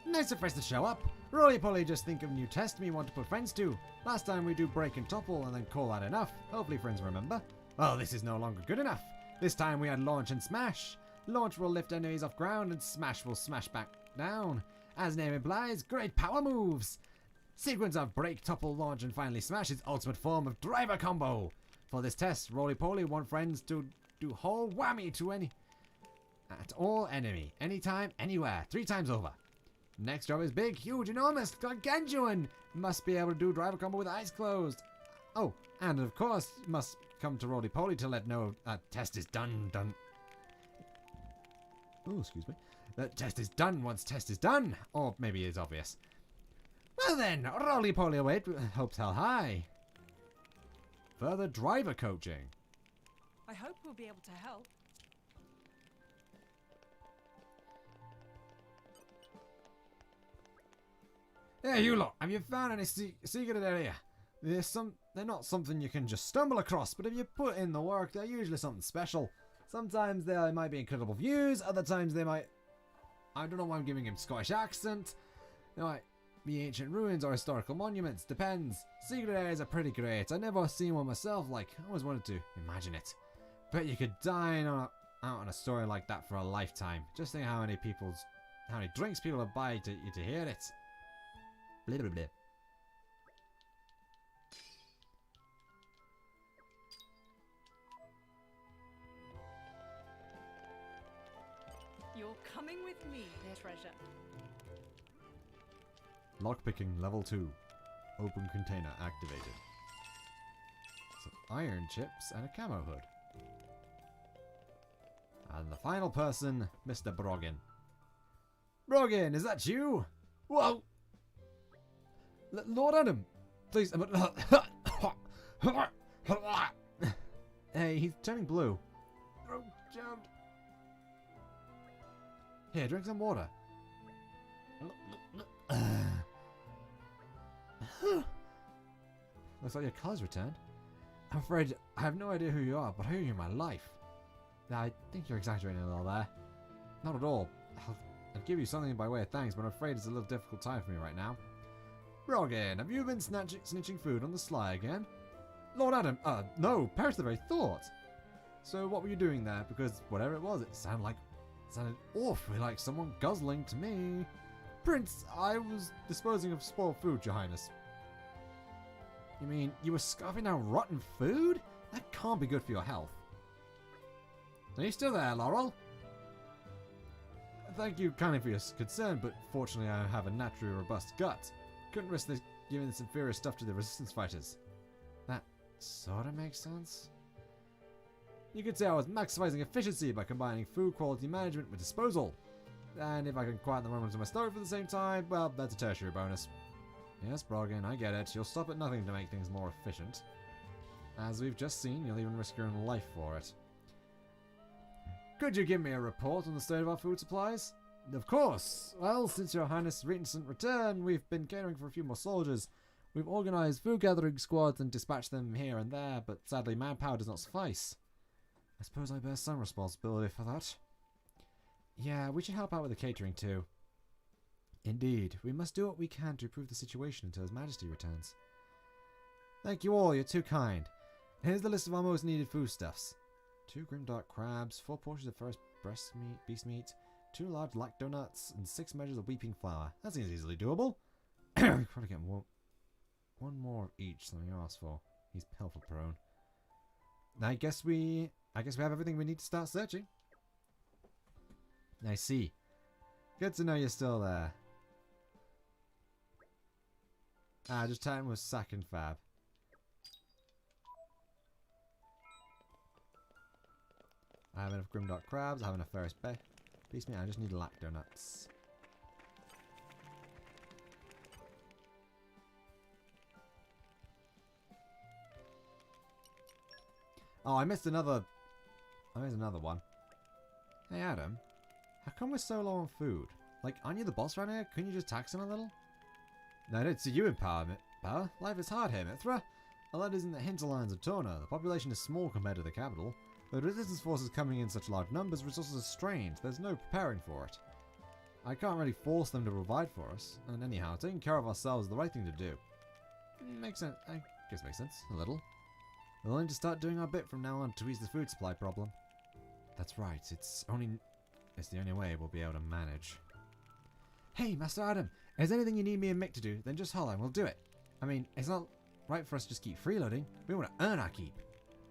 Nice of friends to show up. Roly-poly just think of new test me want to put friends to. Last time we do break and topple and then call that enough. Hopefully friends remember. Well, this is no longer good enough. This time we had launch and smash. Launch will lift enemies off ground and smash will smash back down. As name implies, great power moves. Sequence of break, topple, launch, and finally smash its ultimate form of driver combo. For this test, roly-poly want friends to do whole whammy to any... at all enemy, anytime, anywhere, 3 times over. Next job is big, huge, enormous, gargantuan. Must be able to do driver combo with eyes closed. Oh, and of course, must come to roly-poly to let know test is done. Oh, excuse me. That test is done once test is done. Or maybe it's obvious. Well then, roly-poly await, hopes held high. Further driver coaching. I hope we'll be able to help. Hey, you lot, have you found any secret area? They're not something you can just stumble across, but if you put in the work, they're usually something special. Sometimes they might be incredible views, other times they might... I don't know why I'm giving him Scottish accent. They might be ancient ruins or historical monuments, depends. Secret areas are pretty great. I've never seen one myself, I always wanted to imagine it. Bet you could dine out on a story like that for a lifetime. Just think how many drinks people would buy to hear it. Blah, blah, blah. You're coming with me, treasure. Lockpicking level 2. Open container activated. Some iron chips and a camo hood. And the final person, Mr. Brogan. Brogan, is that you? Whoa! Lord Adam! Please, hey, he's turning blue. Throat jammed. Here, drink some water. Looks like your color's returned. I'm afraid I have no idea who you are, but I owe you my life. I think you're exaggerating a little there. Not at all. I'd give you something by way of thanks, but I'm afraid it's a little difficult time for me right now. Brogan, have you been snitching food on the sly again? Lord Adam, no, perish the very thought. So what were you doing there? Because whatever it was, it sounded awfully like someone guzzling to me. Prince, I was disposing of spoiled food, Your Highness. You mean you were scarfing down rotten food? That can't be good for your health. Are you still there, Laurel? Thank you kindly for your concern, but fortunately I have a naturally robust gut. Couldn't risk giving this inferior stuff to the resistance fighters. That sort of makes sense. You could say I was maximizing efficiency by combining food quality management with disposal. And if I can quiet the rumblings of my stomach at the same time, well, that's a tertiary bonus. Yes, Brogan, I get it. You'll stop at nothing to make things more efficient. As we've just seen, you'll even risk your own life for it. Could you give me a report on the state of our food supplies? Of course. Well, since Your Highness' recent return, we've been caring for a few more soldiers. We've organised food gathering squads and dispatched them here and there, but sadly manpower does not suffice. I suppose I bear some responsibility for that. Yeah, we should help out with the catering too. Indeed, we must do what we can to improve the situation until His Majesty returns. Thank you all, you're too kind. Here's the list of our most needed foodstuffs. 2 grimdark crabs, 4 portions of first beast meat, 2 large lac donuts, and 6 measures of weeping flour. That seems easily doable. Probably get one more of each, something you asked for. He's pilfer prone. I guess we have everything we need to start searching. I see. Good to know you're still there. Just time with Sack and Fab. I have enough grimdark crabs, I have enough ferrous beast meat, I just need lac donuts. Oh, I missed another one. Hey Adam, how come we're so low on food? Like, aren't you the boss right here? Couldn't you just tax him a little? No, I don't see you in power. Life is hard here, Mithra. Well, that is in the hinterlands of Torna. The population is small compared to the capital. But resistance forces coming in such large numbers, resources are strained. There's no preparing for it. I can't really force them to provide for us. And anyhow, taking care of ourselves is the right thing to do. Makes sense. I guess makes sense. A little. We'll need to start doing our bit from now on to ease the food supply problem. That's right. It's the only way we'll be able to manage. Hey, Master Adam, if there's anything you need me and Mick to do, then just holler and we'll do it. I mean, it's not right for us to just keep freeloading. We want to earn our keep.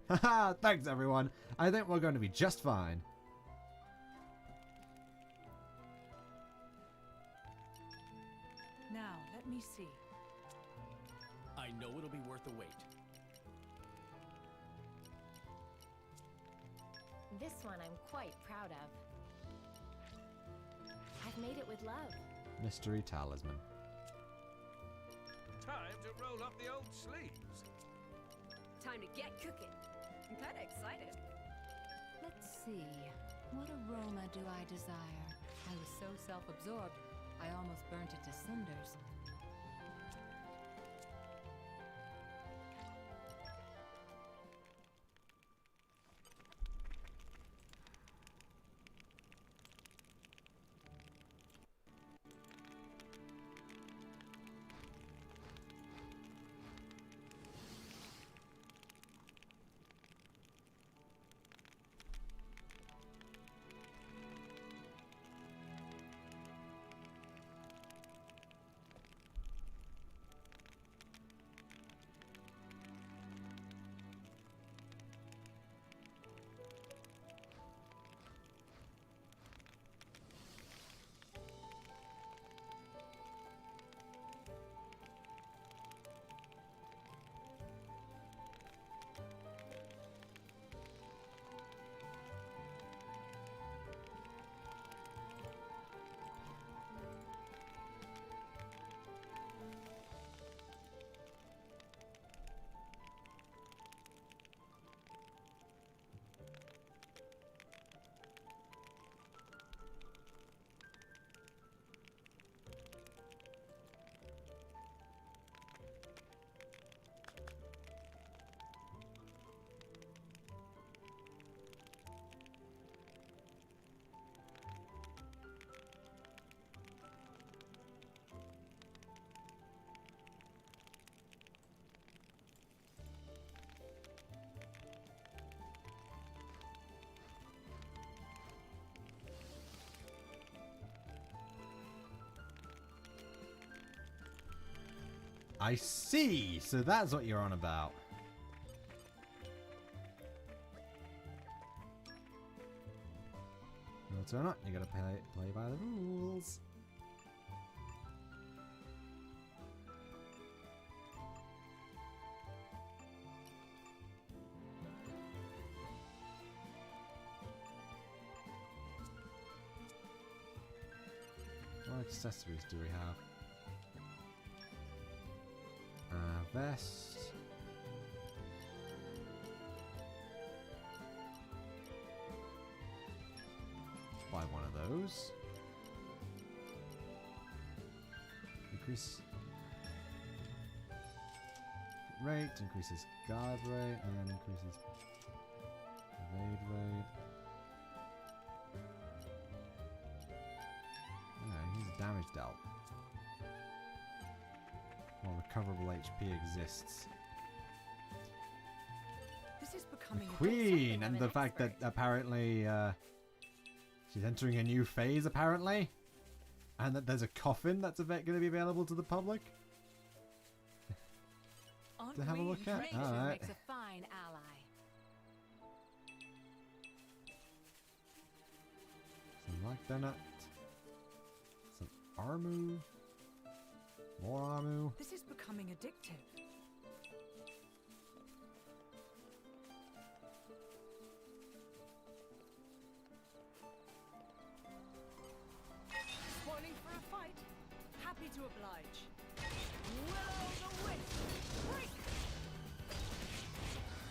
Haha, thanks everyone. I think we're going to be just fine. Now, let me see. I know it'll be worth the wait. This one I'm quite proud of. I've made it with love. Mystery talisman. Time to roll up the old sleeves. Time to get cooking. I'm kinda excited. Let's see. What aroma do I desire? I was so self-absorbed, I almost burnt it to cinders. I see. So that's what you're on about. No, Torna, you gotta play by the rules. What accessories do we have? Vest. Buy one of those. Increase rate, increases guard rate, and increases evade rate. Yeah, here's damage dealt. While recoverable HP exists. This is becoming a Queen, and the fact that apparently she's entering a new phase, apparently, and that there's a coffin that's going to be available to the public to have a look at. Nature All right. makes a fine ally. Some like donut. Some armu. More armu. This is becoming addictive. Spoiling for a fight? Happy to oblige. Will the wisp! Break!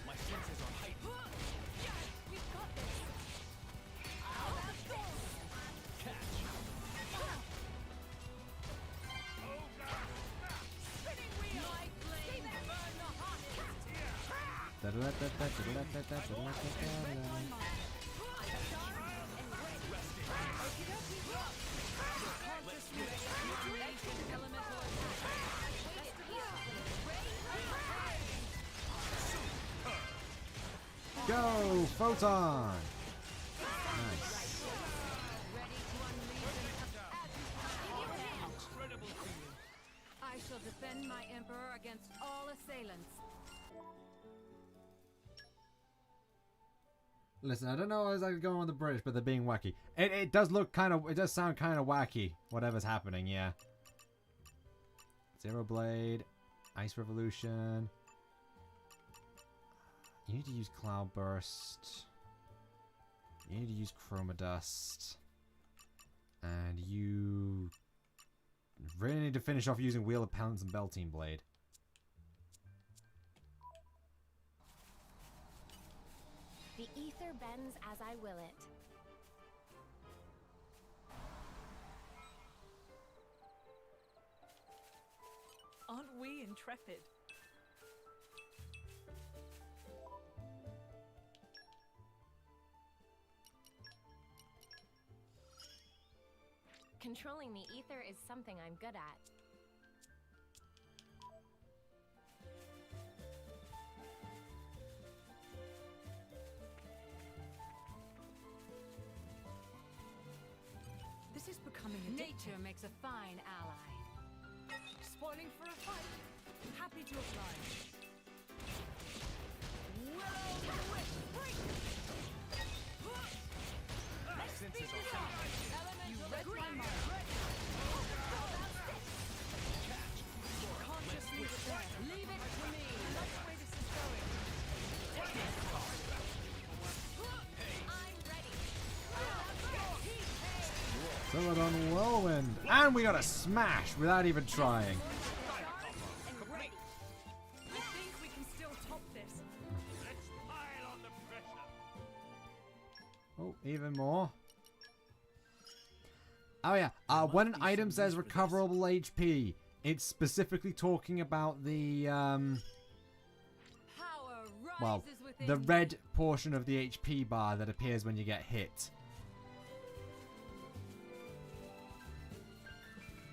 My senses are heightened. Yes, we've got this! Catch. Spinning wheel! My flame burn the hottest! Read my mind. Go, Photon! Nice. Ready to unleash an shall defend my emperor against all assailants. Listen, I don't know how exactly going on with the British, but they're being wacky. It does look kind of, it does sound kind of wacky, whatever's happening, yeah. Xenoblade, Ice Revolution. You need to use Cloud Burst. You need to use Chroma Dust. And you really need to finish off using Wheel of Balance and Beltine Blade. The ether bends as I will it. Aren't we intrepid? Controlling the ether is something I'm good at. This is becoming addictive. Nature makes a fine ally. Spoiling for a fight. Happy to oblige. Senses are high. You read my mind. Can't just leave it there. Leave it to me. I like the way this is going. I'm ready. Celadon Whirlwind. And we got a smash without even trying. And ready. I think we can still top this. Let's pile on the pressure. Oh, even more. Oh yeah, when an item says recoverable HP, it's specifically talking about the, well, the red portion of the HP bar that appears when you get hit.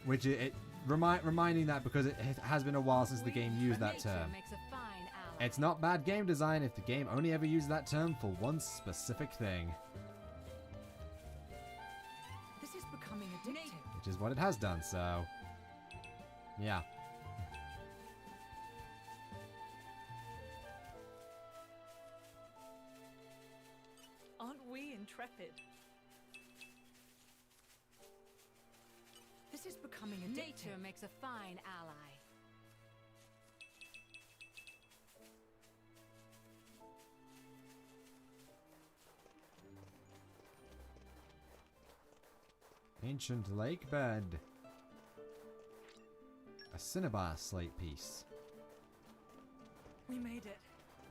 Which reminding that because it has been a while since the game used that term. It's not bad game design if the game only ever used that term for one specific thing. This is becoming addictive. Which is what it has done, so... yeah. Aren't we intrepid? This is becoming addictive. Nature makes a fine ally. Ancient lake bed. A cinnabar slate piece. We made it.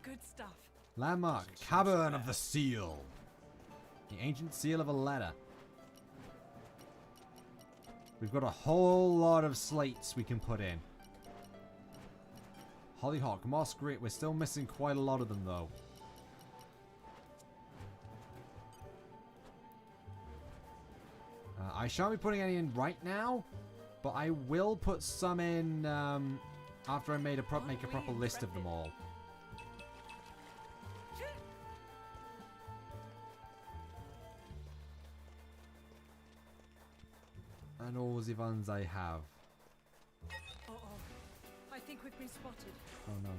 Good stuff. Landmark, Cavern of the Seal. The ancient seal of a letter. We've got a whole lot of slates we can put in. Hollyhock, Moss Grit. We're still missing quite a lot of them though. I shan't be putting any in right now, but I will put some in after I make a proper list of them all. And all the ones I have. Uh-oh. I think we've been spotted. Oh no.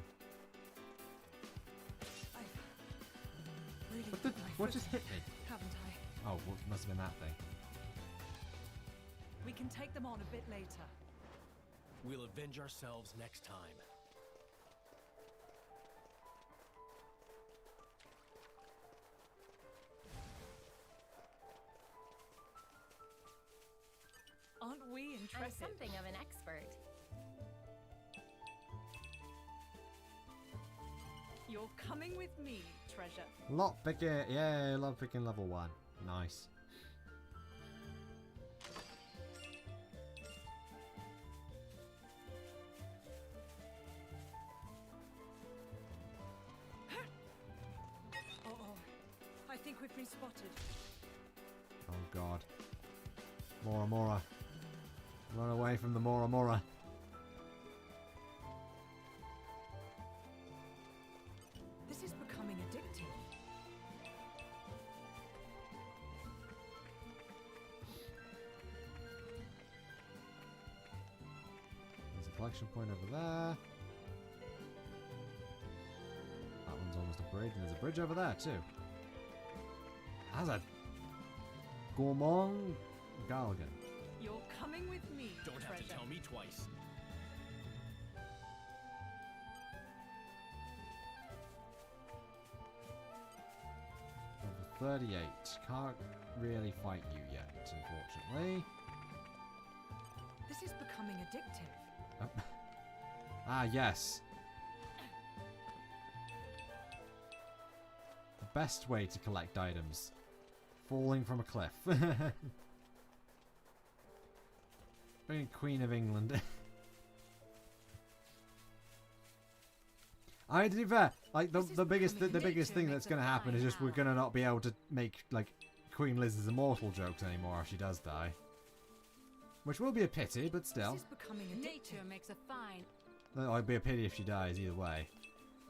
I've really What, put my what foot just hit me? Haven't I? Oh, well, it must have been that thing. We can take them on a bit later. We'll avenge ourselves next time. Aren't we I'm intrepid? something of an expert. You're coming with me, treasure. Lockpicking, yay, lockpicking level 1. Nice. Uh-oh. I think we've been spotted. Oh god. Mora Mora. Run away from the Mora Mora. This is becoming addictive. There's collection point over there. That one's almost a bridge, and there's a bridge over there too. That's a Gourmand Galgan. You're coming with me. Don't have to treasure. tell me twice. Level 38. Can't really fight you yet, unfortunately. This is becoming addictive. Oh. Ah, yes. The best way to collect items. Falling from a cliff. Being Queen of England. I mean, to be fair, like the biggest thing that's gonna happen is just we're gonna not be able to make like Queen Liz's immortal jokes anymore if she does die. Which will be a pity, but still. This is becoming addictive. Nature makes a fine. It'd be a pity if she dies either way.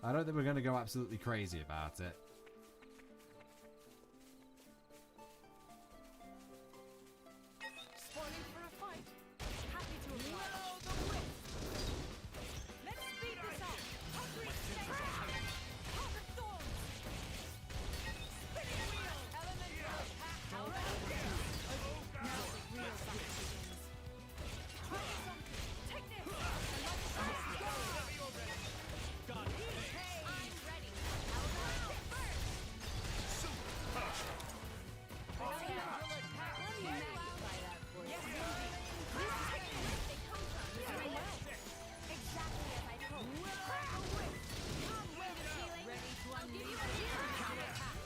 I don't think we're gonna go absolutely crazy about it. Spawning for a fight. Happy to oblige. Let's speed this up. Hungry snake. Heart of thorns. Spinning wheel. Elemental. How about this? Now the real battle begins. Try something. Take this. Got it. Hey, I'm ready. How about it first? Let me magnify that for you. yes, Where they come from? Is it well? Exactly as I hoped. Ready to I'll give unleash you a the healing. counterattack.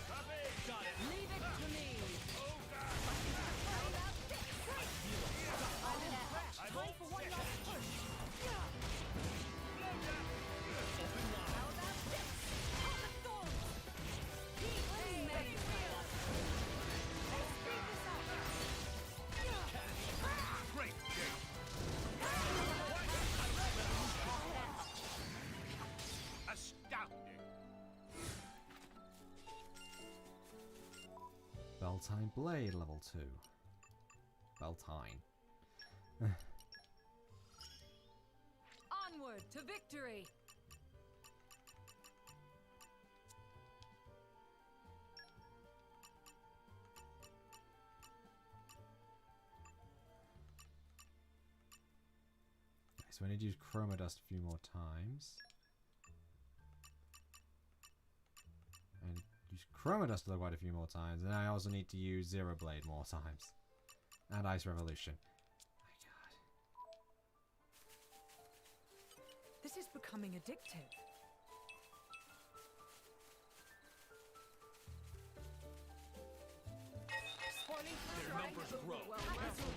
Got it. Leave it to me. How about this? time for one last push. How about this? Heart of thorns. Let me magnify that for you. Let's speed this up. Great game. Astounding. Beltine Blade level 2. Beltine. Onward to victory. So we need to use Chroma Dust a few more times. And use Chroma Dust quite a few more times. And I also need to use Xenoblade more times. And Ice Revolution. My god. This is becoming addictive. Spawning for a fight. Numbers grow.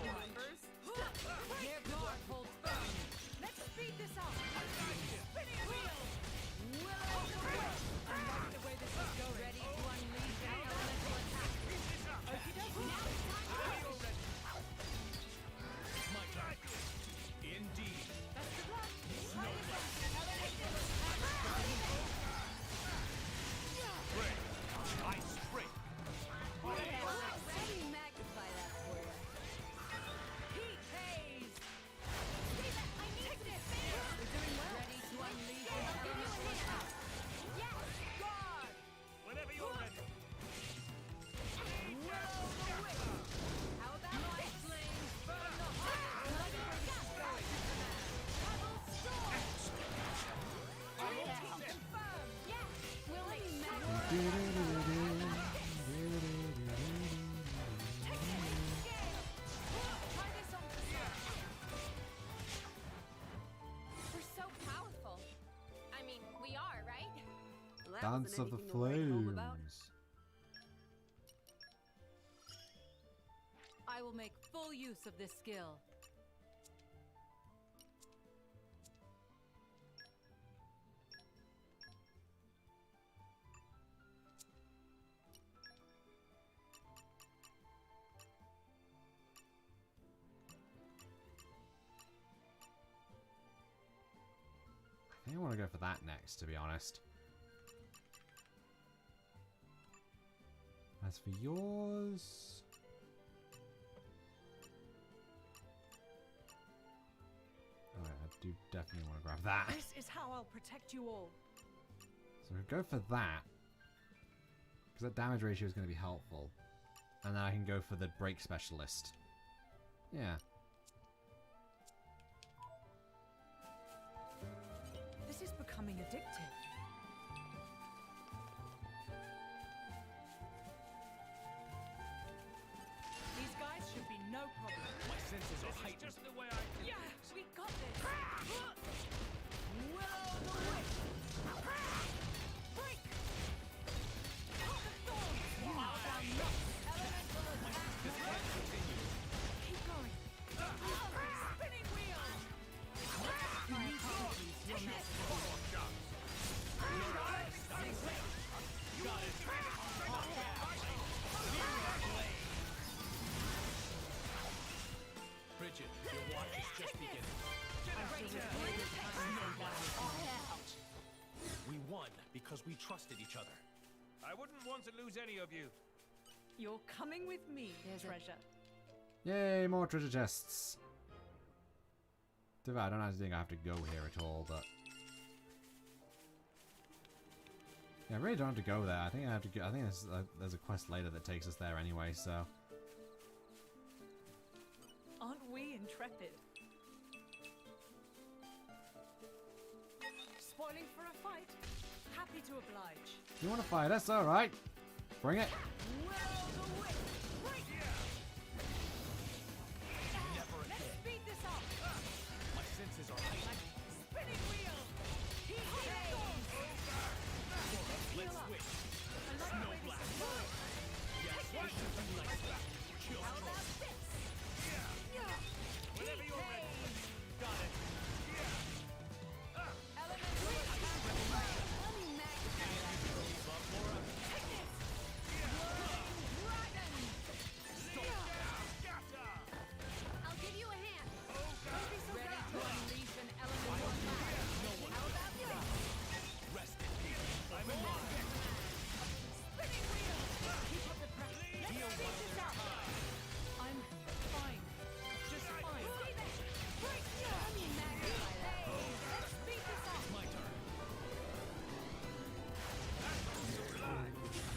Numbers? Their guard holds firm. Let's speed this up. Spinning wheel. I like the way this is going. Ready to unleash an elemental attack. Okie dokie. Now it's time to hit. My turn. Indeed. Best of luck. Try this on. Elemental attack. Great. Ice spring. Let me magnify that for you. Heat haze. I need this. We're doing well. Ready to unleash an elemental attack. Yes. Guard. Whenever you're ready. How about My this? flames burn the heart. Double storm. Confirm. Yes. We'll make Try this on for size. We're so powerful. I mean, we are, right? Dance of the Flames. I will make full use of this skill. I think I want to go for that next, to be honest. As for yours... Alright, I do definitely want to grab that. This is how I'll protect you all. So we'll go for that. Because that damage ratio is going to be helpful. And then I can go for the break specialist. Yeah. This is becoming addictive. These guys should be no problem. My senses are This is heightened. just the way I do Yeah, things. we got this. Will the whip. Break. Cut the thorns. Wow, down nuts. Elemental attack. This can't continue. Keep going. Spinning wheel. My apologies, your master. Got it. Bridget, your watch is just beginning. We won because we trusted each other. I wouldn't want to lose any of you. You're coming with me, There's a- treasure. Yay, more treasure chests. Too bad, I don't actually think I have to go here at all, but... Yeah, I really don't have to go there. I think I have to go... I think there's a quest later that takes us there anyway, so... Aren't we intrepid? Spoiling for a fight? Happy to oblige. You want to fight us? Alright. Bring it. Will the whip. Break. Never Let's again. speed this up. My senses are heightened. Spinning wheel. Heat thorns. Let's switch. I like the way this is going. Yes, this should do nicely. Chill How stroke. about this? Whenever you're ready. Got it. Elemental attack. Let me magnify that. Love, Laura. Take this. Dragon. I'll give you a hand. Don't be so Ready bad. to unleash an elemental attack. How about this? Rest in peace. I'm in line. Spinning wheel. Keep up the pressure. Let's speed this up. I'm fine. Just fine. Break. Let me magnify that. Let's speed this up. My turn.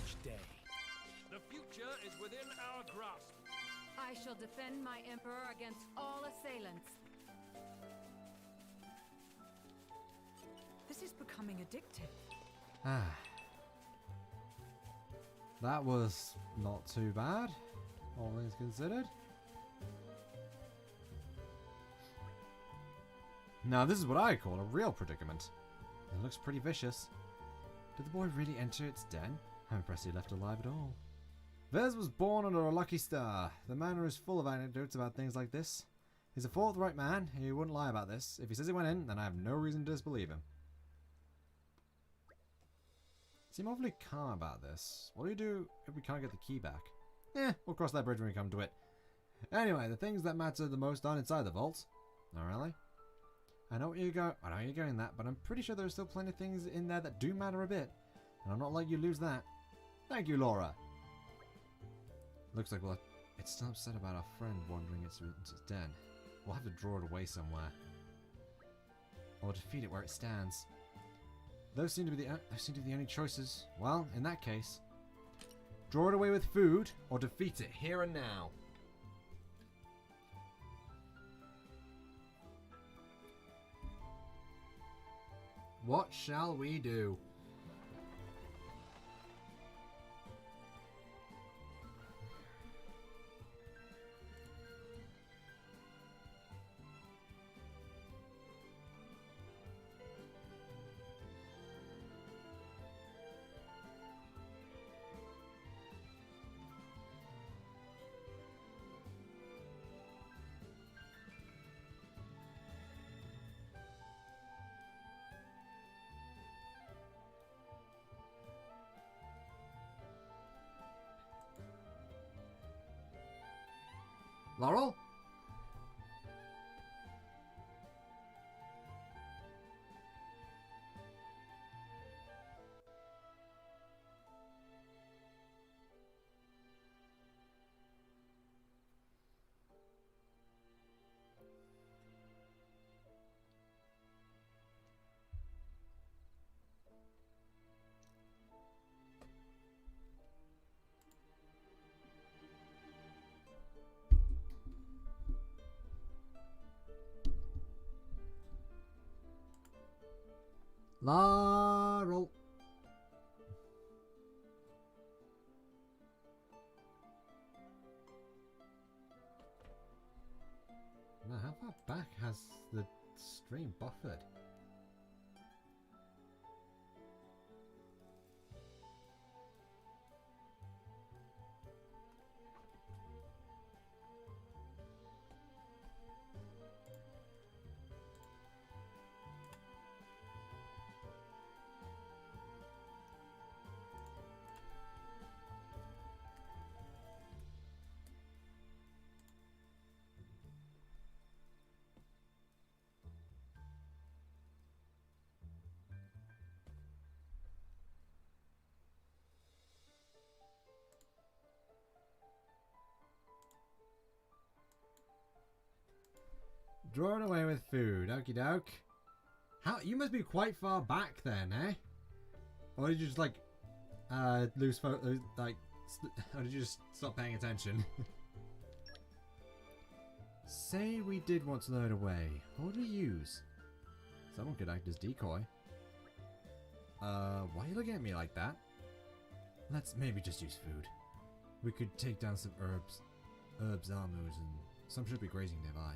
Each day. The future is within our grasp. I shall defend my emperor against all assailants. This is becoming addictive. Ah. That was not too bad, all things considered. Now this is what I call a real predicament. It looks pretty vicious. Did the boy really enter its den? I'm impressed he left alive at all. Vez was born under a lucky star. The manor is full of anecdotes about things like this. He's a forthright man, he wouldn't lie about this. If he says he went in, then I have no reason to disbelieve him. Seem awfully calm about this. What do you do if we can't get the key back? We'll cross that bridge when we come to it. Anyway, the things that matter the most aren't inside the vault. Oh, really? I know you're going that, but I'm pretty sure there's still plenty of things in there that do matter a bit. And I'm not letting you lose that. Thank you, Laura. Looks like it's still upset about our friend wandering into its den. We'll have to draw it away somewhere. Or defeat it where it stands. Those seem to be the only choices. Well, in that case, draw it away with food or defeat it here and now. What shall we do? Laurel? Laurel. Now, how far back has the stream buffered? Drawn away with food. Okie doke. How you must be quite far back then, eh? Or did you just like lose photo? Like, or did you just stop paying attention? Say we did want to lure it away. What would we use? Someone could act as decoy. Why are you looking at me like that? Let's maybe just use food. We could take down some herbs, almus, and some should be grazing nearby.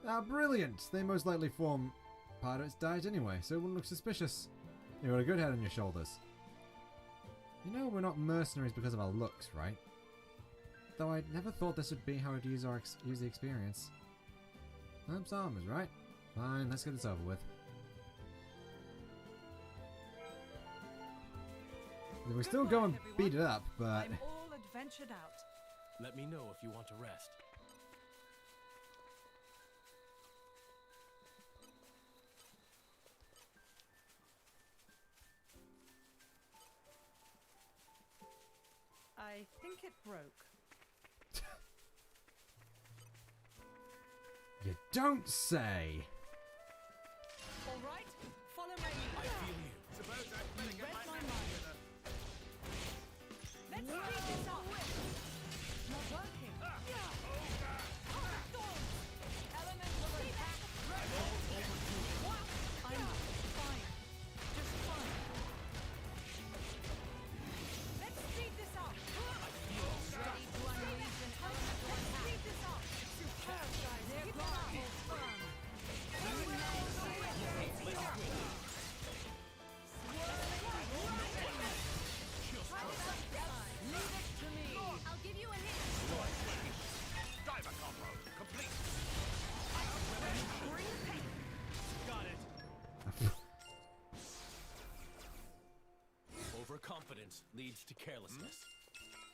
Ah, brilliant! They most likely form part of its diet anyway, so it wouldn't look suspicious. You've got a good head on your shoulders. You know we're not mercenaries because of our looks, right? Though I never thought this would be how we'd use the experience. I'm Salmons, right? Fine, let's get this over with. We still go and beat it up, but... I'm all adventured out. Let me know if you want to rest. I think it broke. You don't say! Alright, follow my lead. I feel you. Suppose I'd better You get read my my mind mind. together. Let's speed this up. Not working. Elemental attack. I'm fine. Just fine. Let's speed this up. Ready to unleash an elemental attack. Let's speed this up. Superb, guys. Their ground holds firm. Leave it to me. I'll give you a hand. Diver combo complete. Bring pain. Got it. Overconfidence leads to carelessness.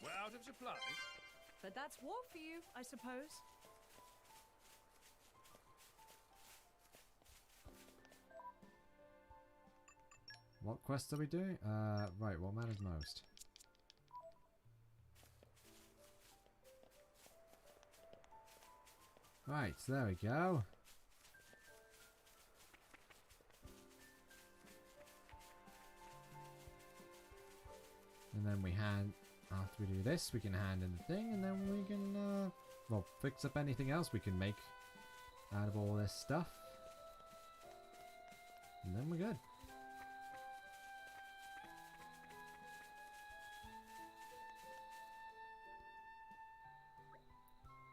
We're out of supplies. But that's war for you, I suppose. What quests are we doing? Right, what matters most? Right, so there we go. And then we hand, after we do this, we can hand in the thing, and then we can, well, fix up anything else we can make out of all this stuff. And then we're good.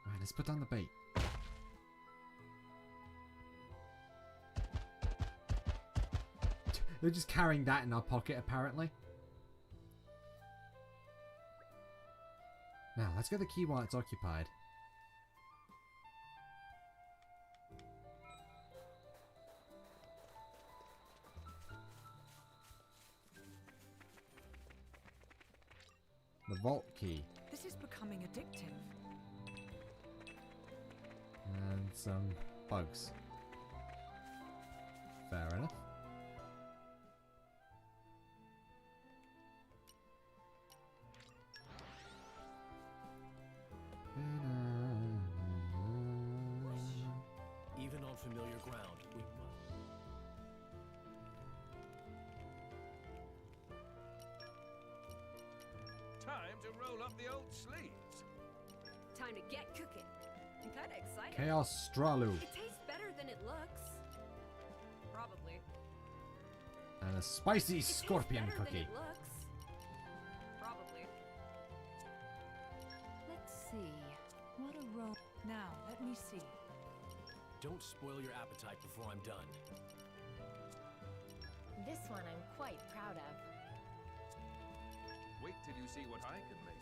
Right, let's put down the bait. They're just carrying that in our pocket, apparently. Now, let's get the key while it's occupied. The vault key. This is becoming addictive. And some bugs. Fair enough. Even on familiar ground, we must. Time to roll up the old sleeves. Time to get cooking. Kinda excited. Chaos Stralu. It tastes better than it looks. And a spicy scorpion It's better than cookie. it looks. Probably. Let's see. What aroma? Now, let me see. Don't spoil your appetite before I'm done. This one I'm quite proud of. Wait till you see what I can make.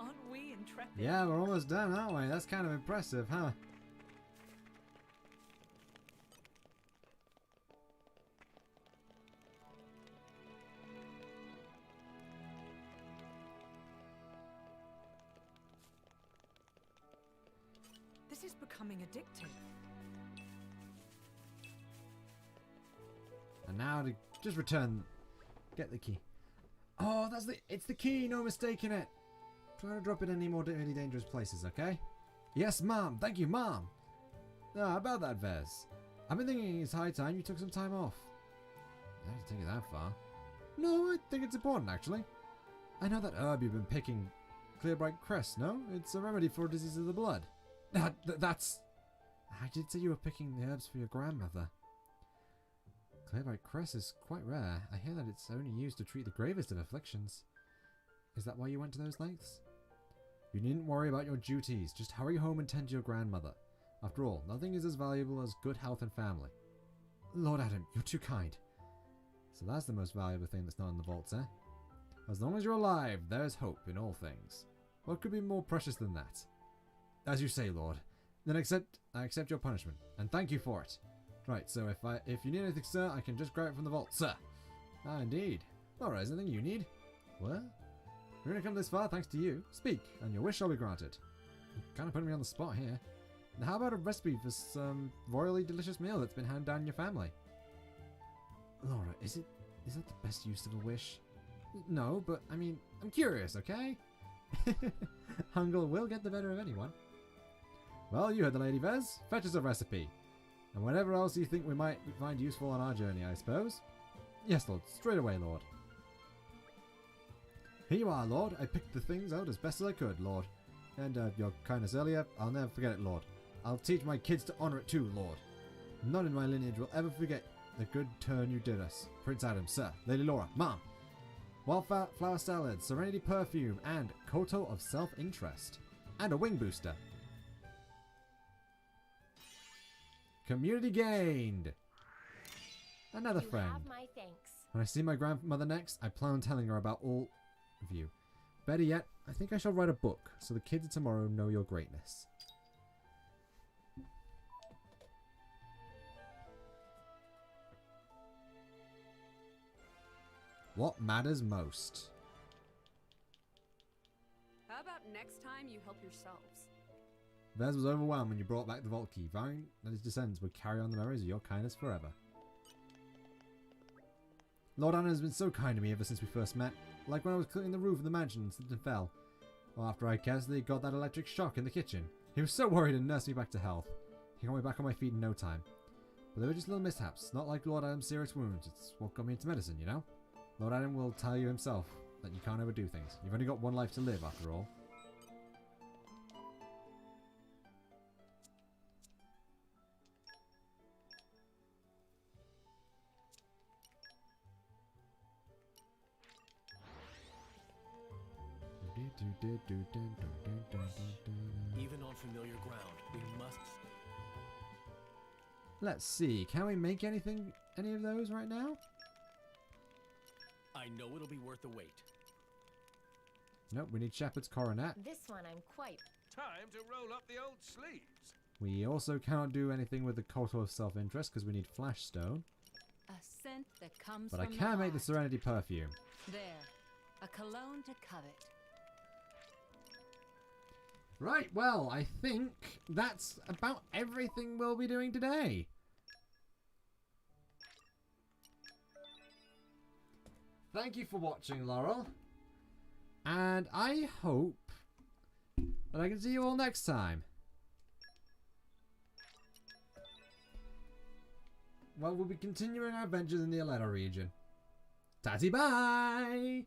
Aren't we intrepid? Yeah, we're almost done, aren't we? That's kind of impressive, huh? This is becoming addictive. And now to just return, get the key. Oh, it's the key, no mistaking it. Try to drop it in any more really dangerous places, okay? Yes, Mom. Thank you, Mom. Ah, about that, Vez. I've been thinking it's high time you took some time off. You don't have to take it that far. No, I think it's important, actually. I know that herb you've been picking, Clearbright Crest, no? It's a remedy for disease of the blood. That's... I did say you were picking the herbs for your grandmother. Clearbright Crest is quite rare. I hear that it's only used to treat the gravest of afflictions. Is that why you went to those lengths? You needn't worry about your duties. Just hurry home and tend to your grandmother. After all, nothing is as valuable as good health and family. Lord Adam, you're too kind. So that's the most valuable thing that's not in the vaults, eh? As long as you're alive, there's hope in all things. What could be more precious than that? As you say, Lord. Then I accept your punishment, and thank you for it. Right, so if you need anything, sir, I can just grab it from the vault, sir. Ah, indeed. Alright, is there anything you need? What? We're gonna come this far thanks to you. Speak, and your wish shall be granted. You're kind of putting me on the spot here. Now, how about a recipe for some royally delicious meal that's been handed down in your family? Laura, is that the best use of a wish? No, but I mean, I'm curious, okay? Hunger will get the better of anyone. Well, you heard the lady, Vez. Fetch us a recipe. And whatever else you think we might find useful on our journey, I suppose. Yes, Lord. Straight away, Lord. Here you are, Lord. I picked the things out as best as I could, Lord. And your kindness earlier, I'll never forget it, Lord. I'll teach my kids to honor it too, Lord. None in my lineage will ever forget the good turn you did us. Prince Adam, sir, Lady Laura, Mom. Wildflower salad, serenity perfume, and koto of self-interest. And a wing booster. Community gained. Another friend. You have my thanks. When I see my grandmother next, I plan on telling her about all of you. Better yet, I think I shall write a book so the kids of tomorrow know your greatness. What matters most? How about next time you help yourselves? Vez was overwhelmed when you brought back the vault key, vowing that his descendants would carry on the memories of your kindness forever. Lord Anna has been so kind to me ever since we first met, like when I was cleaning the roof of the mansion and slipped and fell. Well, after I casually got that electric shock in the kitchen, he was so worried and nursed me back to health. He got me back on my feet in no time. But they were just little mishaps, not like Lord Adam's serious wounds. It's what got me into medicine, you know? Lord Adam will tell you himself that you can't overdo things. You've only got one life to live, after all. Even on familiar ground, we must... Let's see, can we make any of those right now? I know it'll be worth the wait. Nope, we need Shepherd's Coronet. This one I'm quite... Time to roll up the old sleeves. We also cannot do anything with the Koto of Self-Interest because we need Flash Stone. A scent that comes But I from can make the heart. Serenity Perfume. There. A cologne to covet. Right, well, I think that's about everything we'll be doing today. Thank you for watching, Laurel. And I hope that I can see you all next time. Well, we'll be continuing our adventures in the Aletta region. Tatty bye!